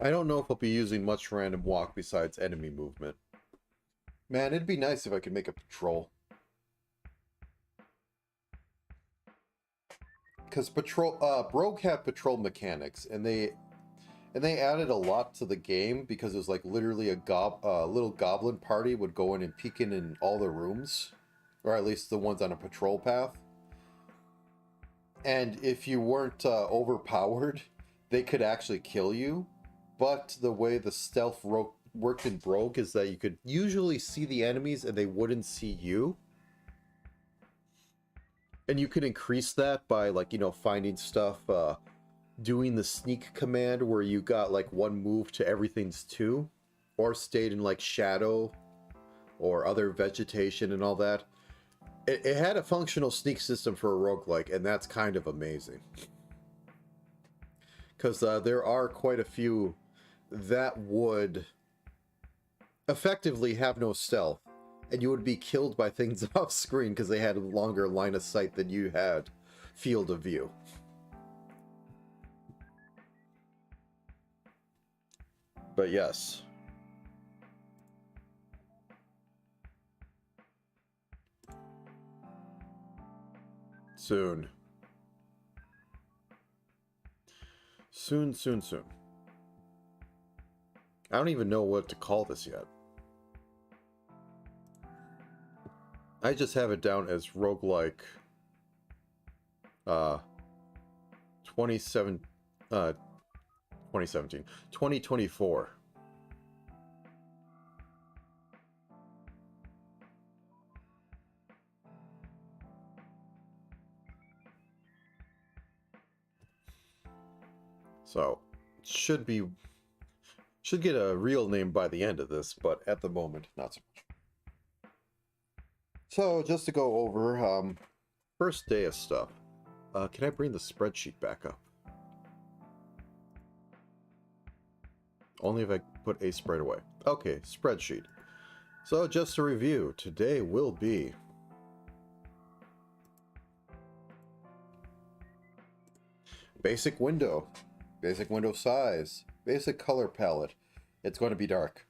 I don't know if I'll be using much random walk besides enemy movement. Man, it'd be nice if I could make a patrol. Because Rogue have patrol mechanics, and they added a lot to the game because it was like literally a little goblin party would go in and peek in all the rooms, or at least the ones on a patrol path. And if you weren't overpowered, they could actually kill you. But the way the stealth worked in Rogue is that you could usually see the enemies and they wouldn't see you. And you can increase that by, like, you know, finding stuff, doing the sneak command where you got like 1 move to everything's 2, or stayed in like shadow or other vegetation and all that. It had a functional sneak system for a roguelike, and that's kind of amazing. Because there are quite a few that would effectively have no stealth, and you would be killed by things off screen because they had a longer line of sight than you had field of view. But yes. Soon. Soon, soon, soon. I don't even know what to call this yet. I just have it down as Roguelike 2024. So, should get a real name by the end of this, but at the moment, not so much. So, just to go over, first day of stuff. Can I bring the spreadsheet back up? Only if I put a spread away. Okay, spreadsheet. So, just to review, today will be basic window size, basic color palette. It's going to be dark.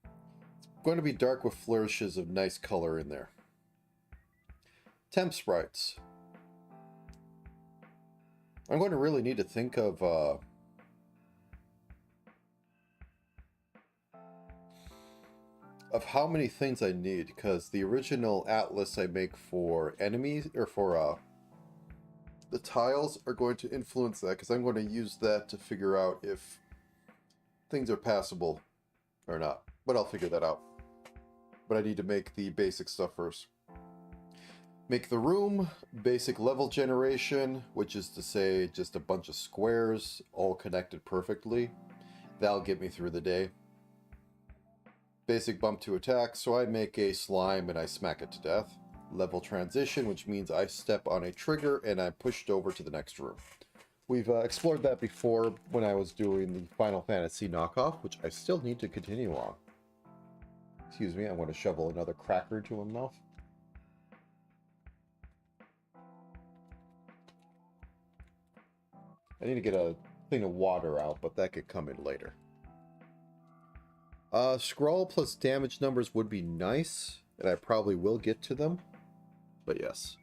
It's going to be dark with flourishes of nice color in there. Temp sprites. I'm going to really need to think of how many things I need, because the original atlas I make for enemies, or for The tiles are going to influence that because I'm going to use that to figure out if things are passable or not. But I'll figure that out. But I need to make the basic stuff first. Make the room, basic level generation, which is to say just a bunch of squares all connected perfectly. That'll get me through the day. Basic bump to attack, so I make a slime and I smack it to death. Level transition, which means I step on a trigger and I'm pushed over to the next room. We've explored that before when I was doing the Final Fantasy knockoff, which I still need to continue on. Excuse me, I want to shovel another cracker to my mouth. I need to get a thing of water out, but that could come in later. Scroll plus damage numbers would be nice, and I probably will get to them, but yes.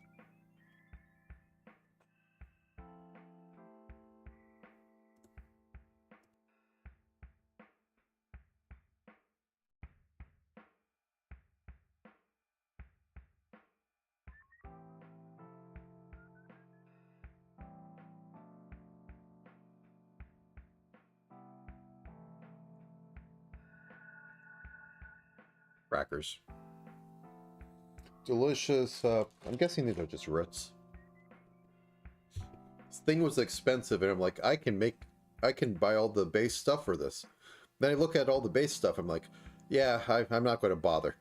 Crackers. Delicious. I'm guessing these are just Ritz. This thing was expensive, and I'm like, I can buy all the base stuff for this. Then I look at all the base stuff, I'm like, yeah, I'm not going to bother.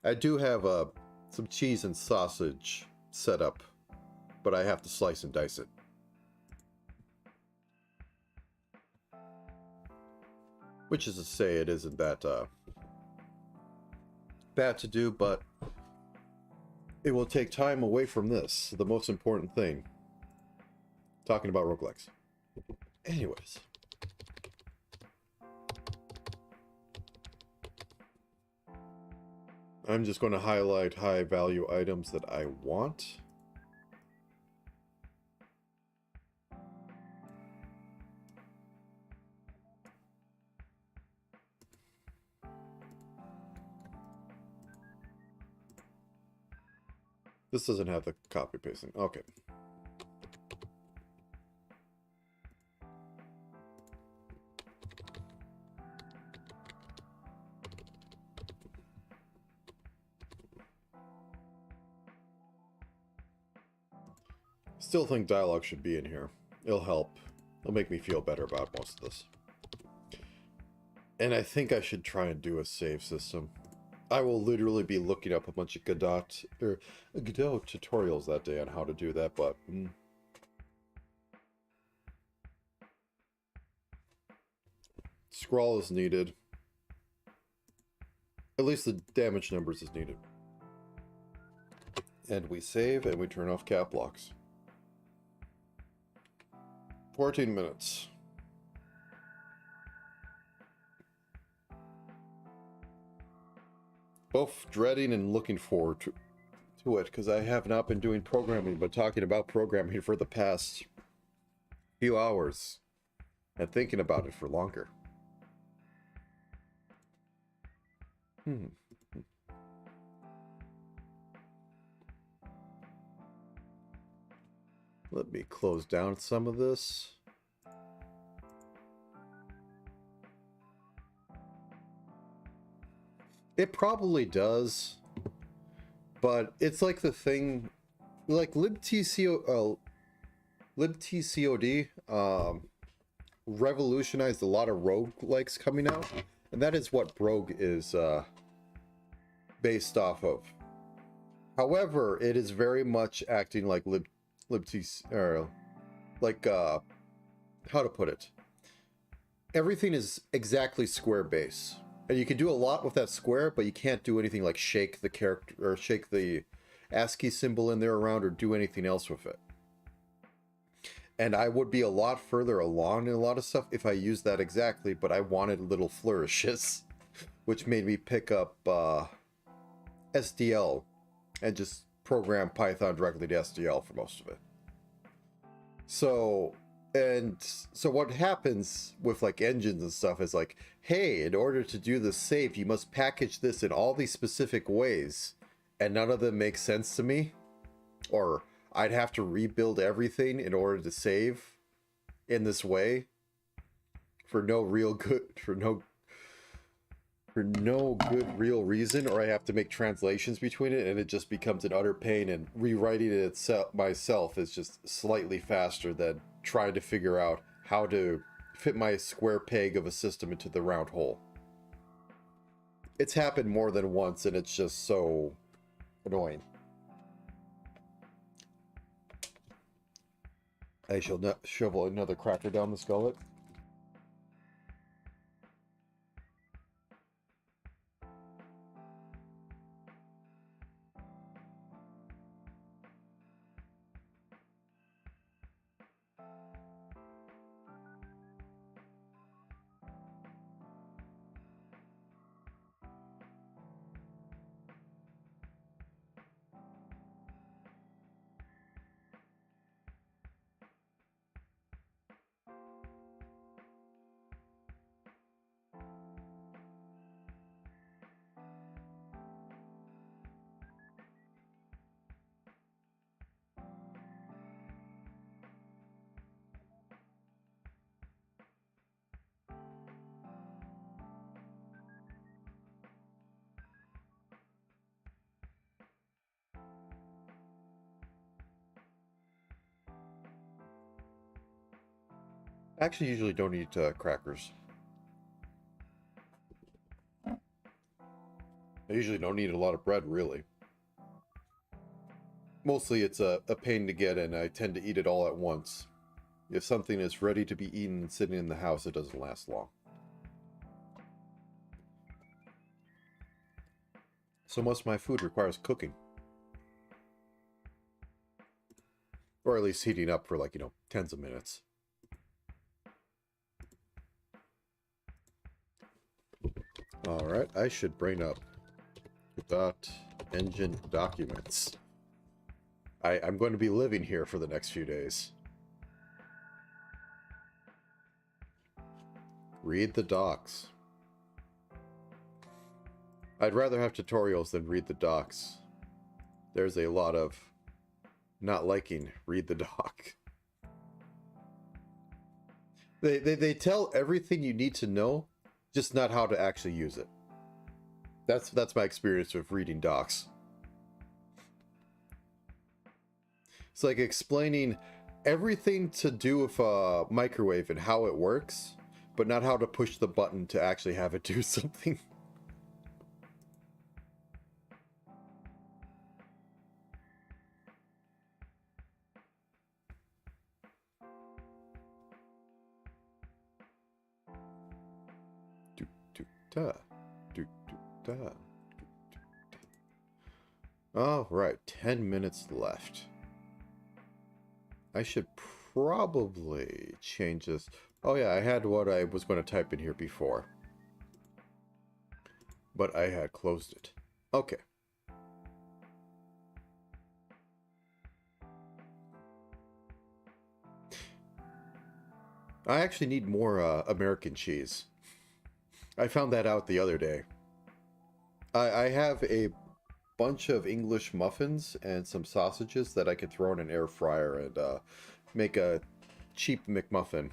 I do have some cheese and sausage set up, but I have to slice and dice it. Which is to say, it isn't that bad to do, but it will take time away from this, the most important thing. Talking about roguelikes. Anyways. I'm just going to highlight high value items that I want. This doesn't have the copy pasting. Okay. Still think dialogue should be in here. It'll help. It'll make me feel better about most of this. And I think I should try and do a save system. I will literally be looking up a bunch of Godot tutorials that day on how to do that, but scroll is needed. At least the damage numbers is needed. And we save and we turn off cap locks. 14 minutes. Both dreading and looking forward to it, because I have not been doing programming, but talking about programming for the past few hours, and thinking about it for longer. Let me close down some of this. It probably does, but it's like the thing, like libtcod revolutionized a lot of roguelikes coming out, and that is what Rogue is based off of. However, it is very much acting like how to put it? Everything is exactly square base. And you can do a lot with that square, but you can't do anything like shake the character or shake the ASCII symbol in there around or do anything else with it. And I would be a lot further along in a lot of stuff if I used that exactly, but I wanted little flourishes, which made me pick up SDL and just program Python directly to SDL for most of it. So what happens with like engines and stuff is like, hey, in order to do the save, you must package this in all these specific ways, and none of them make sense to me, or I'd have to rebuild everything in order to save in this way for no real good for no good real reason, or I have to make translations between it, and it just becomes an utter pain, and rewriting it itself myself is just slightly faster than trying to figure out how to fit my square peg of a system into the round hole. It's happened more than once, and it's just so annoying. I shall not shovel another cracker down the gullet. I actually usually don't eat crackers. I usually don't eat a lot of bread, really. Mostly it's a pain to get, and I tend to eat it all at once. If something is ready to be eaten and sitting in the house, it doesn't last long. So most of my food requires cooking. Or at least heating up for, like, tens of minutes. Alright, I should bring up .engine documents. I'm going to be living here for the next few days. Read the docs. I'd rather have tutorials than read the docs. There's a lot of not liking read the doc. They tell everything you need to know, just not how to actually use it. That's my experience with reading docs. It's like explaining everything to do with a microwave and how it works, but not how to push the button to actually have it do something. Do do da do do da. All right, 10 minutes left. I should probably change this. Oh yeah, I had what I was going to type in here before, but I had closed it. Okay. I actually need more American cheese. I found that out the other day. I have a bunch of English muffins and some sausages that I could throw in an air fryer and make a cheap McMuffin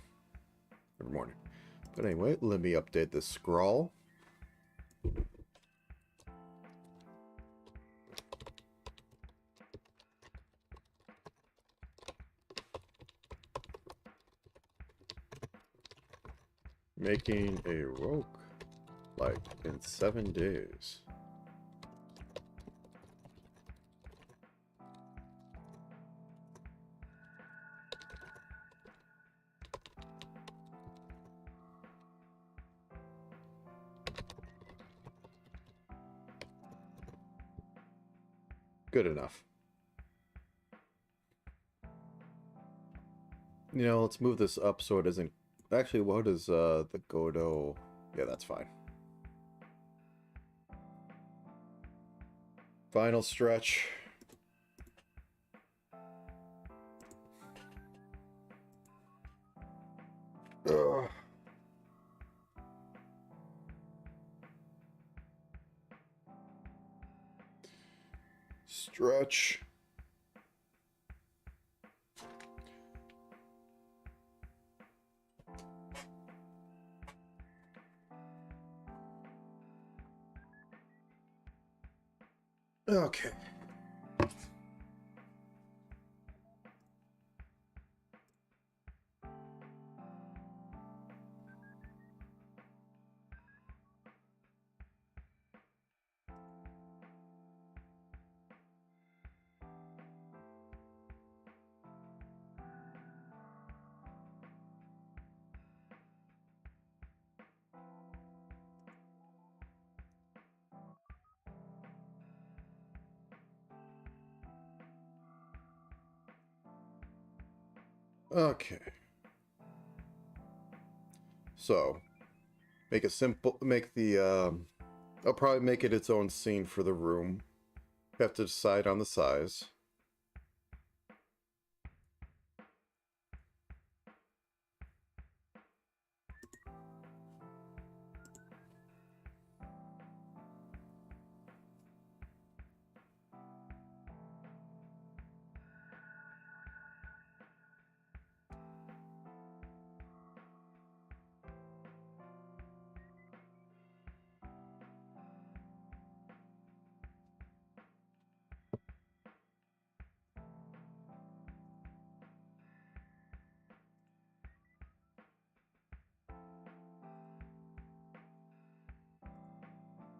every morning. But anyway, let me update this scroll. Making a roguelike in 7 days. Good enough. Let's move this up so it doesn't... Actually, what is the Godot? Yeah, that's fine. Final stretch. Ugh. Stretch. Okay. Okay. So, make it simple. Make the. I'll probably make it its own scene for the room. Have to decide on the size.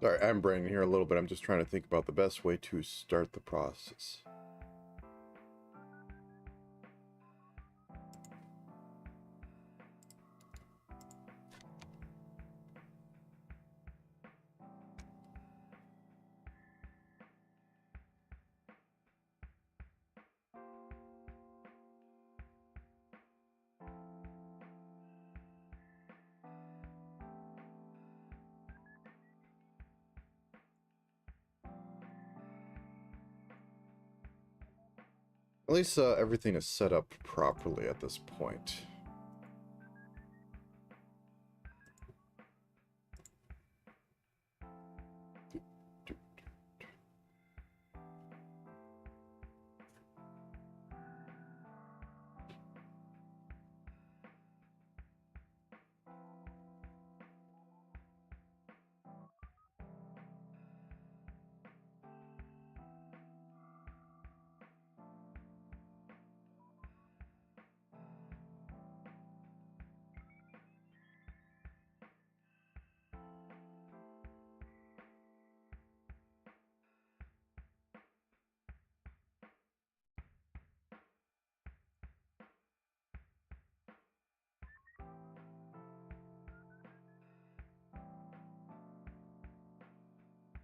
Sorry, I'm braining here a little bit. I'm just trying to think about the best way to start the process. At least everything is set up properly at this point.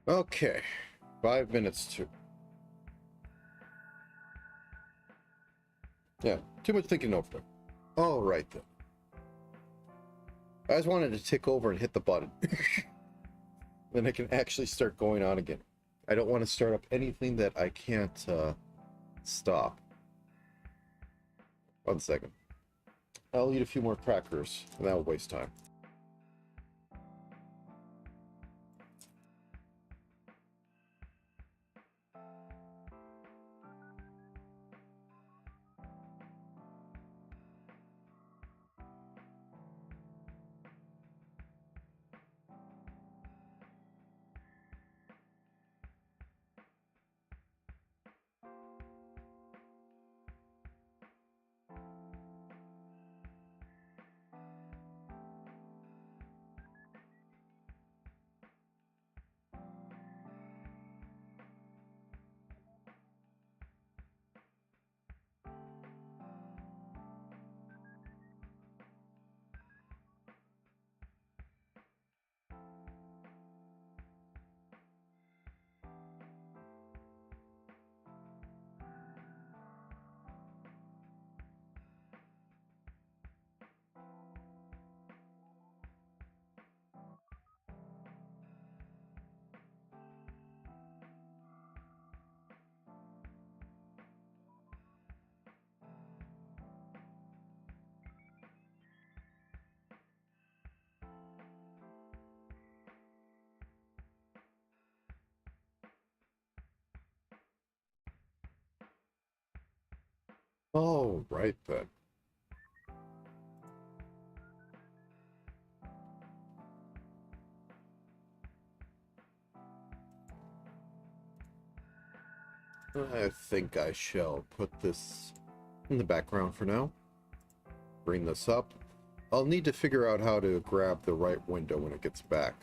Okay, 5 minutes to. Yeah, too much thinking over it. All right then. I just wanted to tick over and hit the button. Then I can actually start going on again. I don't want to start up anything that I can't stop. 1 second. I'll eat a few more crackers, and that'll waste time. All right then. I think I shall put this in the background for now. Bring this up. I'll need to figure out how to grab the right window when it gets back.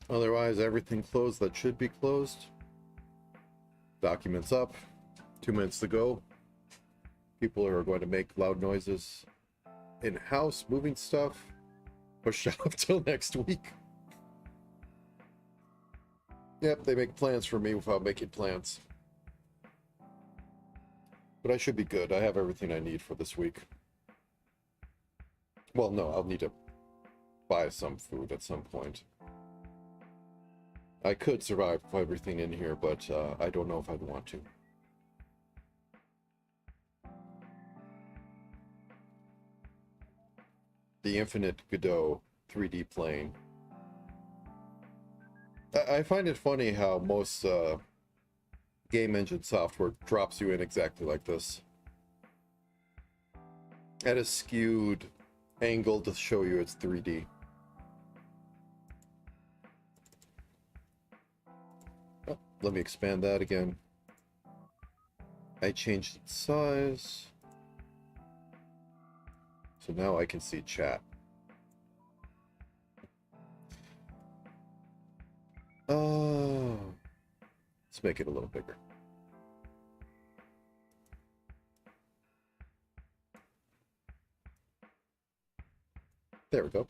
Otherwise, everything closed that should be closed. Documents up. 2 minutes to go. People are going to make loud noises in-house, moving stuff. Pushed off till next week. Yep, they make plans for me without making plans. But I should be good. I have everything I need for this week. Well, no, I'll need to buy some food at some point. I could survive with everything in here, but I don't know if I'd want to. The Infinite Godot 3D plane. I find it funny how most game engine software drops you in exactly like this. At a skewed angle to show you it's 3D. Oh, let me expand that again. I changed its size. So now I can see chat. Oh, let's make it a little bigger. There we go.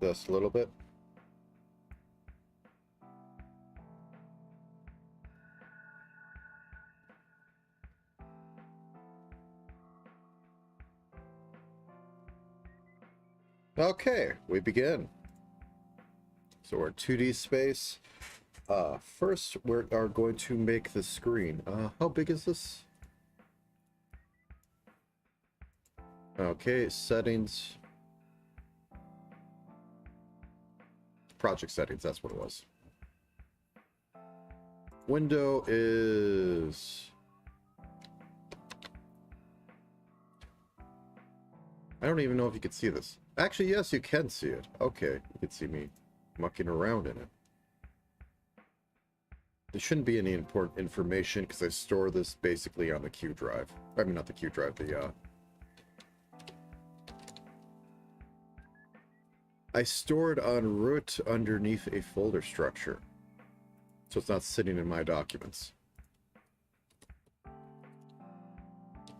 Just a little bit. Okay, we begin. So we're in 2D space. First, we are going to make the screen. How big is this? Okay, settings. Project settings, that's what it was. Window is... I don't even know if you can see this. Actually, yes, you can see it. Okay, you can see me mucking around in it. There shouldn't be any important information because I store this basically on the Q drive. I mean, not the Q drive, the I store it en route underneath a folder structure. So it's not sitting in my documents.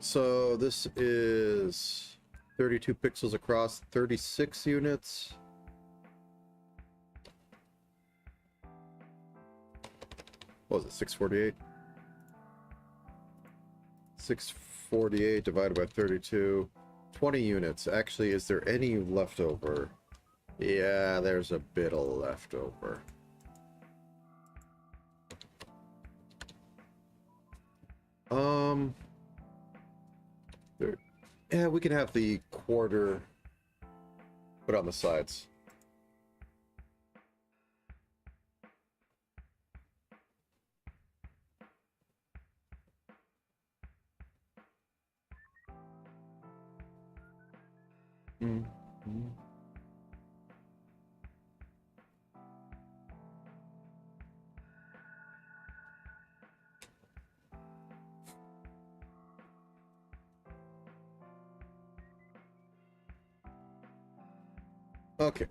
So this is 32 pixels across, 36 units. What was it, 648? 648 divided by 32. 20 units. Actually, is there any leftover? Yeah, there's a bit of leftover. Yeah, we can have the quarter put on the sides. Mm-hmm. Okay.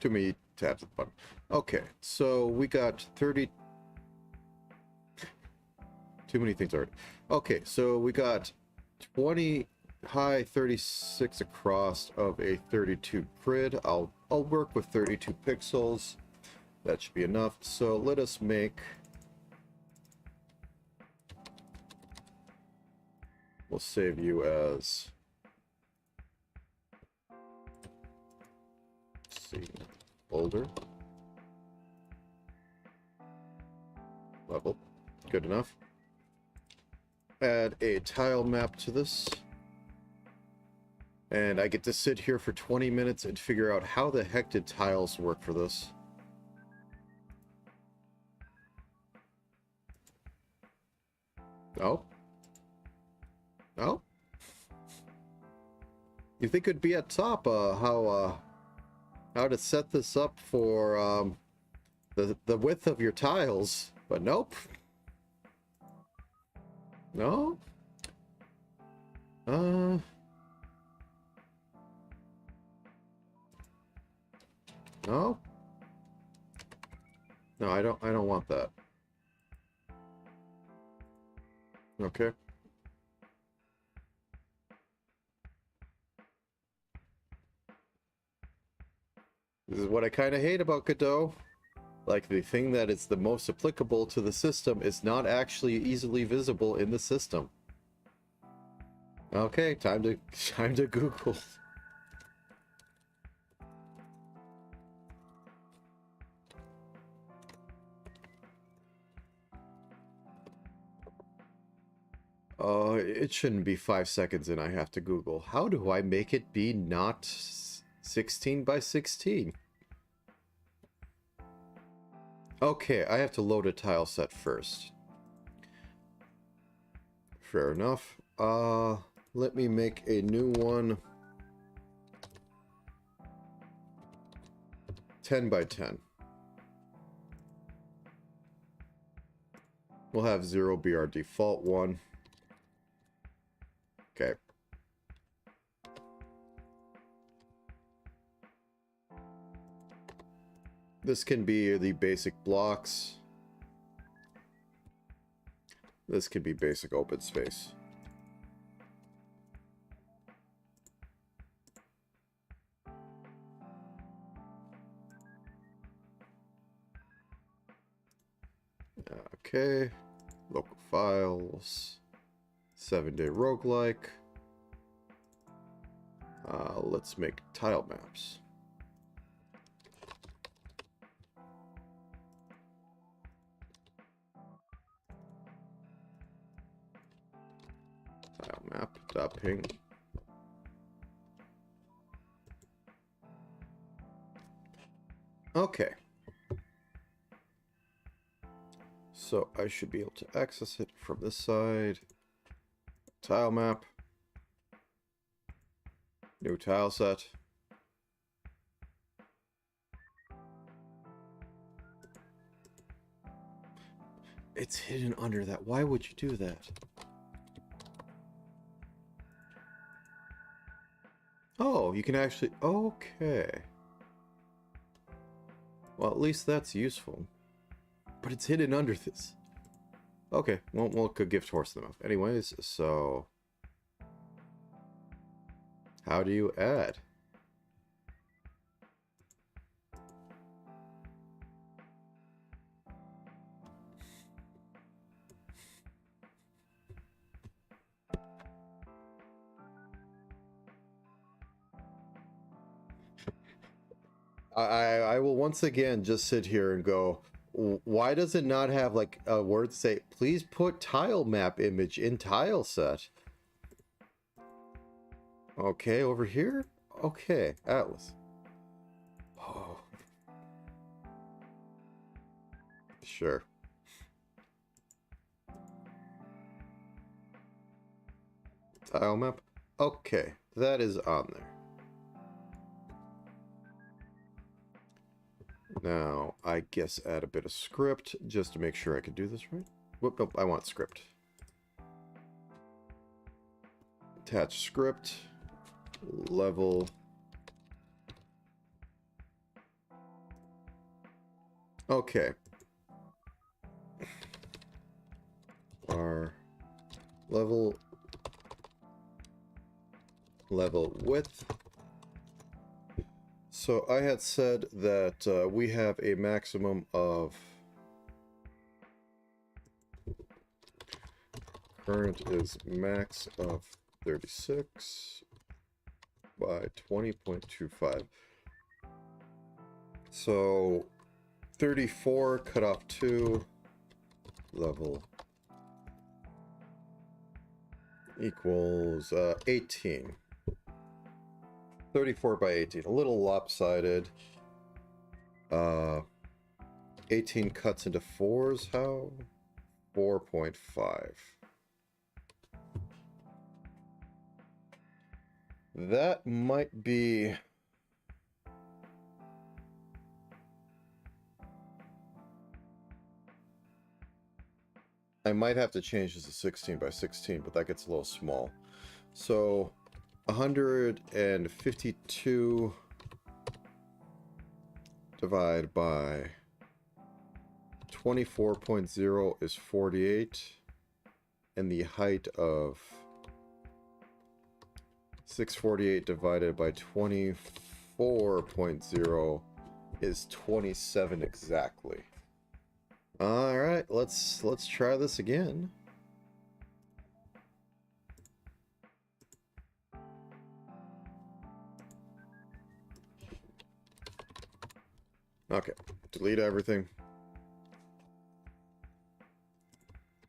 Too many tabs at the bottom. Okay, so we got 30. Too many things already. Okay, so we got 20 high, 36 across of a 32 grid. I'll work with 32 pixels. That should be enough. So let us make. We'll save you as. Let's see, folder. Level. Good enough. Add a tile map to this. And I get to sit here for 20 minutes and figure out how the heck did tiles work for this. Oh. Oh. You think it'd be at top, how to set this up for, the width of your tiles, but nope. No? No, I don't want that. Okay. This is what I kind of hate about Godot. Like, the thing that is the most applicable to the system is not actually easily visible in the system. Okay, time to Google. It shouldn't be 5 seconds and I have to Google. How do I make it be not 16 by 16? Okay, I have to load a tile set first. Fair enough. Let me make a new one. 10 by 10. We'll have 0 be our default one. Okay. This can be the basic blocks. This can be basic open space. Okay. Local files. 7-day roguelike. Let's make tile maps. Tile map. Ping. Okay. So I should be able to access it from this side. Tile map. New tile set. It's hidden under that. Why would you do that? Oh, you can actually... Okay. Well, at least that's useful. But it's hidden under this. Okay, well, could gift horse them up. Anyways, so... How do you add? I will once again just sit here and go, why does it not have like a word to say, please put tile map image in tile set? Okay, over here? Okay, Atlas. Oh. Sure. Tile map? Okay, that is on there. Now, I guess add a bit of script just to make sure I can do this right. Whoop, nope, I want script. Attach script. Level. Okay. Our level width. So I had said that we have a maximum of current is max of 36 by 20.25. So 34 cut off 2 level equals 18. 34 by 18, a little lopsided. 18 cuts into 4s, how? 4.5. That might be... I might have to change this to 16 by 16, but that gets a little small. So 152 divided by 24.0 is 48. And the height of 648 divided by 24.0 is 27 exactly. All right, let's try this again. Okay, delete everything.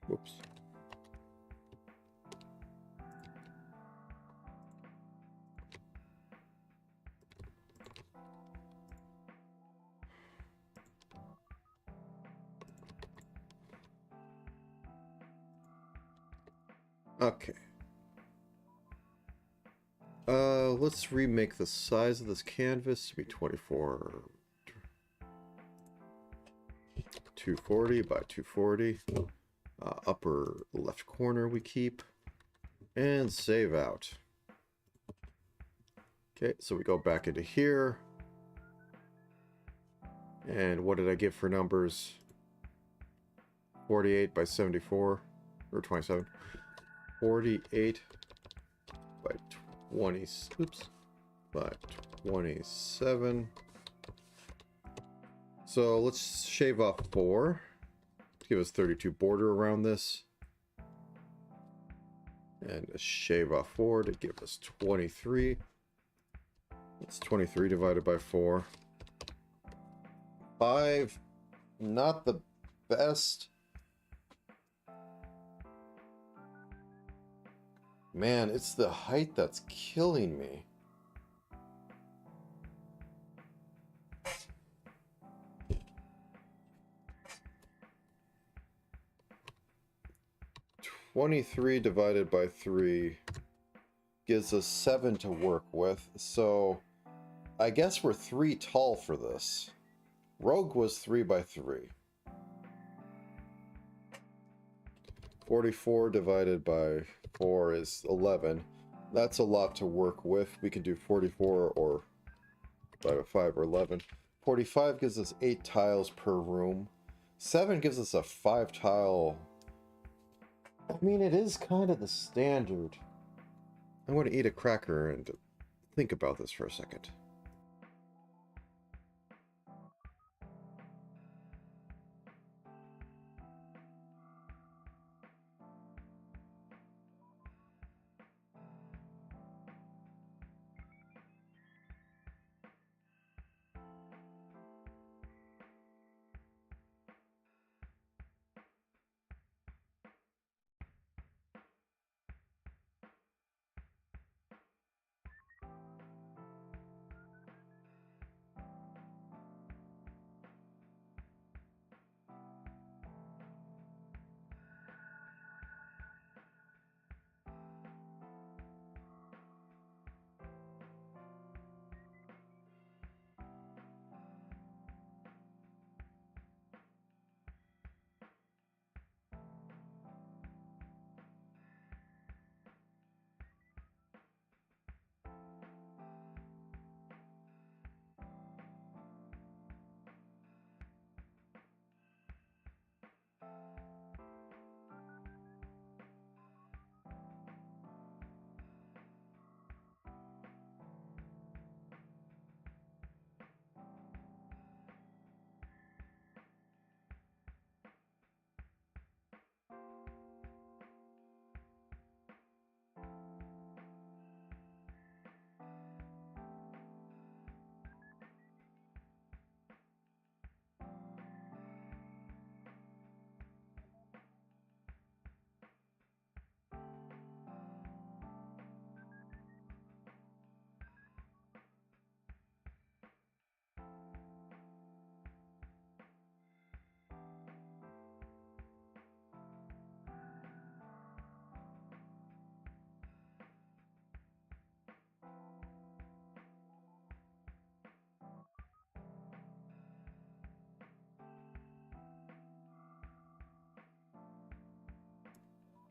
Whoops. Okay. Let's remake the size of this canvas to be 240 by 240. Upper left corner we keep. And save out. Okay, so we go back into here. And what did I give for numbers? 48 by 74, or 27. 48 by 20, oops, by 27. So let's shave off 4. Give us 32 border around this. And shave off 4 to give us 23. That's 23 divided by 4. 5, not the best. Man, it's the height that's killing me. $23 divided by 3 gives us 7 to work with, so I guess we're 3 tall for this. Rogue was 3 by 3. 44 divided by 4 is 11. That's a lot to work with. We can do 44 or divided by 5 or 11. 45 gives us 8 tiles per room. 7 gives us a 5 tile. I mean, it is kind of the standard. I want to eat a cracker and think about this for a second.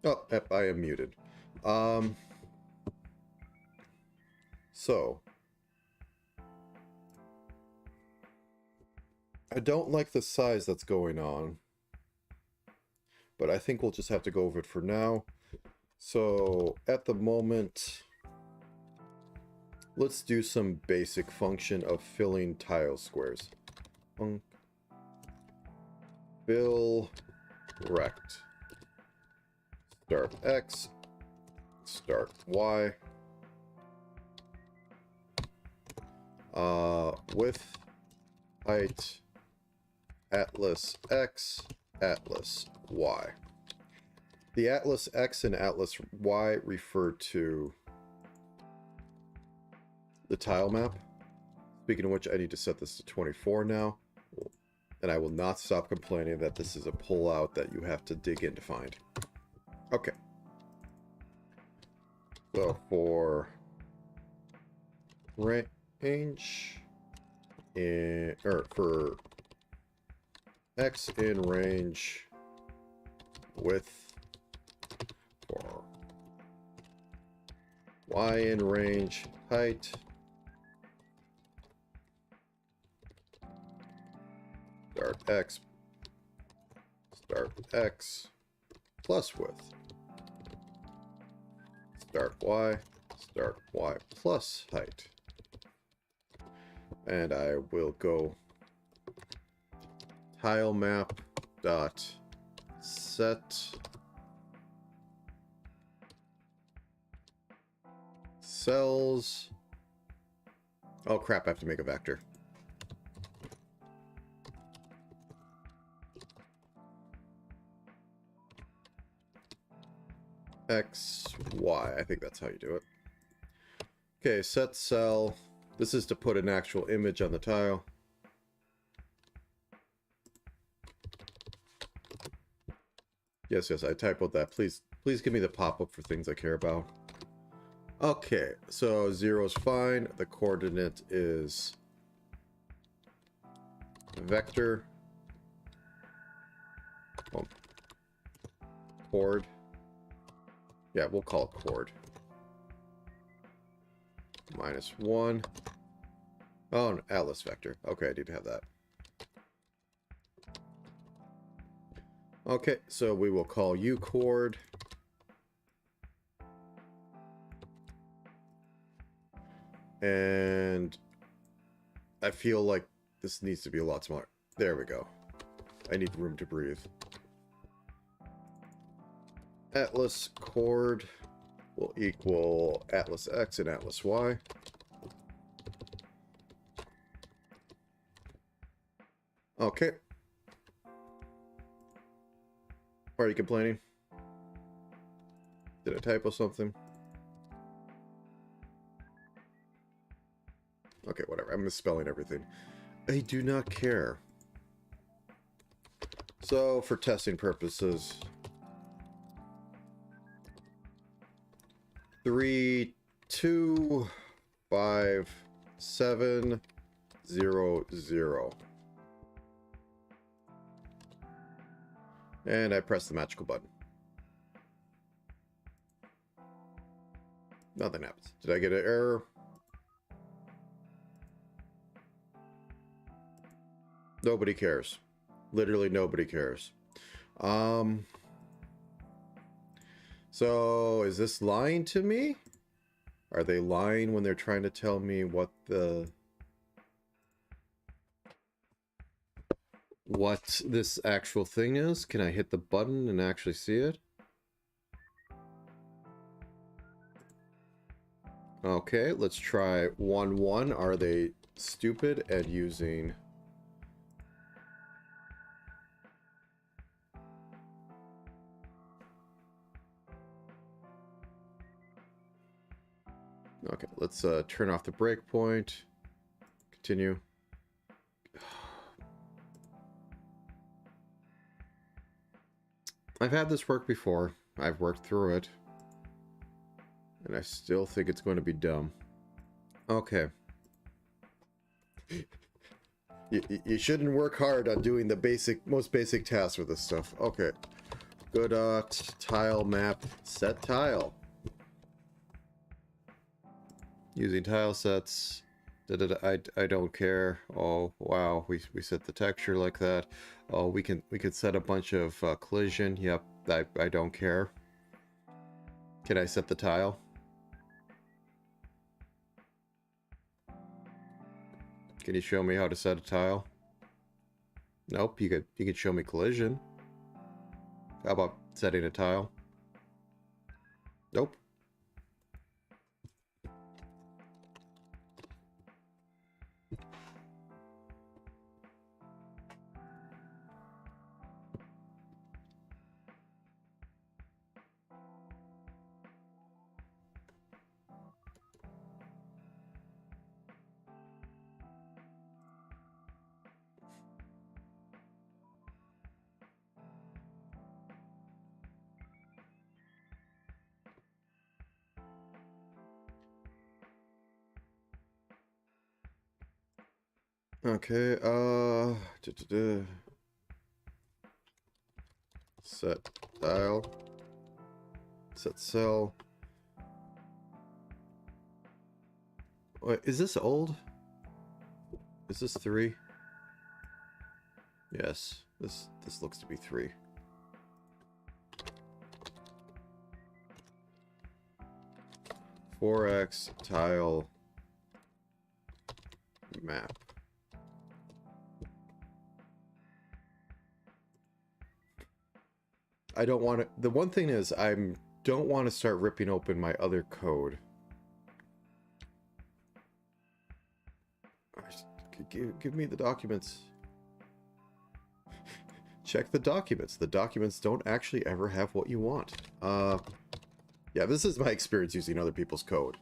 Oh, yep, I am muted. So I don't like the size that's going on, but I think we'll just have to go over it for now. So at the moment, let's do some basic function of filling tile squares. Fill rect. Start X, start Y. Width, height, Atlas X, Atlas Y. The Atlas X and Atlas Y refer to the tile map. Speaking of which, I need to set this to 24 now. And I will not stop complaining that this is a pullout that you have to dig in to find. Okay. So for range in, or for X in range width, for Y in range height, start X plus width, start Y plus height. And I will go tile map dot set cells. Oh crap, I have to make a vector. X, Y, I think that's how you do it. Okay, set cell. This is to put an actual image on the tile. Yes, I typoed that. Please give me the pop-up for things I care about. Okay, so 0 is fine. The coordinate is vector. Oh. Chord. Yeah, we'll call it chord. -1. Oh, an Atlas vector. Okay, I need to have that. Okay, so we will call U chord. And I feel like this needs to be a lot smaller. There we go. I need room to breathe. Atlas chord will equal Atlas X and Atlas Y. Okay. Are you complaining? Did I typo something? Okay, whatever. I'm misspelling everything. I do not care. So, for testing purposes, 3, 2, 5, 7, 0, 0. And I press the magical button. Nothing happens. Did I get an error? Nobody cares. Literally nobody cares. So is this lying to me? Are they lying when they're trying to tell me what this actual thing is? Can I hit the button and actually see it? Okay, let's try 1, 1. Are they stupid at using... Okay, let's turn off the breakpoint. Continue. I've had this work before. I've worked through it. And I still think it's going to be dumb. Okay. You shouldn't work hard on doing the most basic tasks with this stuff. Okay. Good tile map set tile. Using tile sets. I don't care. Oh wow, we set the texture like that. Oh, we can set a bunch of collision. Yep, I don't care. Can I set the tile? Can you show me how to set a tile? Nope, you could show me collision. How about setting a tile? Nope. Okay, set tile, set cell. Wait, is this old? Is this 3? Yes, this looks to be 3. X tile map. I don't want to. The one thing is, don't want to start ripping open my other code. Give me the documents. Check the documents. The documents don't actually ever have what you want. Yeah, this is my experience using other people's code.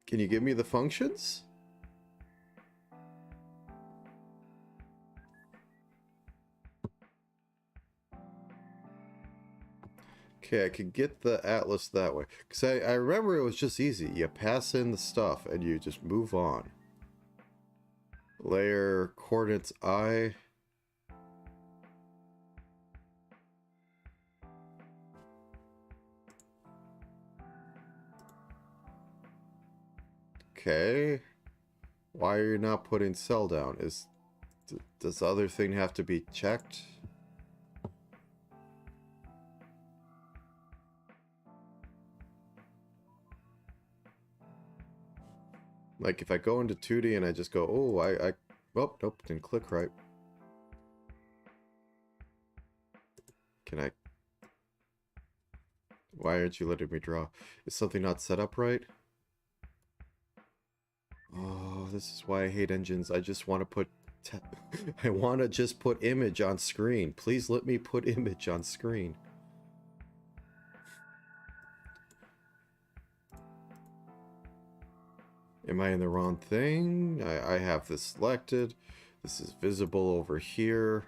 Can you give me the functions? Okay, I could get the atlas that way. Because I remember it was just easy. You pass in the stuff and you just move on. Layer coordinates I. Okay. Why are you not putting cell down? Does the other thing have to be checked? Like if I go into 2D and I just go, oh, oh, nope, didn't click right. Can I? Why aren't you letting me draw? Is something not set up right? Oh, this is why I hate engines. I just want to put, I want to just put image on screen. Please let me put image on screen. Am I in the wrong thing? I have this selected. This is visible over here.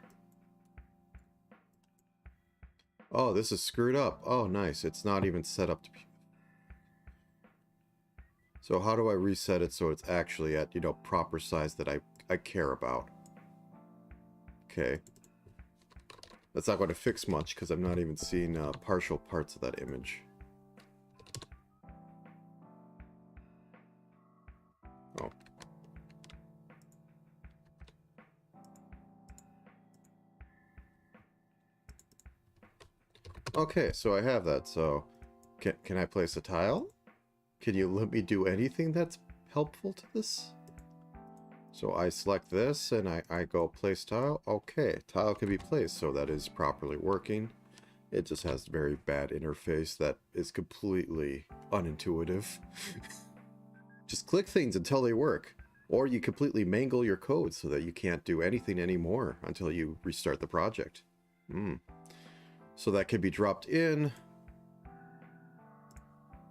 Oh, this is screwed up. Oh, nice. It's not even set up to be. So how do I reset it so it's actually at, proper size that I care about? Okay. That's not going to fix much because I'm not even seeing partial parts of that image. Oh. Okay, so I have that. So can I place a tile? Can you let me do anything that's helpful to this? So I select this and I go place tile. Okay, tile can be placed, so that is properly working. It just has very bad interface that is completely unintuitive. Just click things until they work. Or you completely mangle your code so that you can't do anything anymore until you restart the project. So that can be dropped in.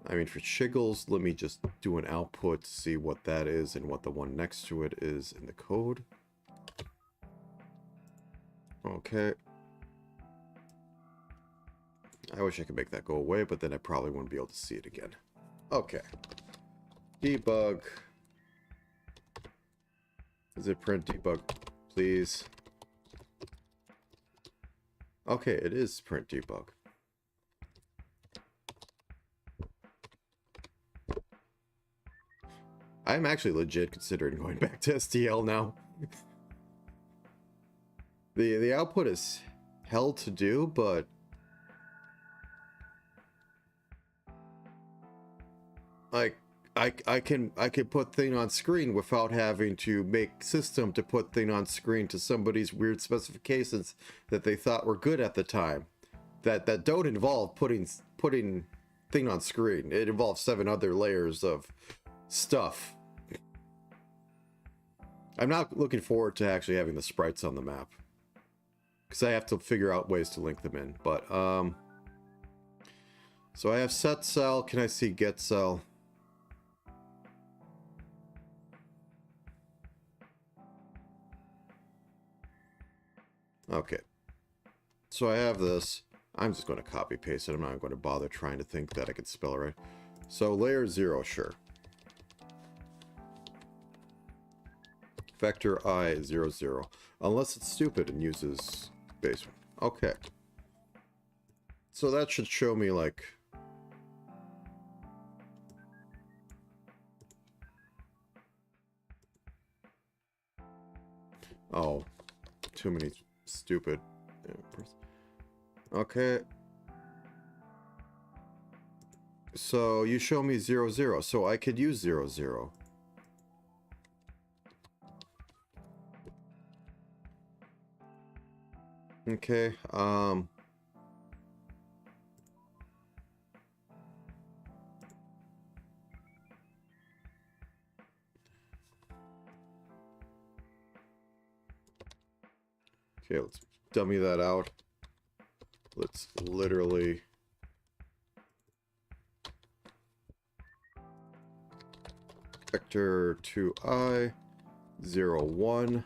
I mean, for Shiggles, let me just do an output to see what that is and what the one next to it is in the code. Okay. I wish I could make that go away, but then I probably wouldn't be able to see it again. Okay. Debug. Is it print debug? Please. Okay, it is print debug. I'm actually legit considering going back to STL now. The output is hell to do, but I can put thing on screen without having to make system to put thing on screen to somebody's weird specifications that they thought were good at the time. That don't involve putting thing on screen. It involves 7 other layers of stuff. I'm not looking forward to actually having the sprites on the map, because I have to figure out ways to link them in. But so I have set cell. Can I see get cell? Okay, so I have this. I'm just going to copy paste it. I'm not going to bother trying to think that I could spell it right. So layer 0, sure. Vector I 0 0, unless it's stupid and uses base. Okay, so that should show me like oh, too many stupid. Okay, so you show me 0 0, so I could use 0 0. Okay, okay, let's dummy that out. Let's literally vector 2I 0 1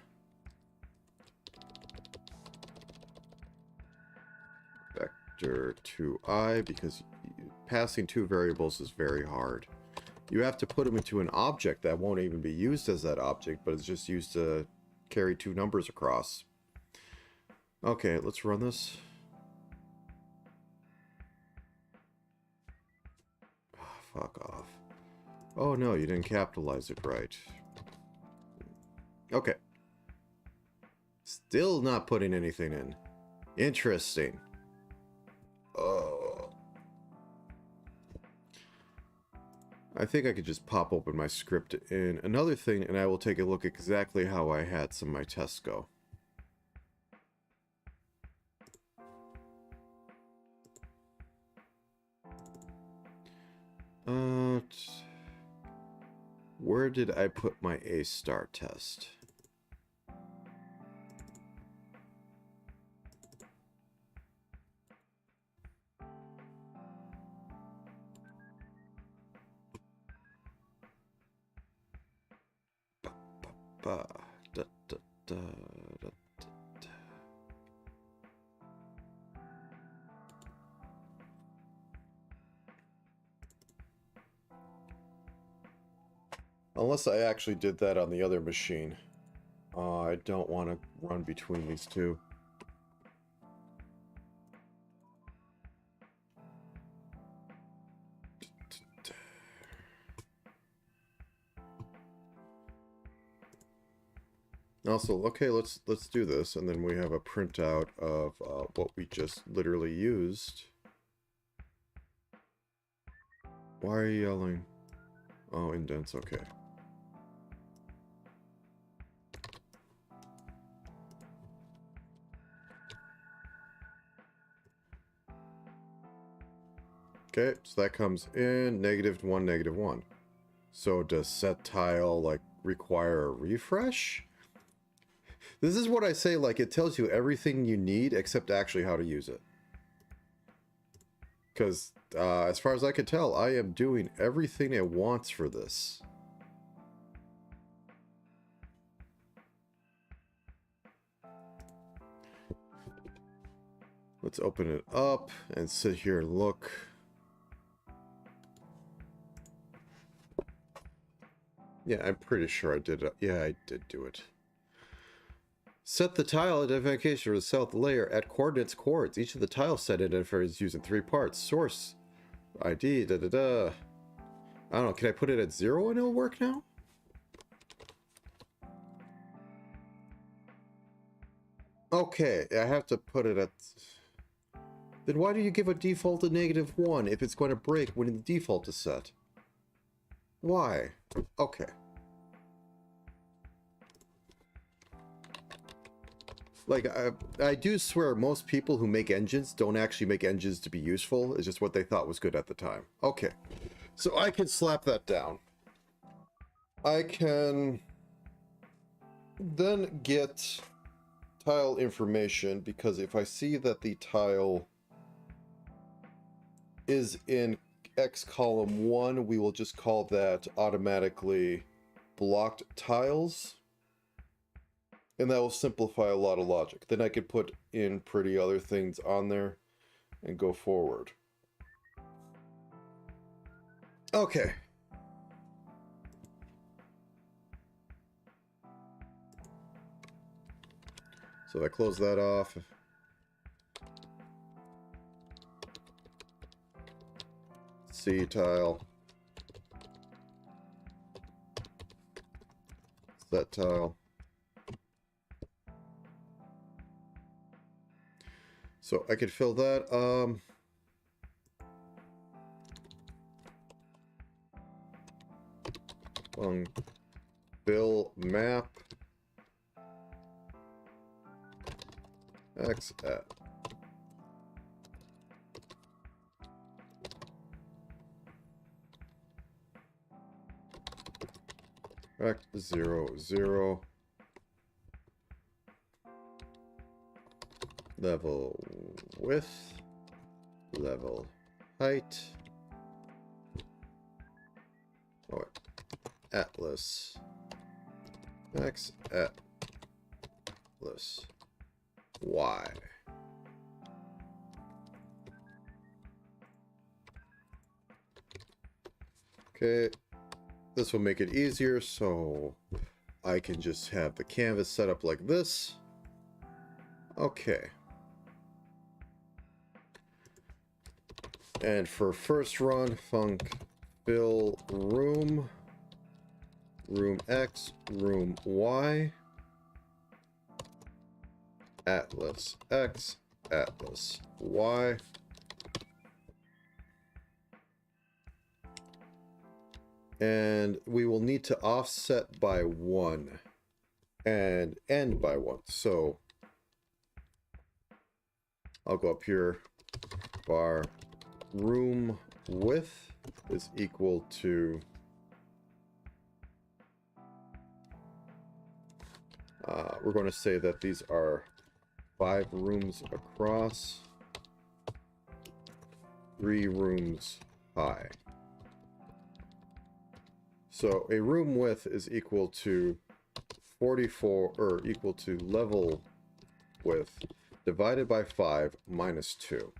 vector 2I, because passing 2 variables is very hard. You have to put them into an object that won't even be used as that object, but it's just used to carry 2 numbers across. Okay, let's run this. Oh, fuck off. Oh no, you didn't capitalize it right. Okay. Still not putting anything in. Interesting. Oh. I think I could just pop open my script in another thing, and I will take a look at exactly how I had some of my tests go. Where did I put my A* test? Da, da, da, da, da. Unless I actually did that on the other machine. I don't want to run between these two. Also, okay, let's do this, and then we have a printout of what we just literally used. Why are you yelling? Oh, indents, okay. Okay, so that comes in -1, -1. So does set tile like require a refresh? This is what I say, like it tells you everything you need except actually how to use it. Because as far as I can tell, I am doing everything it wants for this. Let's open it up and sit here and look. Yeah, I'm pretty sure I did it. Yeah, I did do it. Set the tile identification for the south layer at coordinates chords. Each of the tile set identifiers is used in 3 parts. Source, ID, I don't know, can I put it at 0 and it'll work now? Okay, I have to put it at... Then why do you give a default a -1 if it's going to break when the default is set? Why? Okay. Like, I do swear most people who make engines don't actually make engines to be useful. It's just what they thought was good at the time. Okay. So I can slap that down. I can then get tile information, because if I see that the tile is in X column 1, we will just call that automatically blocked tiles. And that will simplify a lot of logic. Then I could put in pretty other things on there and go forward. Okay. So I close that off. C tile. Set tile. So I could fill that. Fill map X at X 0 0 level width, level height. Oh, wait. Atlas X Atlas Y. Okay, this will make it easier, so I can just have the canvas set up like this. Okay. And for first run, func fill room X, room Y, Atlas X, Atlas Y. And we will need to offset by 1 and end by 1. So I'll go up here, var room width is equal to we're going to say that these are 5 rooms across, 3 rooms high. So a room width is equal to 44, or equal to level width divided by 5 minus 2.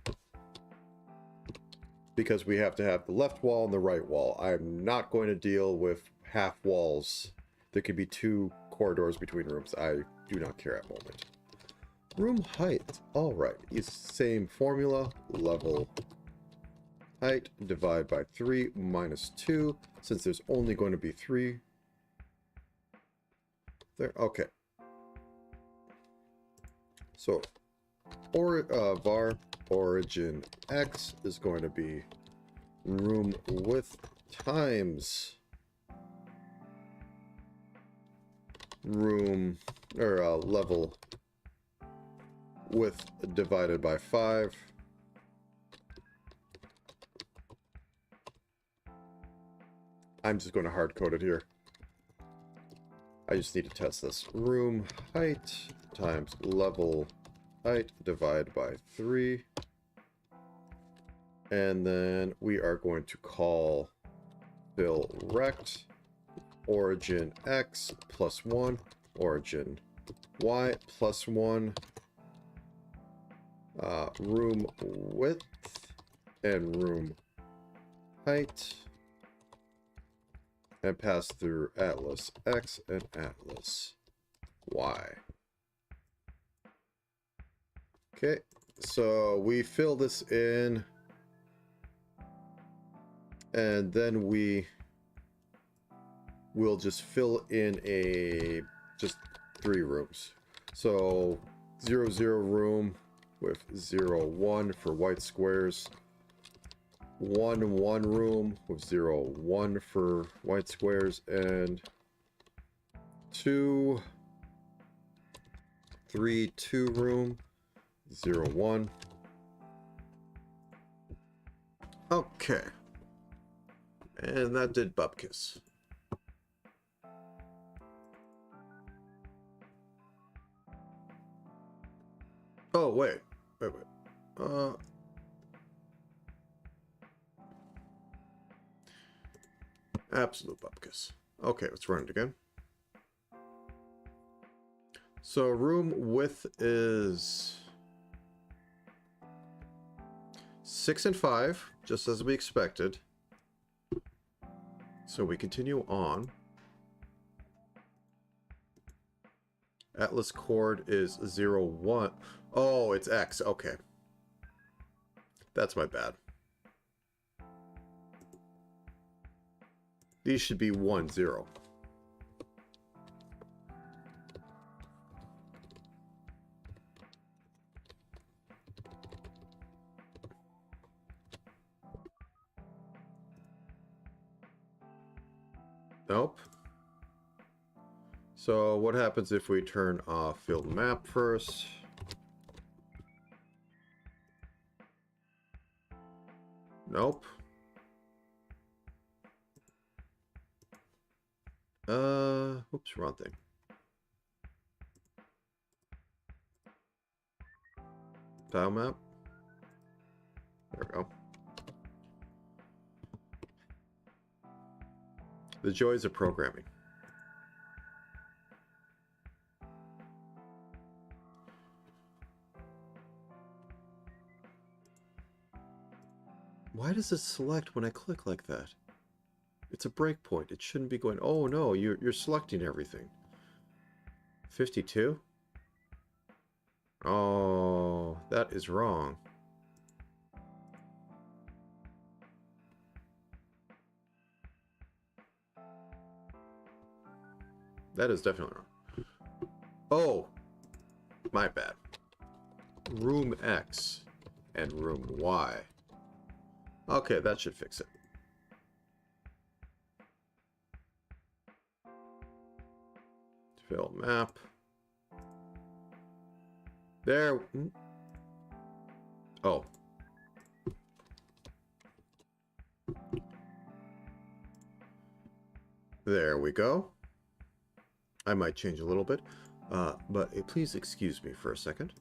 Because we have to have the left wall and the right wall. I'm not going to deal with half walls. There could be 2 corridors between rooms. I do not care at the moment. Room height. Alright. It's the same formula. Level height divide by 3 minus 2. Since there's only going to be 3 there. Okay. So var origin X is going to be room width times room, or level width divided by 5. I'm just going to hard code it here. I just need to test this. Room height times level height divided by 3. And then we are going to call fill rect origin X plus 1, origin Y plus 1, room width and room height, and pass through Atlas X and Atlas Y. Okay, so we fill this in, and then we'll just fill in just 3 rooms. So 0, 0 room with 0, 1 for white squares. 1, 1 room with 0, 1 for white squares, and 2, 3, 2 room, 0, 1. Okay. And that did Bupkis. Oh, wait. Absolute Bupkis. Okay, let's run it again. So room width is 6 and 5, just as we expected. So we continue on. Atlas chord is 0, 1. Oh, it's X. Okay. That's my bad. These should be 1, 0. Nope. So what happens if we turn off field map first? Nope. Oops, wrong thing. Tile map. There we go. The joys of programming. Why does it select when I click like that? It's a breakpoint. It shouldn't be going, oh no, you're selecting everything. 52? Oh, that is wrong. That is definitely wrong. Oh, my bad. Room X and room Y. Okay, that should fix it. Fill map. There. Oh. There we go. I might change a little bit, but please excuse me for a second.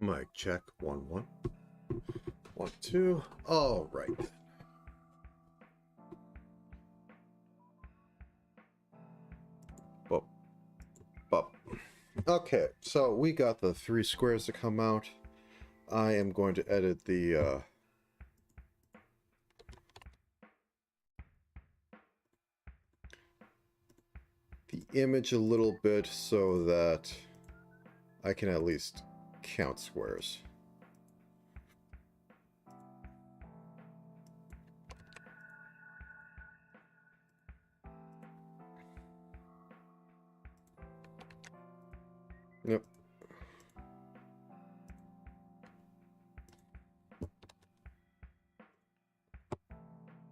Mic check. 1 1 1 2. All right. Bop, bop. Okay, so we got the 3 squares to come out. I am going to edit the image a little bit so that I can at least count squares. Yep.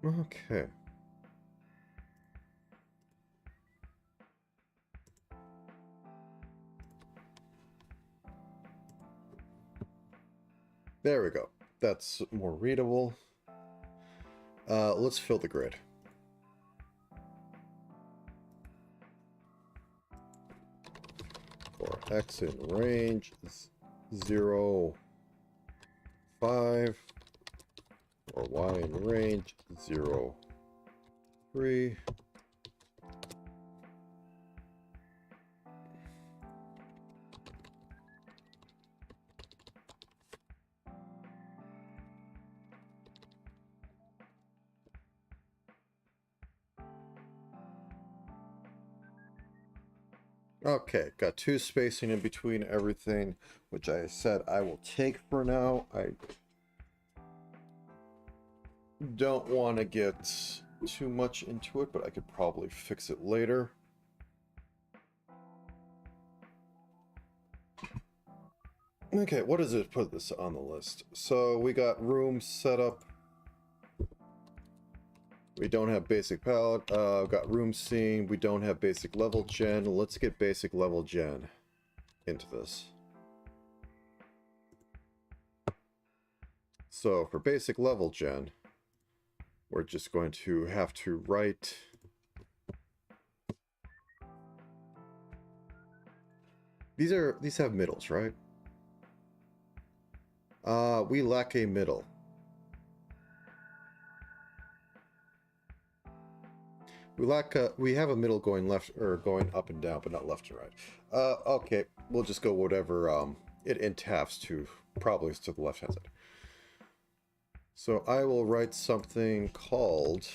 Okay. There we go. That's more readable. Let's fill the grid. For x in range 0, 5, or y in range 0, 3. Okay, got 2 spacing in between everything, which I said I will take for now. I don't want to get too much into it, but I could probably fix it later. Okay, what does it put this on the list? So we got room setup. We don't have basic palette. Got room scene. We don't have basic level gen. Let's get basic level gen into this. So for basic level gen, we're just going to have to write these have middles, right? We lack a middle. We have a middle going left or going up and down, but not left and right. Okay, we'll just go whatever it entafs to, probably to the left hand side. So I will write something called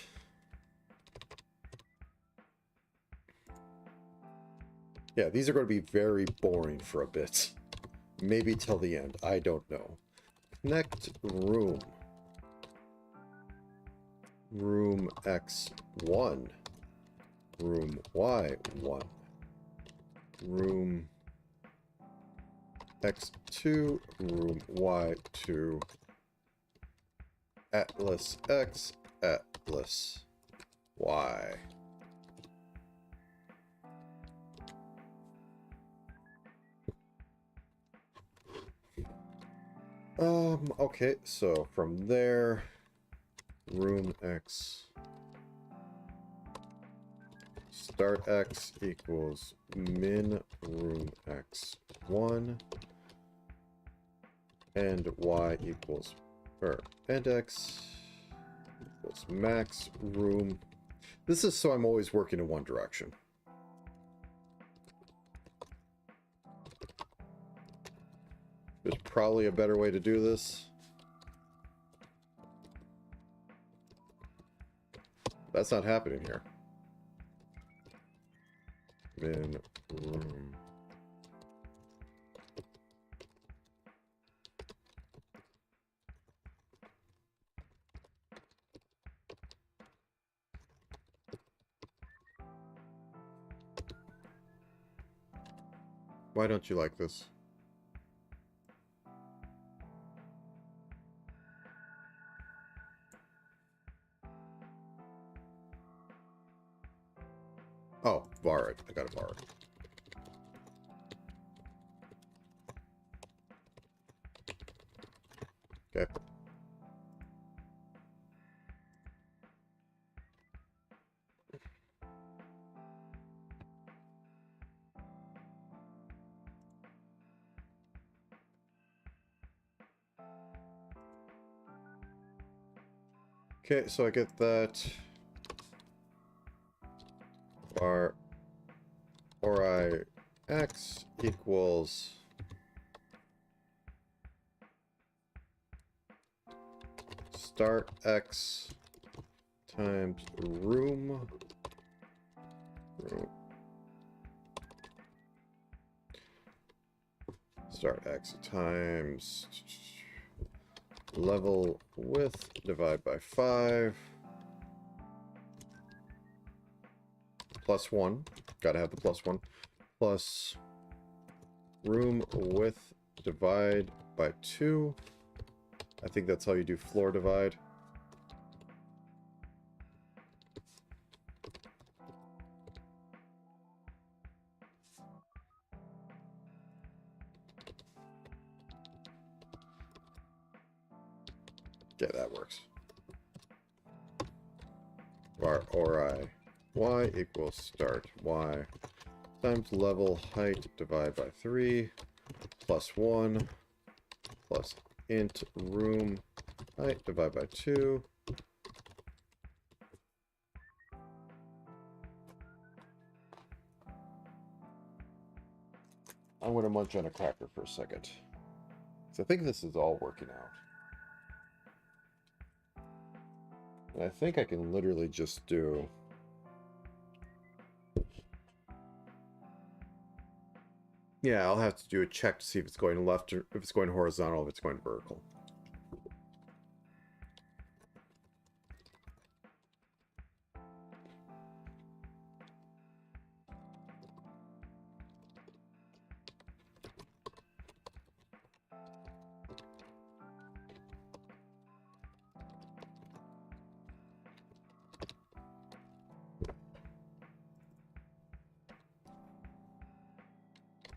yeah, these are going to be very boring for a bit. Maybe till the end. I don't know. Connect room. Room X1. Room Y1. Room X2. Room Y2. Atlas X. Atlas Y. Okay, so from there, room X, start X equals min room X1, and Y equals, or and X equals max room. This is so I'm always working in one direction. There's probably a better way to do this. That's not happening here. Min room. Why don't you like this? Oh, borrowed. I got it borrowed. Okay. Okay, so I get that var ori x equals start x times room start x times level width divide by 5 plus 1, gotta have the plus 1, plus room width divide by 2. I think that's how you do floor divide. Yeah, that works. Var ori y equals start y times level height divide by 3 plus 1 plus int room height divide by 2. I'm going to munch on a cracker for a second. So I think this is all working out. And I think I can literally just do... Yeah, I'll have to do a check to see if it's going left or if it's going horizontal, if it's going vertical.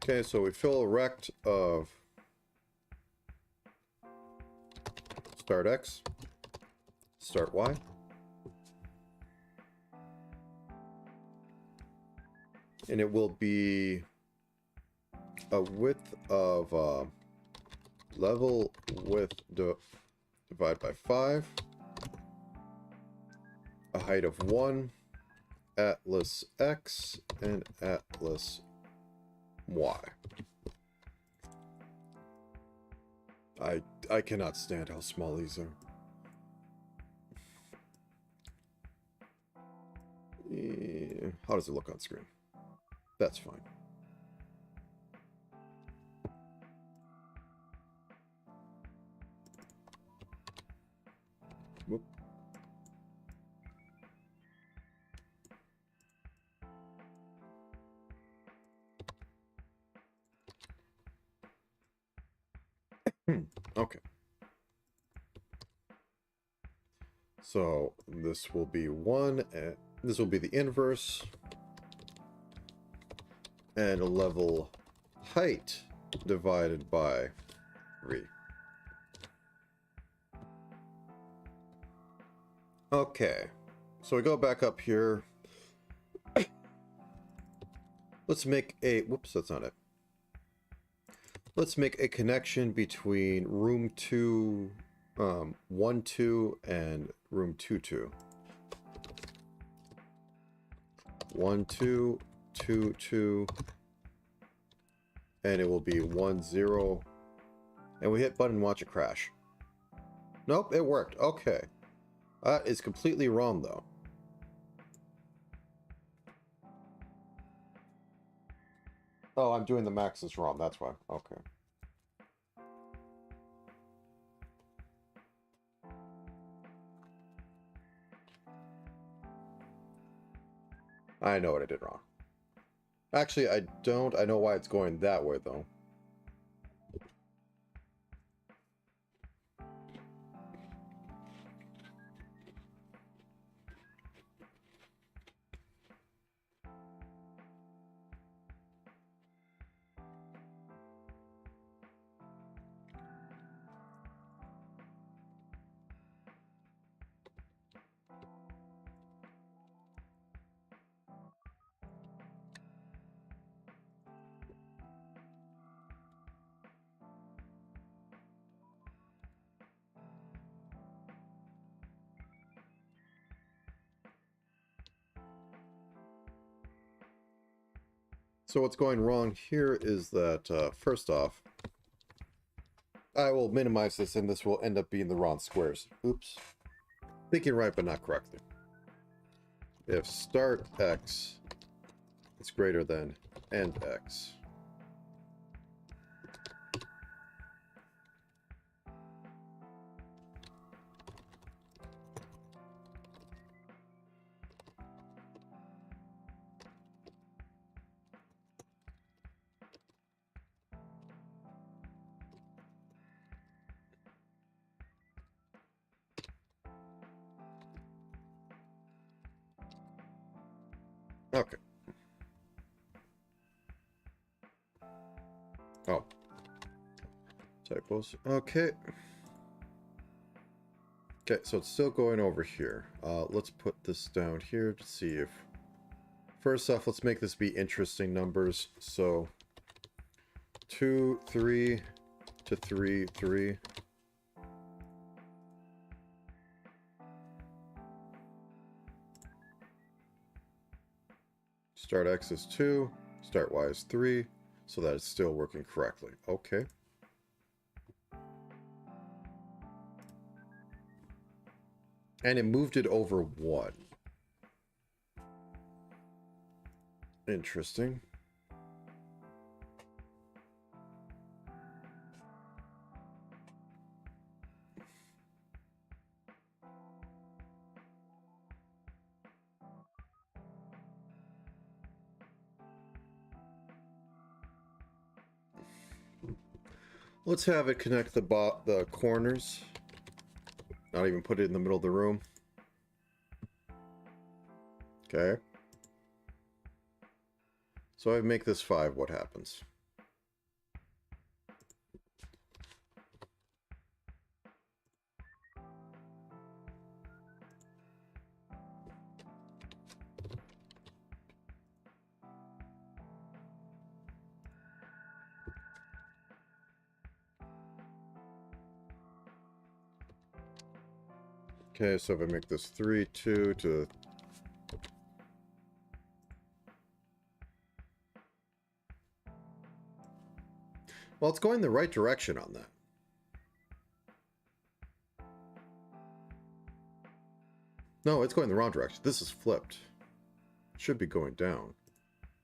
Okay, so we fill a rect of start x, start y. And it will be a width of level width divide by 5, a height of 1, atlas x, and atlas y. I cannot stand how small these are. How does it look on screen? That's fine. Whoop. Okay. So this will be 1, and this will be the inverse, and a level height divided by 3. Okay, so we go back up here. Let's make a, whoops, that's not it. Let's make a connection between room 2, 1, 2, and room 2, 2. 1, 2, 2, 2, and it will be 1, 0. And we hit button, watch it crash. Nope, it worked. Okay. That is completely wrong, though. Oh, I'm doing the maxes wrong. That's why. Okay. I know what I did wrong. Actually, I don't. I know why it's going that way, though. So what's going wrong here is that, first off, I will minimize this and this will end up being the wrong squares. Oops. Thinking right, but not correctly. If start x is greater than end x, okay. Oh. Typos. Okay. Okay, so it's still going over here. Let's put this down here to see if... First off, let's make this be interesting numbers. So, 2, 3 to 3, 3. Start x is 2, start y is 3, so that it's still working correctly. Okay. And it moved it over 1. Interesting. Let's have it connect the corners. Not even put it in the middle of the room. Okay. So I make this 5, what happens? Okay, so if I make this 3, 2 to... Well, it's going the right direction on that. No, it's going the wrong direction. This is flipped. It should be going down.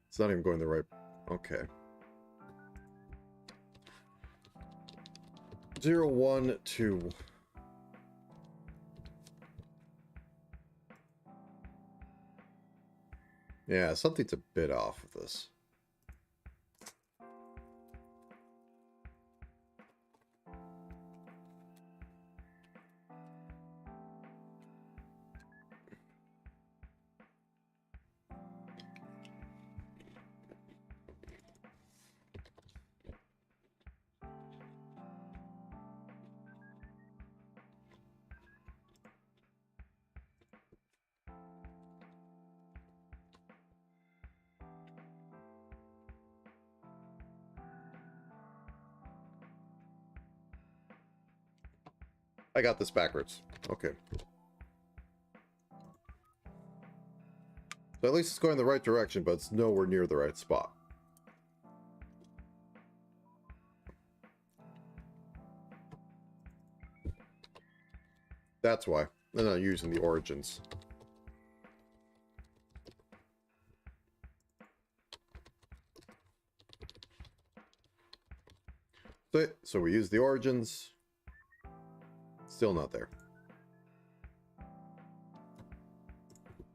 It's not even going the right... Okay. 0, 1, 2... Yeah, something's a bit off with this. I got this backwards. Okay. So at least it's going the right direction, but it's nowhere near the right spot. That's why. They're not using the origins. So we use the origins. Still not there.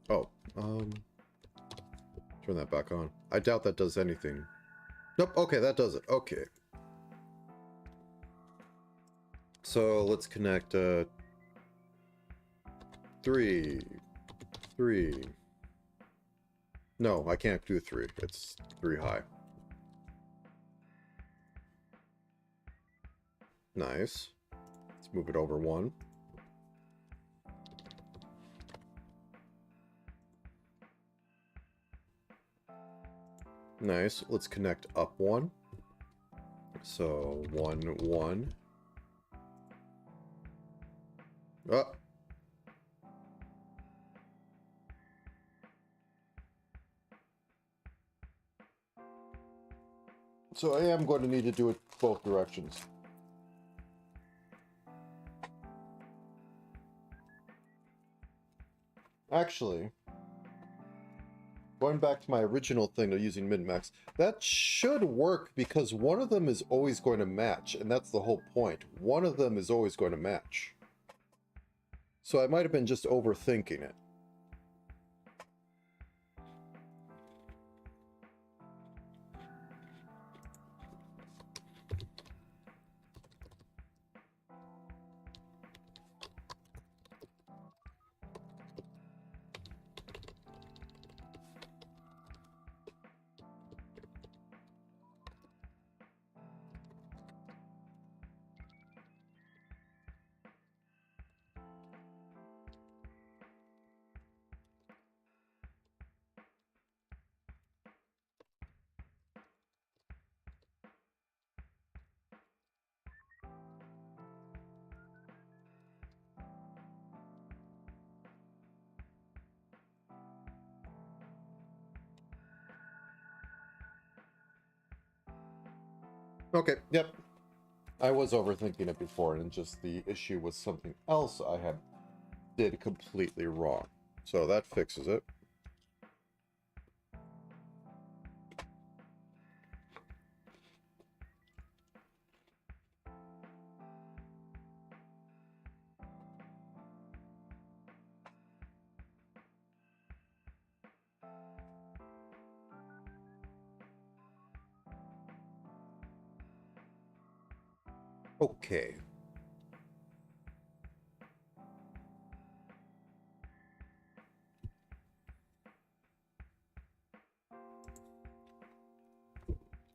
Oh, turn that back on. I doubt that does anything. Nope, okay, that does it. Okay. So let's connect 3. 3. No, I can't do 3. It's 3 high. Nice. Let's move it over 1. Nice. Let's connect up 1. So 1, 1. Oh. So I am going to need to do it both directions. Actually, going back to my original thing of using min-max, that should work because one of them is always going to match, and that's the whole point. One of them is always going to match. So I might have been just overthinking it. Okay, yep. I was overthinking it before, and just the issue was something else I did completely wrong. So that fixes it. Okay.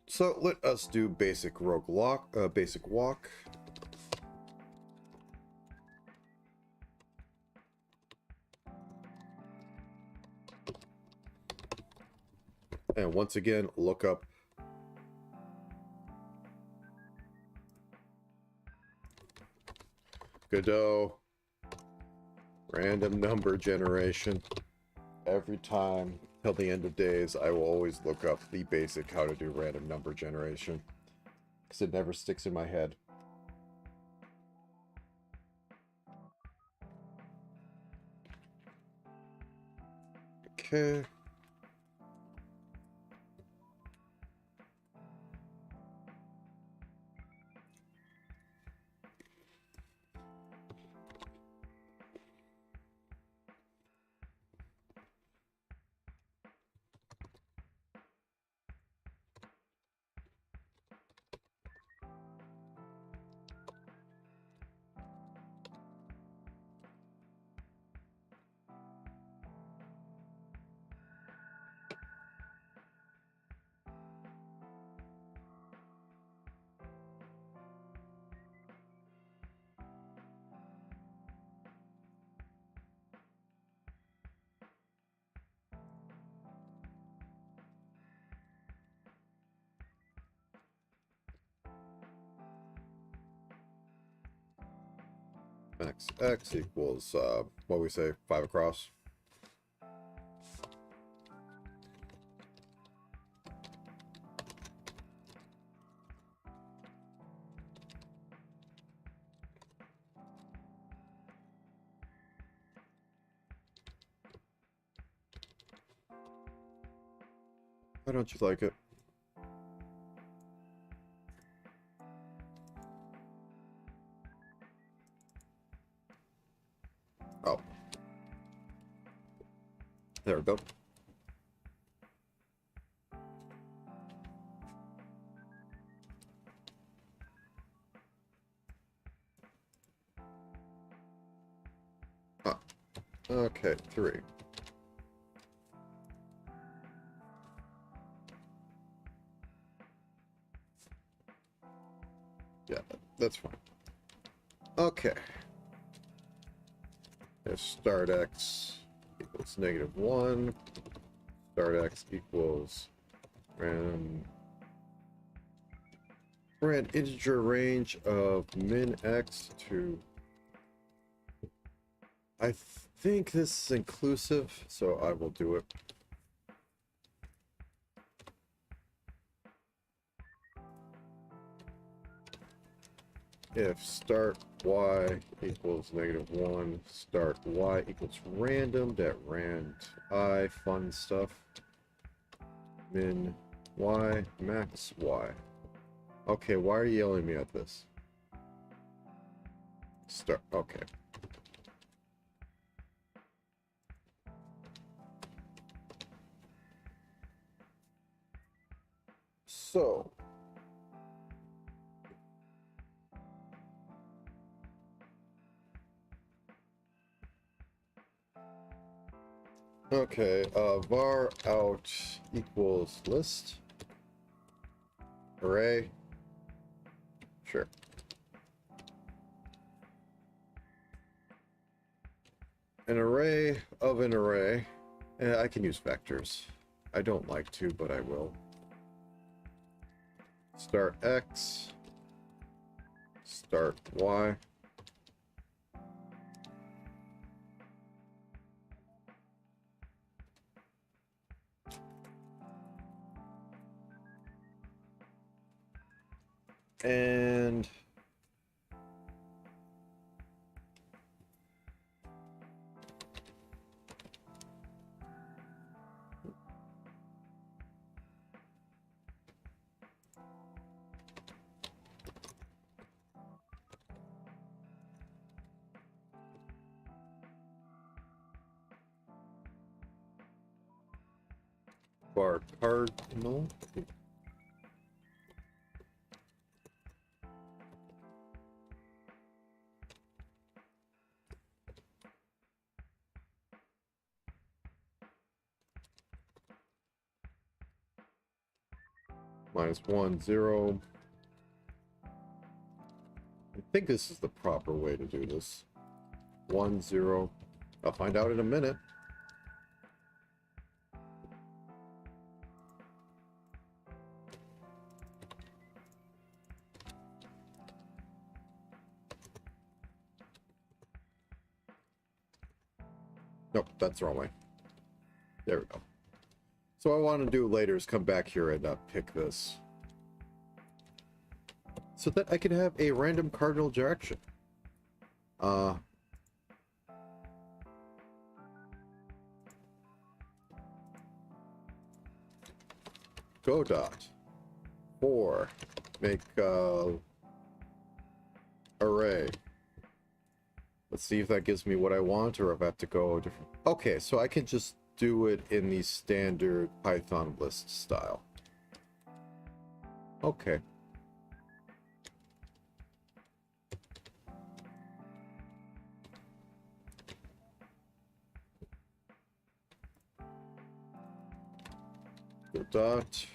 So let us do basic roguelike, basic walk. And once again, look up Godot random number generation. Every time till the end of days, I will always look up the basic how to do random number generation, because it never sticks in my head. Okay. Max x equals, what we say, 5 across. Why don't you like it? Oh. There we go. Ah. Okay, 3. Yeah, that's fine. Okay. If start x equals -1, start x equals random integer range of min x to, I think this is inclusive, so I will do it. if start y equals -1, start y equals random, that rand I, fun stuff, min y, max y. Okay, why are you yelling at me at this? Start, okay. So, okay, var out equals list, array, sure. An array of an array, I can use vectors. I don't like to, but I will. Start x, start y. And var cardinal -1, 0. I think this is the proper way to do this. 1, 0. I'll find out in a minute. Nope, that's the wrong way. There we go. So what I want to do later is come back here and pick this, so that I can have a random cardinal direction. Go dot for make array. Let's see if that gives me what I want, or if I have to go different. Okay, so I can just do it in the standard Python list style. Okay. Go dot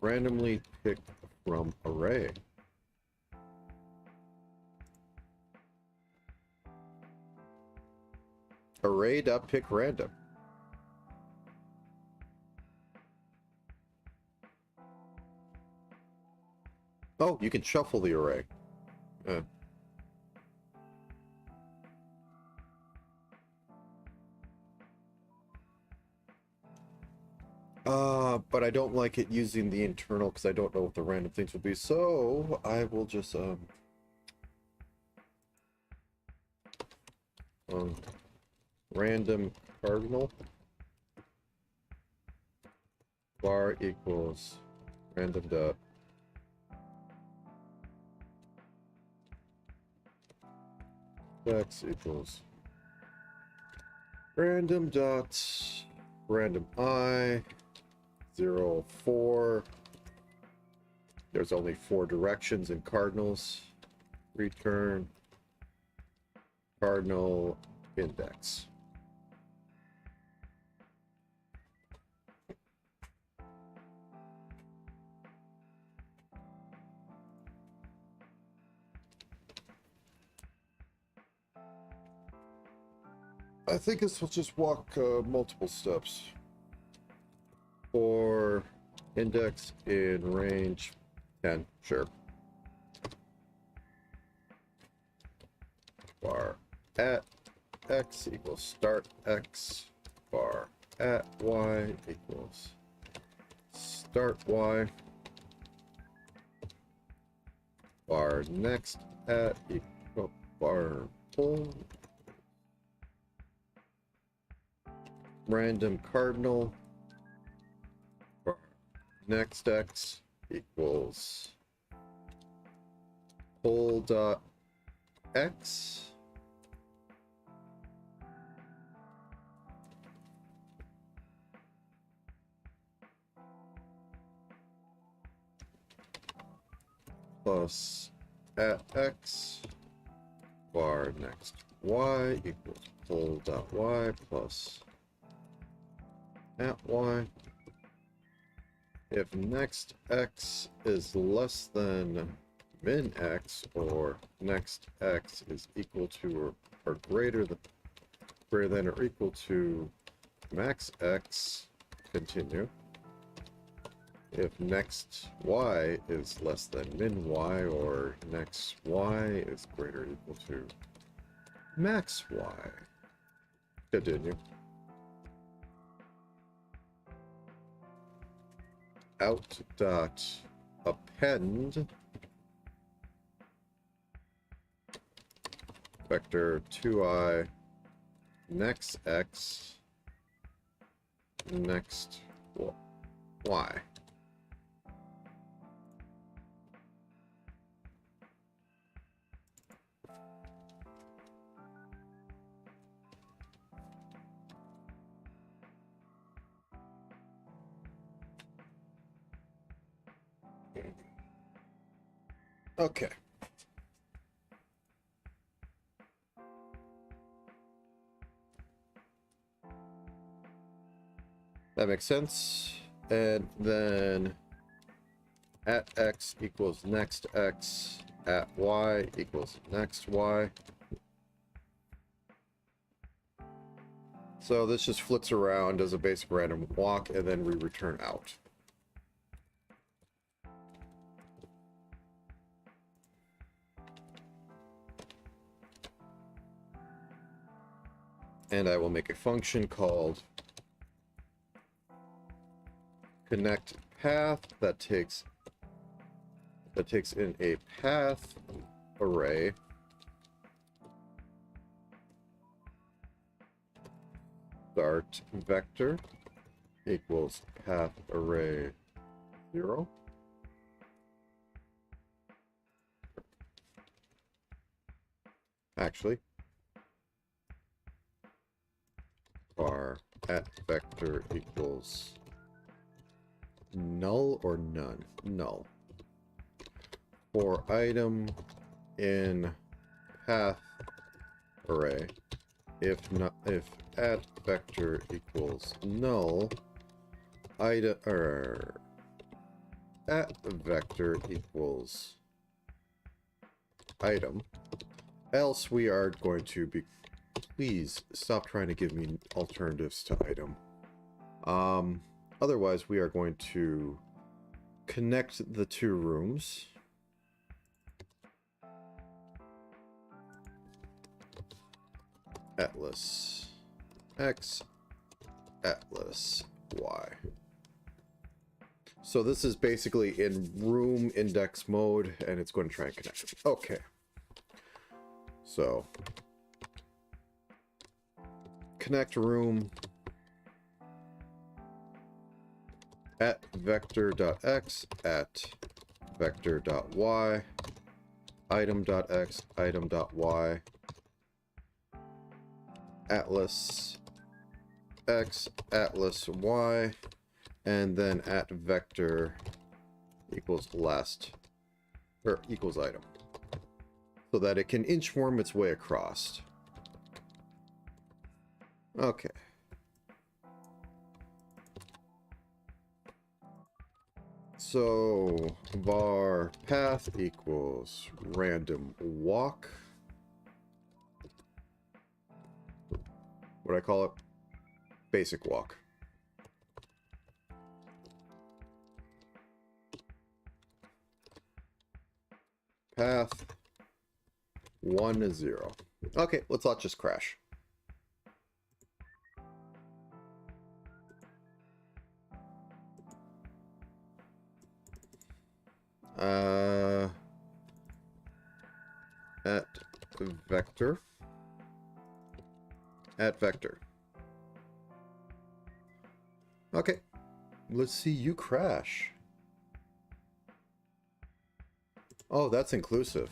randomly pick from array. Array.pick random. Oh, you can shuffle the array. But I don't like it using the internal because I don't know what the random things will be. So I will just random cardinal var equals random dot x equals random dot random I 0, 4. There's only 4 directions in cardinals. Return cardinal index. I think this will just walk multiple steps. For index in range 10, sure. Var at x equals start x. Var at y equals start y. Var next at equal bar pull random cardinal bar next x equals pull dot x plus at x bar next y equals pull dot y plus at y. If next x is less than min x, or next x is equal to or greater than or equal to max x, continue. If next y is less than min y, or next y is greater or equal to max y, continue. Out dot append vector 2i next x next y. Okay. That makes sense. And then at x equals next x, at y equals next y. So this just flips around as a basic random walk, and then we return out. And I will make a function called connect path that takes in a path array start vector equals path array 0. Actually, var at vector equals null or none? Null. For item in path array, if at vector equals null, item at vector equals item, else we are going to be, please stop trying to give me alternatives to item. Otherwise we are going to connect the two rooms. Atlas X, Atlas Y. So this is basically in room index mode, and it's going to try and connect it. Okay. So connect room at vector.x at vector.y item.x item.y atlas x atlas y, and then at vector equals last or equals item, so that it can inchworm its way across. Okay. So var path equals random walk. What do I call it? Basic walk. Path 1 0. Okay, let's not just crash. at vector at vector. Okay, let's see you crash. Oh, that's inclusive.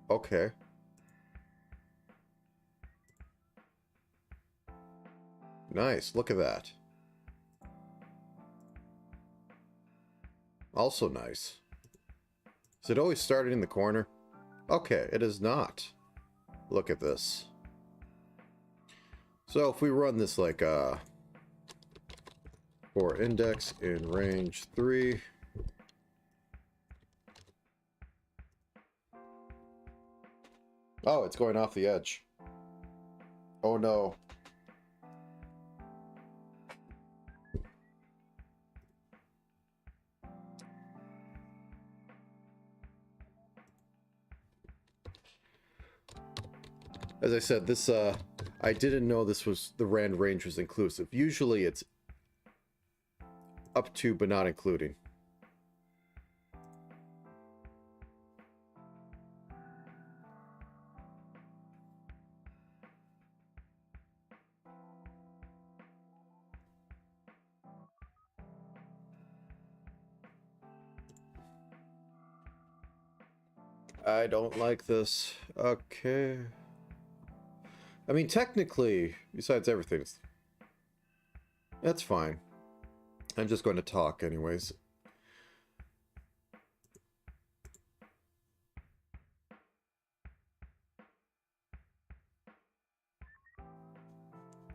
Okay. Nice, look at that. Also nice. Is it always started in the corner? Okay, it is not. Look at this. So if we run this like for index in range 3. Oh, it's going off the edge. Oh no. As I said, this I didn't know this was the rand range was inclusive. Usually it's up to but not including. I don't like this. Okay. I mean, technically, besides everything, that's fine. I'm just going to talk anyways.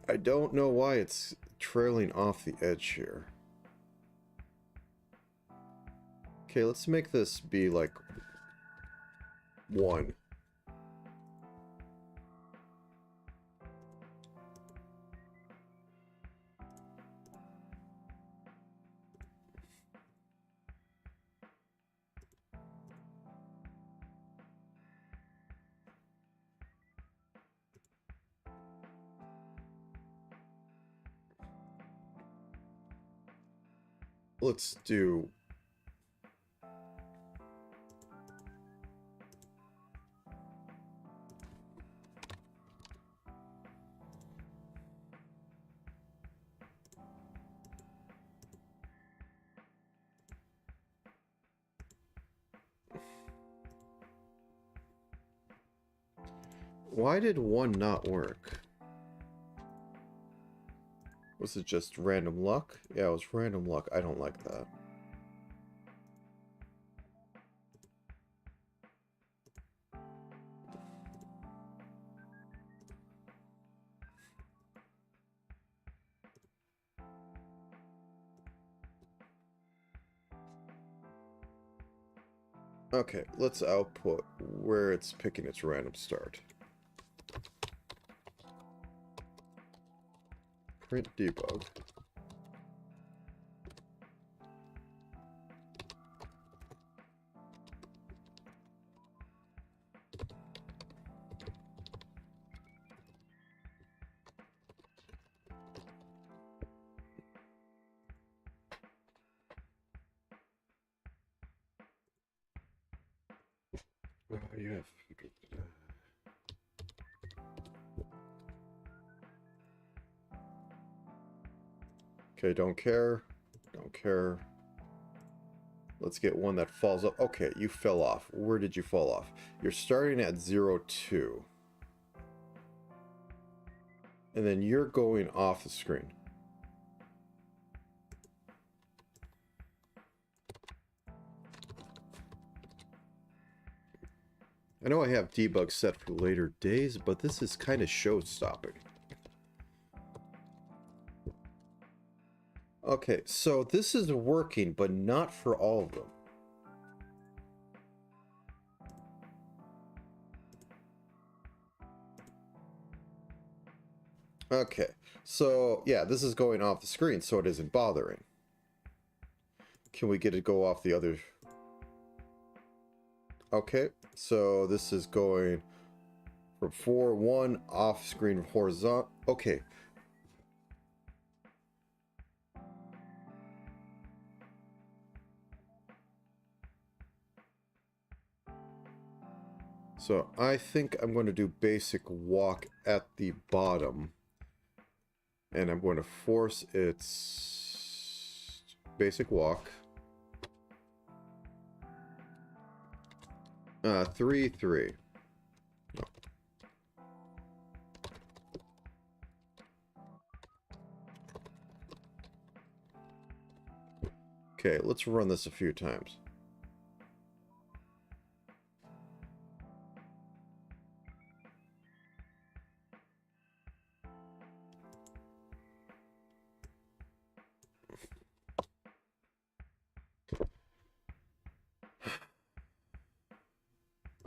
I don't know why it's trailing off the edge here. Okay, let's make this be like 1. Let's do... Why did 1 not work? Was it just random luck? Yeah, it was random luck. I don't like that. Okay, let's output where it's picking its random start. Print debug. You have... Okay, don't care. Don't care. Let's get one that falls off. Okay, you fell off. Where did you fall off? You're starting at 0, 2. And then you're going off the screen. I know I have debug set for later days, but this is kind of show-stopping. Okay, so this is working, but not for all of them. Okay, so yeah, this is going off the screen, so it isn't bothering. Can we get it go off the other? Okay, so this is going from 4, 1 off screen horizontal. Okay. So I think I'm going to do basic walk at the bottom. And I'm going to force its basic walk. 3, 3. No. Okay, let's run this a few times.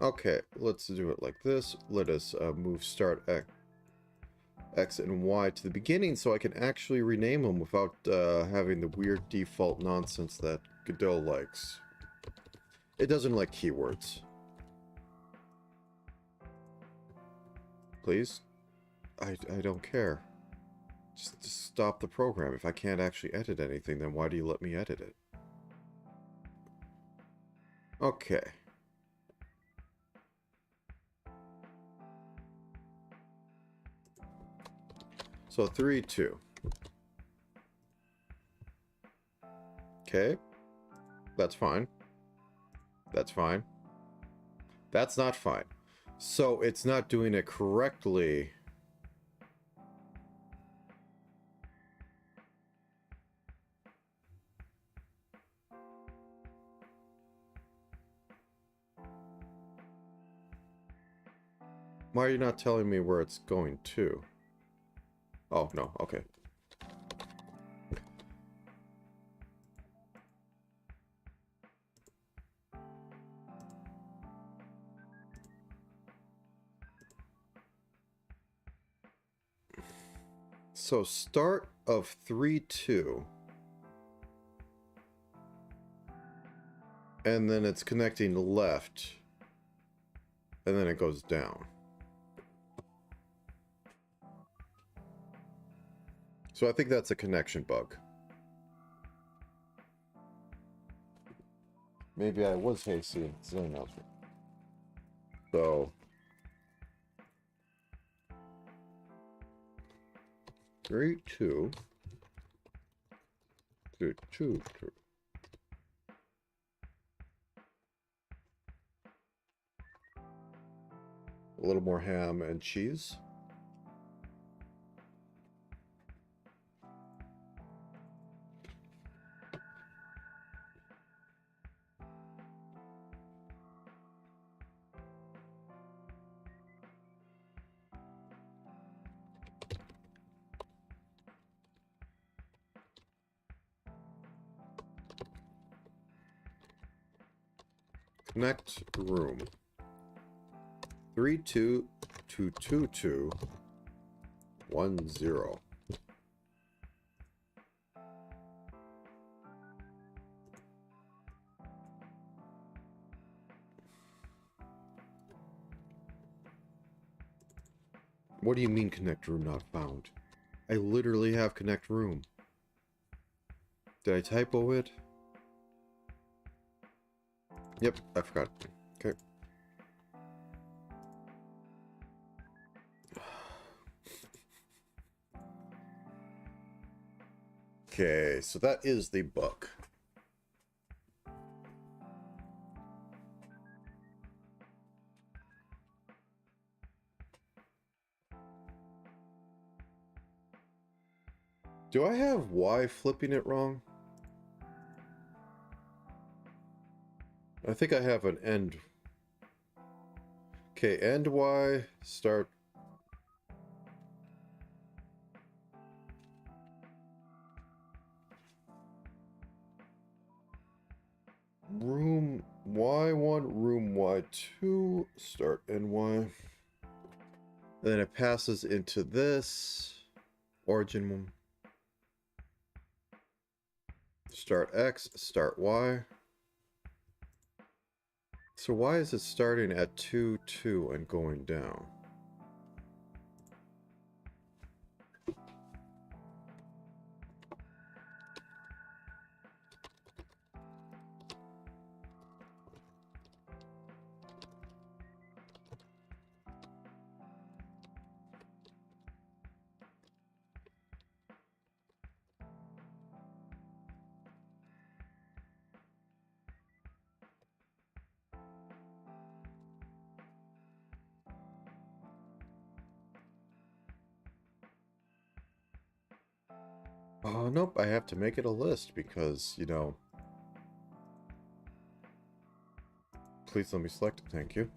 Okay, let's do it like this. Let us move start X and Y to the beginning so I can actually rename them without having the weird default nonsense that Godot likes. It doesn't like keywords. Please? I don't care. Just stop the program. If I can't actually edit anything, then why do you let me edit it? Okay. So 3, 2. Okay. That's fine. That's fine. That's not fine. So it's not doing it correctly. Why are you not telling me where it's going to? Oh, no. Okay. So start of 3, 2. And then it's connecting left. And then it goes down. So I think that's a connection bug. Maybe I was hasty. So 3, 2. 3, 2, 2. A little more ham and cheese. Connect room. 3, 2, 2, 2, 2, 1, 0. What do you mean connect room not found? I literally have connect room. Did I typo it? Yep, I forgot. Okay. Okay, so that is the book. Do I have Y flipping it wrong? I think I have an end. Okay, end Y, start. Room Y1, room Y2, start NY. Then it passes into this. Origin one. Start X, start Y. So why is it starting at 2, 2 and going down? Nope, I have to make it a list because, you know... Please let me select it, thank you.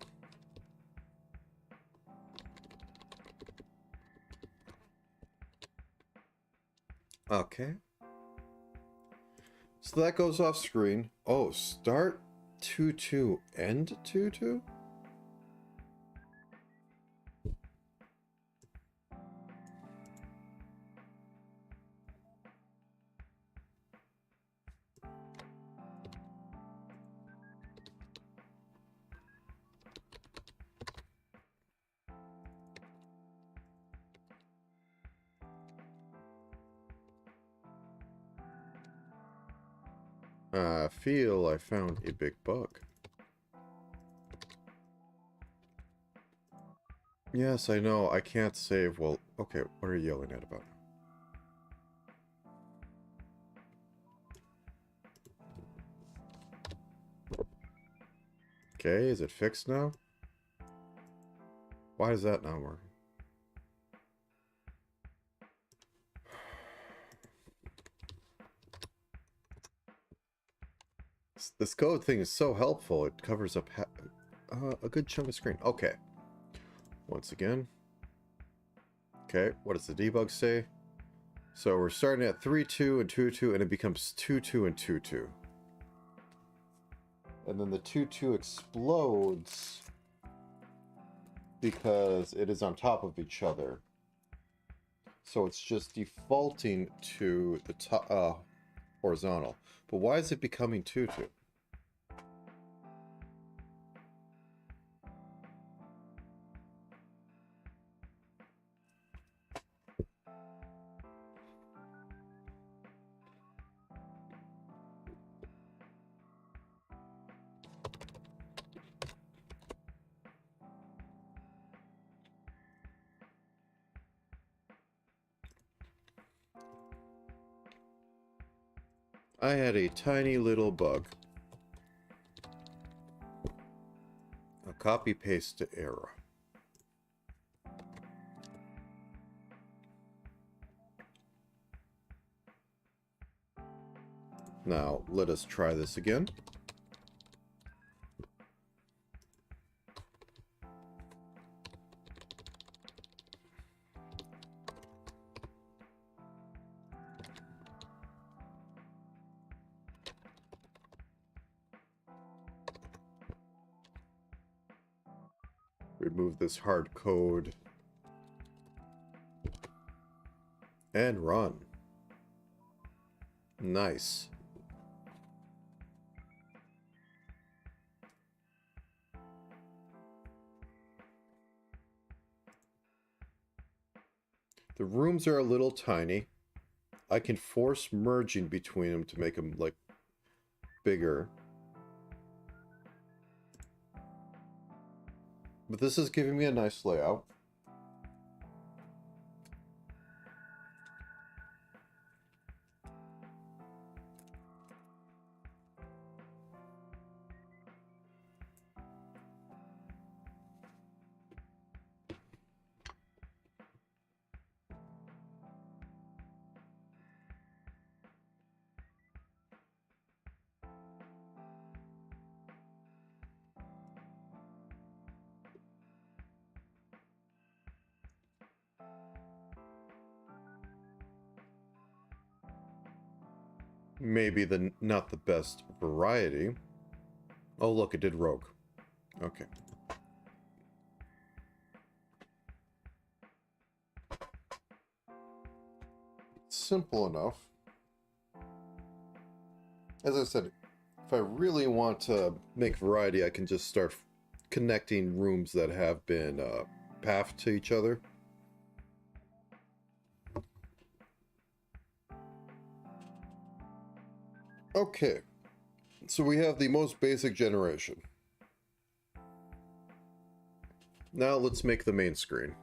Okay. So that goes off screen. Oh, start 2-2, end 2-2? I feel I found a big bug. Yes, I know, I can't save. Well, okay, what are you yelling at about? Okay, is it fixed now? Why is that not working? This code thing is so helpful. It covers up a good chunk of screen. Okay. Once again. Okay, what does the debug say? So we're starting at 3-2 and 2-2, and it becomes 2-2 and 2-2. And then the 2-2 explodes because it is on top of each other. So it's just defaulting to the top, horizontal. But why is it becoming 2-2? I had a tiny little bug. A copy-paste to error. Now, let us try this again. Remove this hard code. And run. Nice. The rooms are a little tiny. I can force merging between them to make them, like, bigger. But this is giving me a nice layout. Maybe not the best variety. Oh, look, it did rogue. Okay. Simple enough. As I said, if I really want to make variety, I can just start connecting rooms that have been pathed to each other. Okay, so we have the most basic generation. Now let's make the main screen.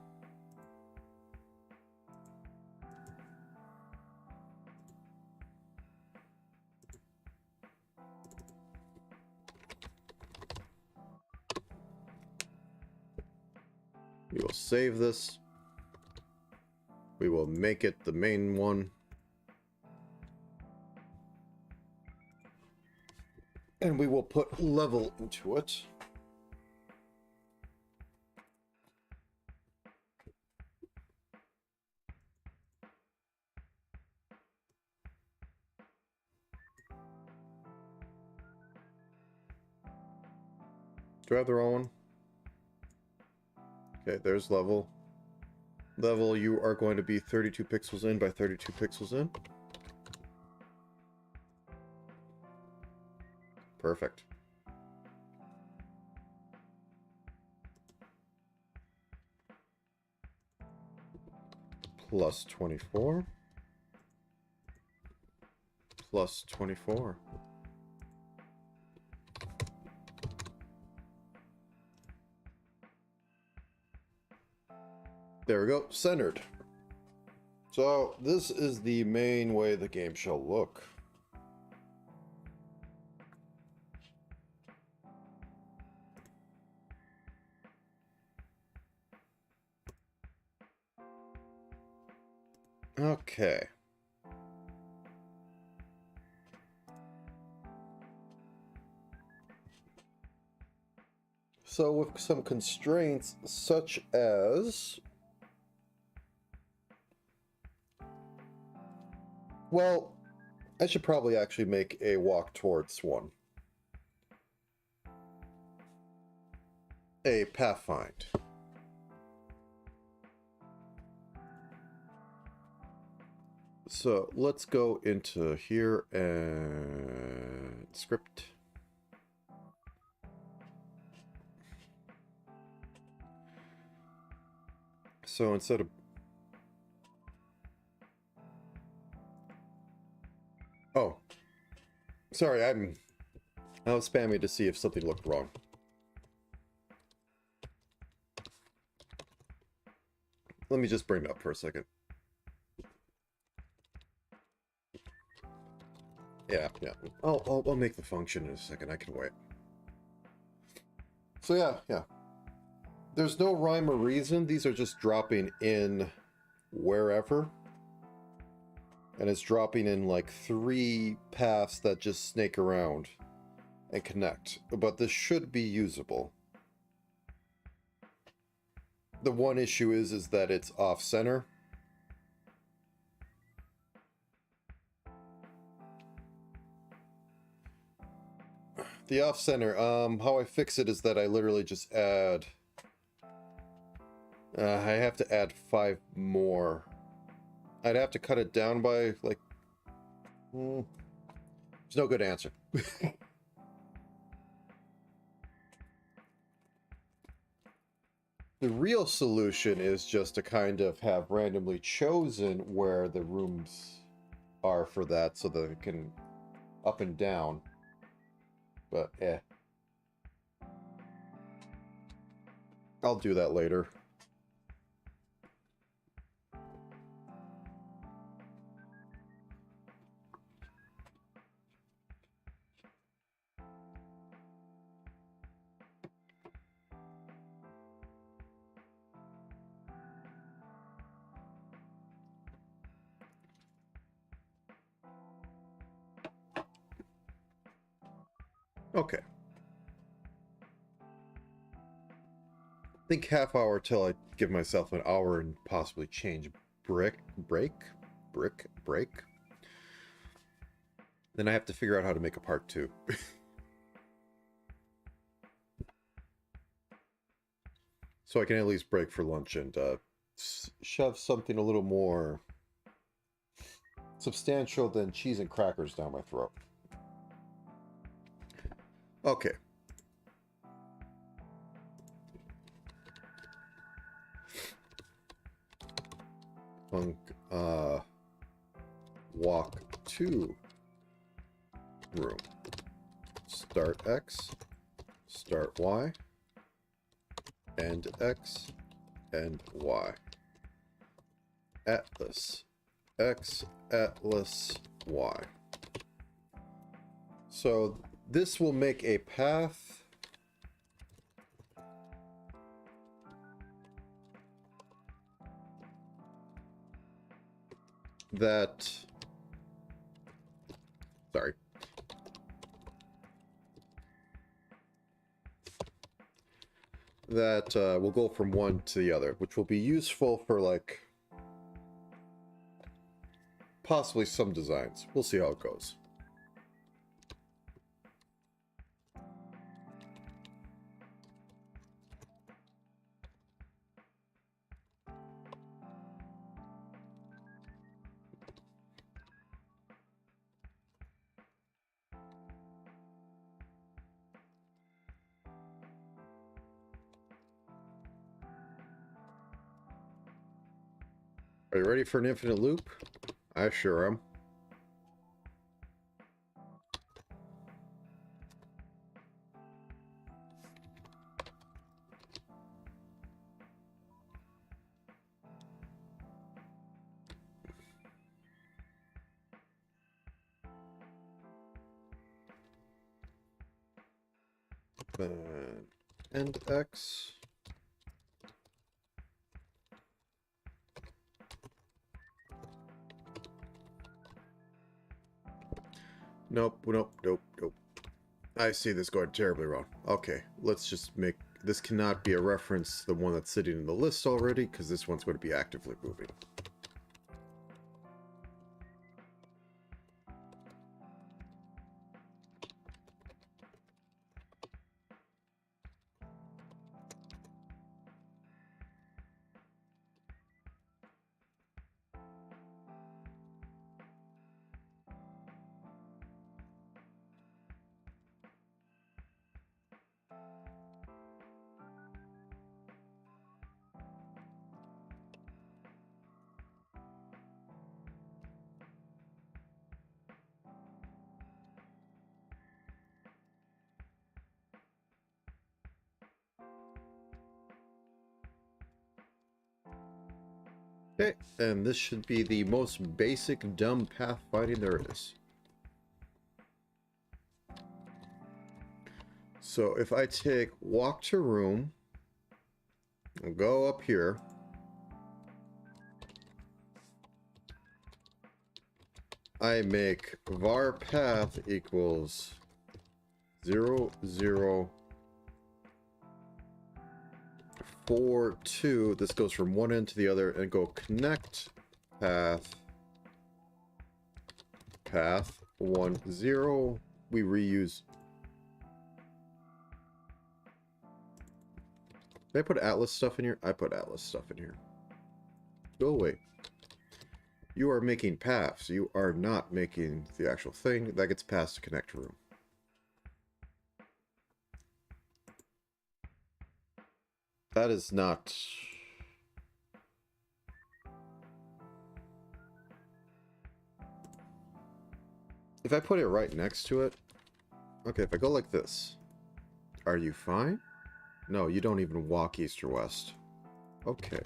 We will save this. We will make it the main one. And we will put level into it. Do I have the wrong one? Okay, there's level. Level, you are going to be 32 pixels in by 32 pixels in. Perfect. Plus 24. Plus 24. There we go, centered. So this is the main way the game shall look. Okay. So with some constraints such as, well, I should probably actually make a walk towards one. A pathfind. So let's go into here and script. So instead of sorry, I was spamming to see if something looked wrong. Let me just bring it up for a second. Yeah. I'll make the function in a second. I can wait. So yeah. There's no rhyme or reason. These are just dropping in wherever. And it's dropping in like 3 paths that just snake around and connect. But this should be usable. The one issue is that it's off center. The off center, how I fix it is that I literally just add, I have to add 5 more. I'd have to cut it down by like, there's no good answer. The real solution is just to kind of have randomly chosen where the rooms are for that so that it can up and down. But I'll do that later. Okay. I think half hour till I give myself an hour and possibly change break. Then I have to figure out how to make a part 2. So I can at least break for lunch and shove something a little more substantial than cheese and crackers down my throat. Okay. Walk to room. Start X, start Y, end X, end Y. Atlas X, Atlas Y. So this will make a path that, sorry, that will go from one to the other, which will be useful for, like, possibly some designs. We'll see how it goes. Are you ready for an infinite loop? I sure am. And X. Nope, nope, nope, nope. I see this going terribly wrong. Okay, let's just make... This cannot be a reference to the one that's sitting in the list already, because this one's going to be actively moving. Okay, and this should be the most basic dumb pathfinding there is. So if I take walk to room, and go up here, I make var path equals 0, 0, 4, 2. This goes from one end to the other, and go connect path 1, 0. We reuse. Did I put Atlas stuff in here? I put Atlas stuff in here. Go away. You are making paths. You are not making the actual thing. That gets passed to connect room. That is not... If I put it right next to it... Okay, if I go like this. Are you fine? No, you don't even walk east or west. Okay.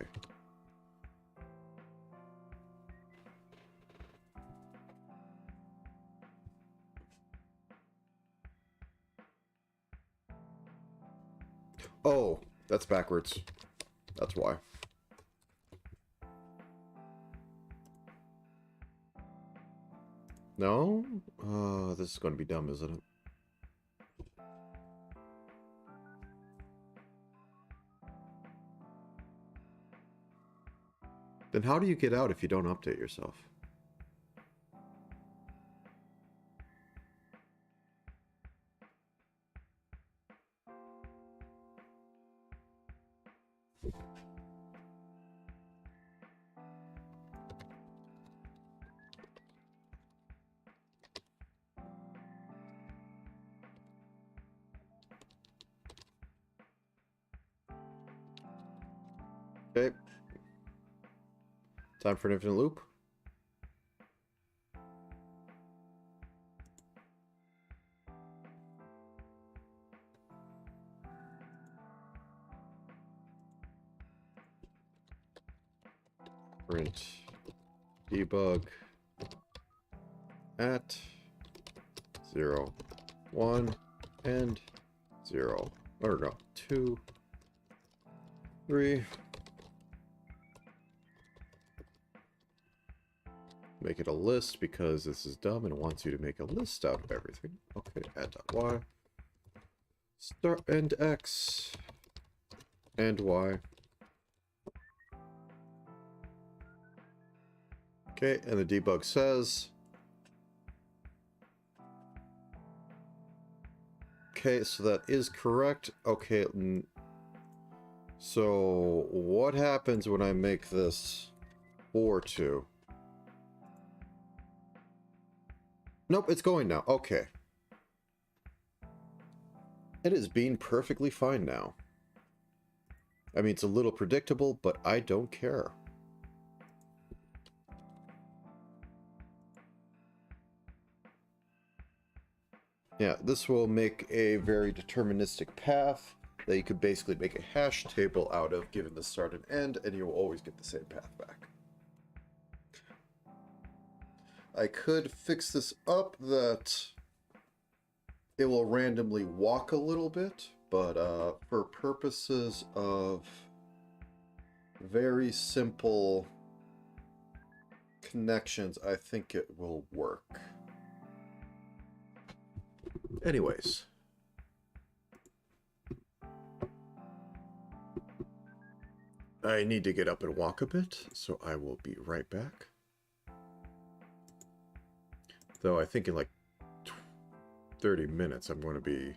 Oh, that's backwards. That's why. No? This is going to be dumb, isn't it? Then how do you get out if you don't update yourself? Okay. Time for an infinite loop. Print debug at 0, 1, and 0. Or no, 2, 3. Make it a list because this is dumb and it wants you to make a list out of everything. Okay, add.y. Start and x. And Y. Okay, and the debug says... Okay, so that is correct. Okay, so what happens when I make this 4-2? Nope, it's going now. Okay. It is being perfectly fine now. I mean, it's a little predictable, but I don't care. Yeah, this will make a very deterministic path that you could basically make a hash table out of, given the start and end, and you will always get the same path back. I could fix this up that it will randomly walk a little bit, but for purposes of very simple connections, I think it will work. Anyways. I need to get up and walk a bit, so I will be right back. Though I think in like 30 minutes I'm going to be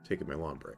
taking my long break.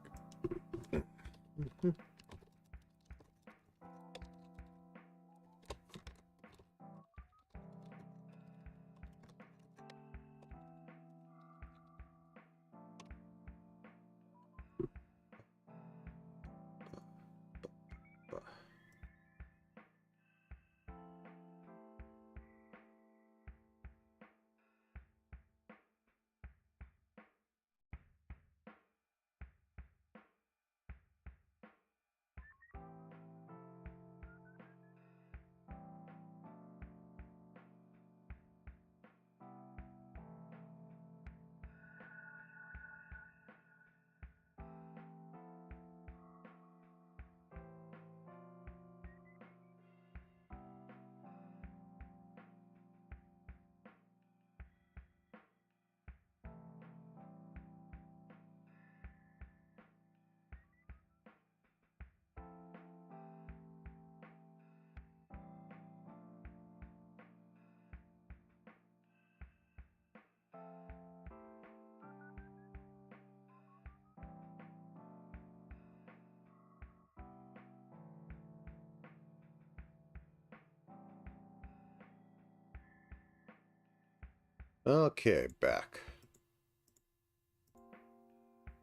Okay, back.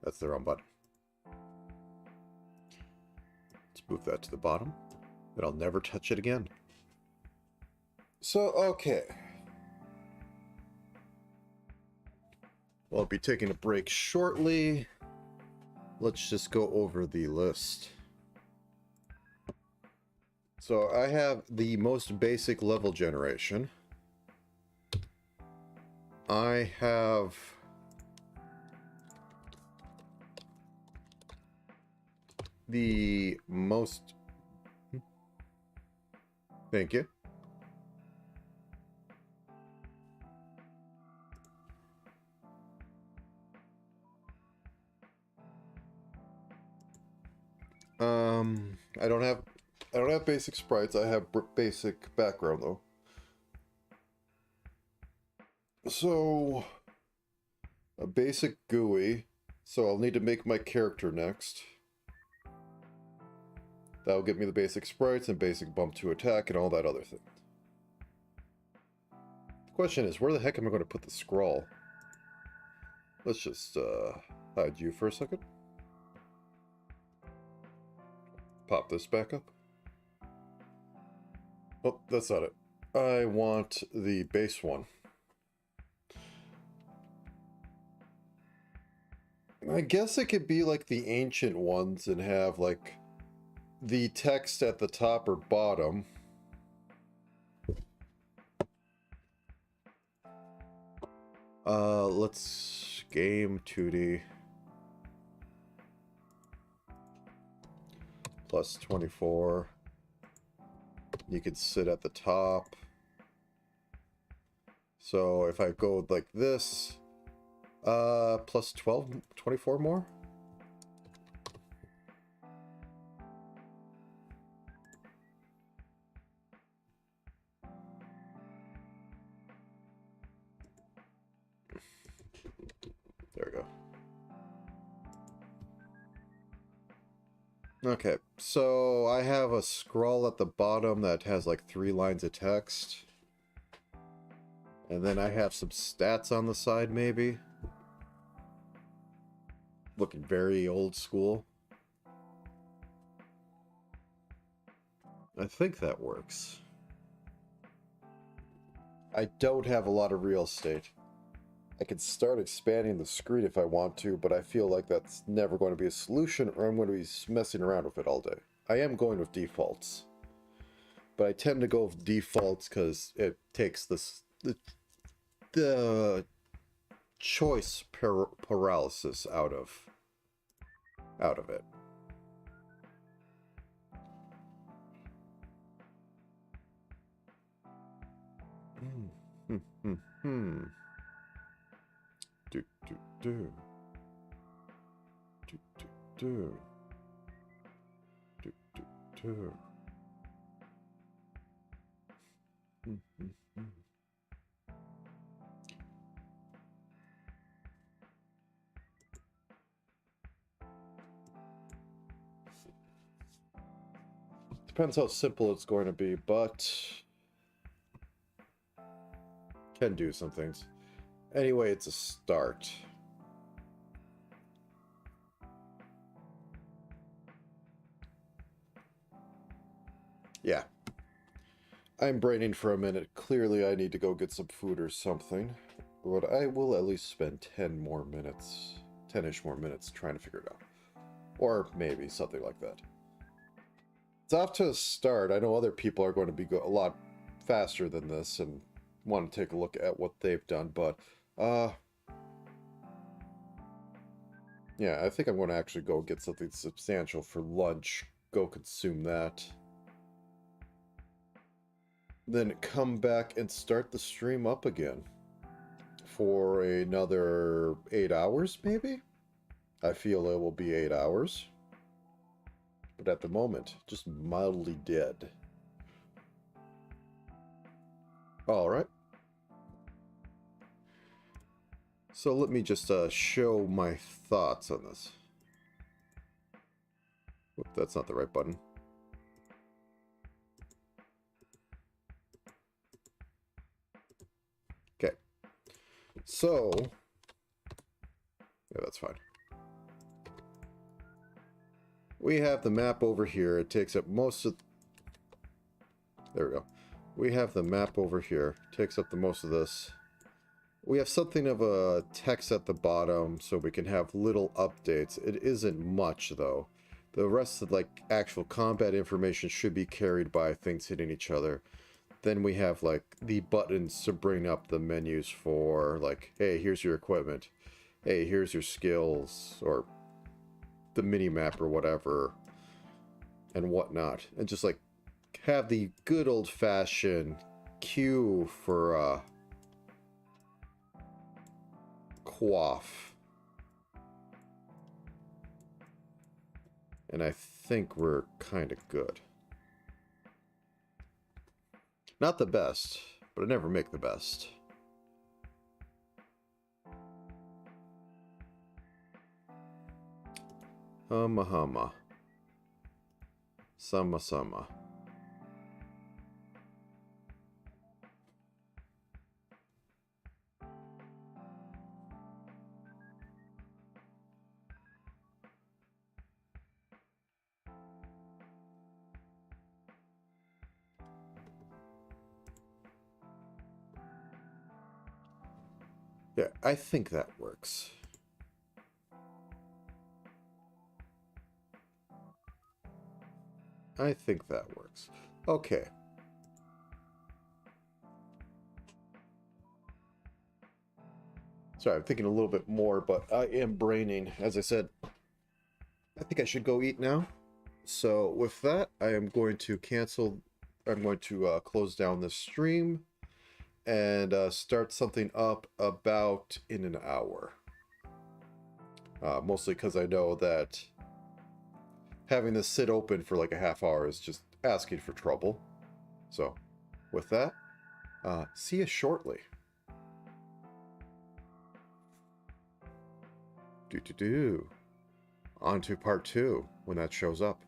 That's the wrong button. Let's move that to the bottom, and I'll never touch it again. So, okay. Well, I'll be taking a break shortly. Let's just go over the list. So, I have the most basic level generation. I have the most... Thank you. I don't have basic sprites. I have basic background though. So a basic GUI. So I'll need to make my character next. That'll give me the basic sprites and basic bump to attack and all that other thing. The question is, where the heck am I going to put the scroll? Let's just hide you for a second. Pop this back up. Oh, that's not it. I want the base one. I guess it could be like the ancient ones and have like the text at the top or bottom. Let's game 2D. Plus 24. You could sit at the top. So if I go like this, plus 12, 24 more. Okay, so I have a scroll at the bottom that has like 3 lines of text. And then I have some stats on the side, maybe. Looking very old school. I think that works. I don't have a lot of real estate. I can start expanding the screen if I want to, but I feel like that's never going to be a solution, or I'm going to be messing around with it all day. I am going with defaults. But I tend to go with defaults because it takes the choice paralysis out of it. Do do do do do do do do. Depends how simple it's going to be, but can do some things. Anyway, it's a start. Yeah. I'm braining for a minute. Clearly I need to go get some food or something. But I will at least spend 10-ish more minutes trying to figure it out. Or maybe something like that. It's off to a start. I know other people are going to be a lot faster than this and want to take a look at what they've done, but yeah, I think I'm going to actually go get something substantial for lunch, go consume that, then come back and start the stream up again for another 8 hours, maybe? I feel it will be 8 hours, but at the moment, just mildly dead. Alright. So let me just show my thoughts on this. Whoop, that's not the right button. Okay. So, yeah, that's fine. We have the map over here. It takes up most of... There we go. We have the map over here. Takes up the most of this. We have something of a text at the bottom so we can have little updates. It isn't much, though. The rest of, like, actual combat information should be carried by things hitting each other. Then we have, like, the buttons to bring up the menus for, like, hey, here's your equipment. Hey, here's your skills, or the mini-map or whatever, and whatnot. And just, like, have the good old-fashioned queue for, quaff. And I think we're kind of good. Not the best, but I never make the best. Hama hama. Sama sama. Yeah, I think that works. I think that works. Okay. Sorry, I'm thinking a little bit more, but I am braining. As I said, I think I should go eat now. So with that, I am going to cancel. I'm going to close down this stream and start something up about in an hour. Mostly because I know that having this sit open for like a half hour is just asking for trouble. So with that, see you shortly. On to part 2 when that shows up.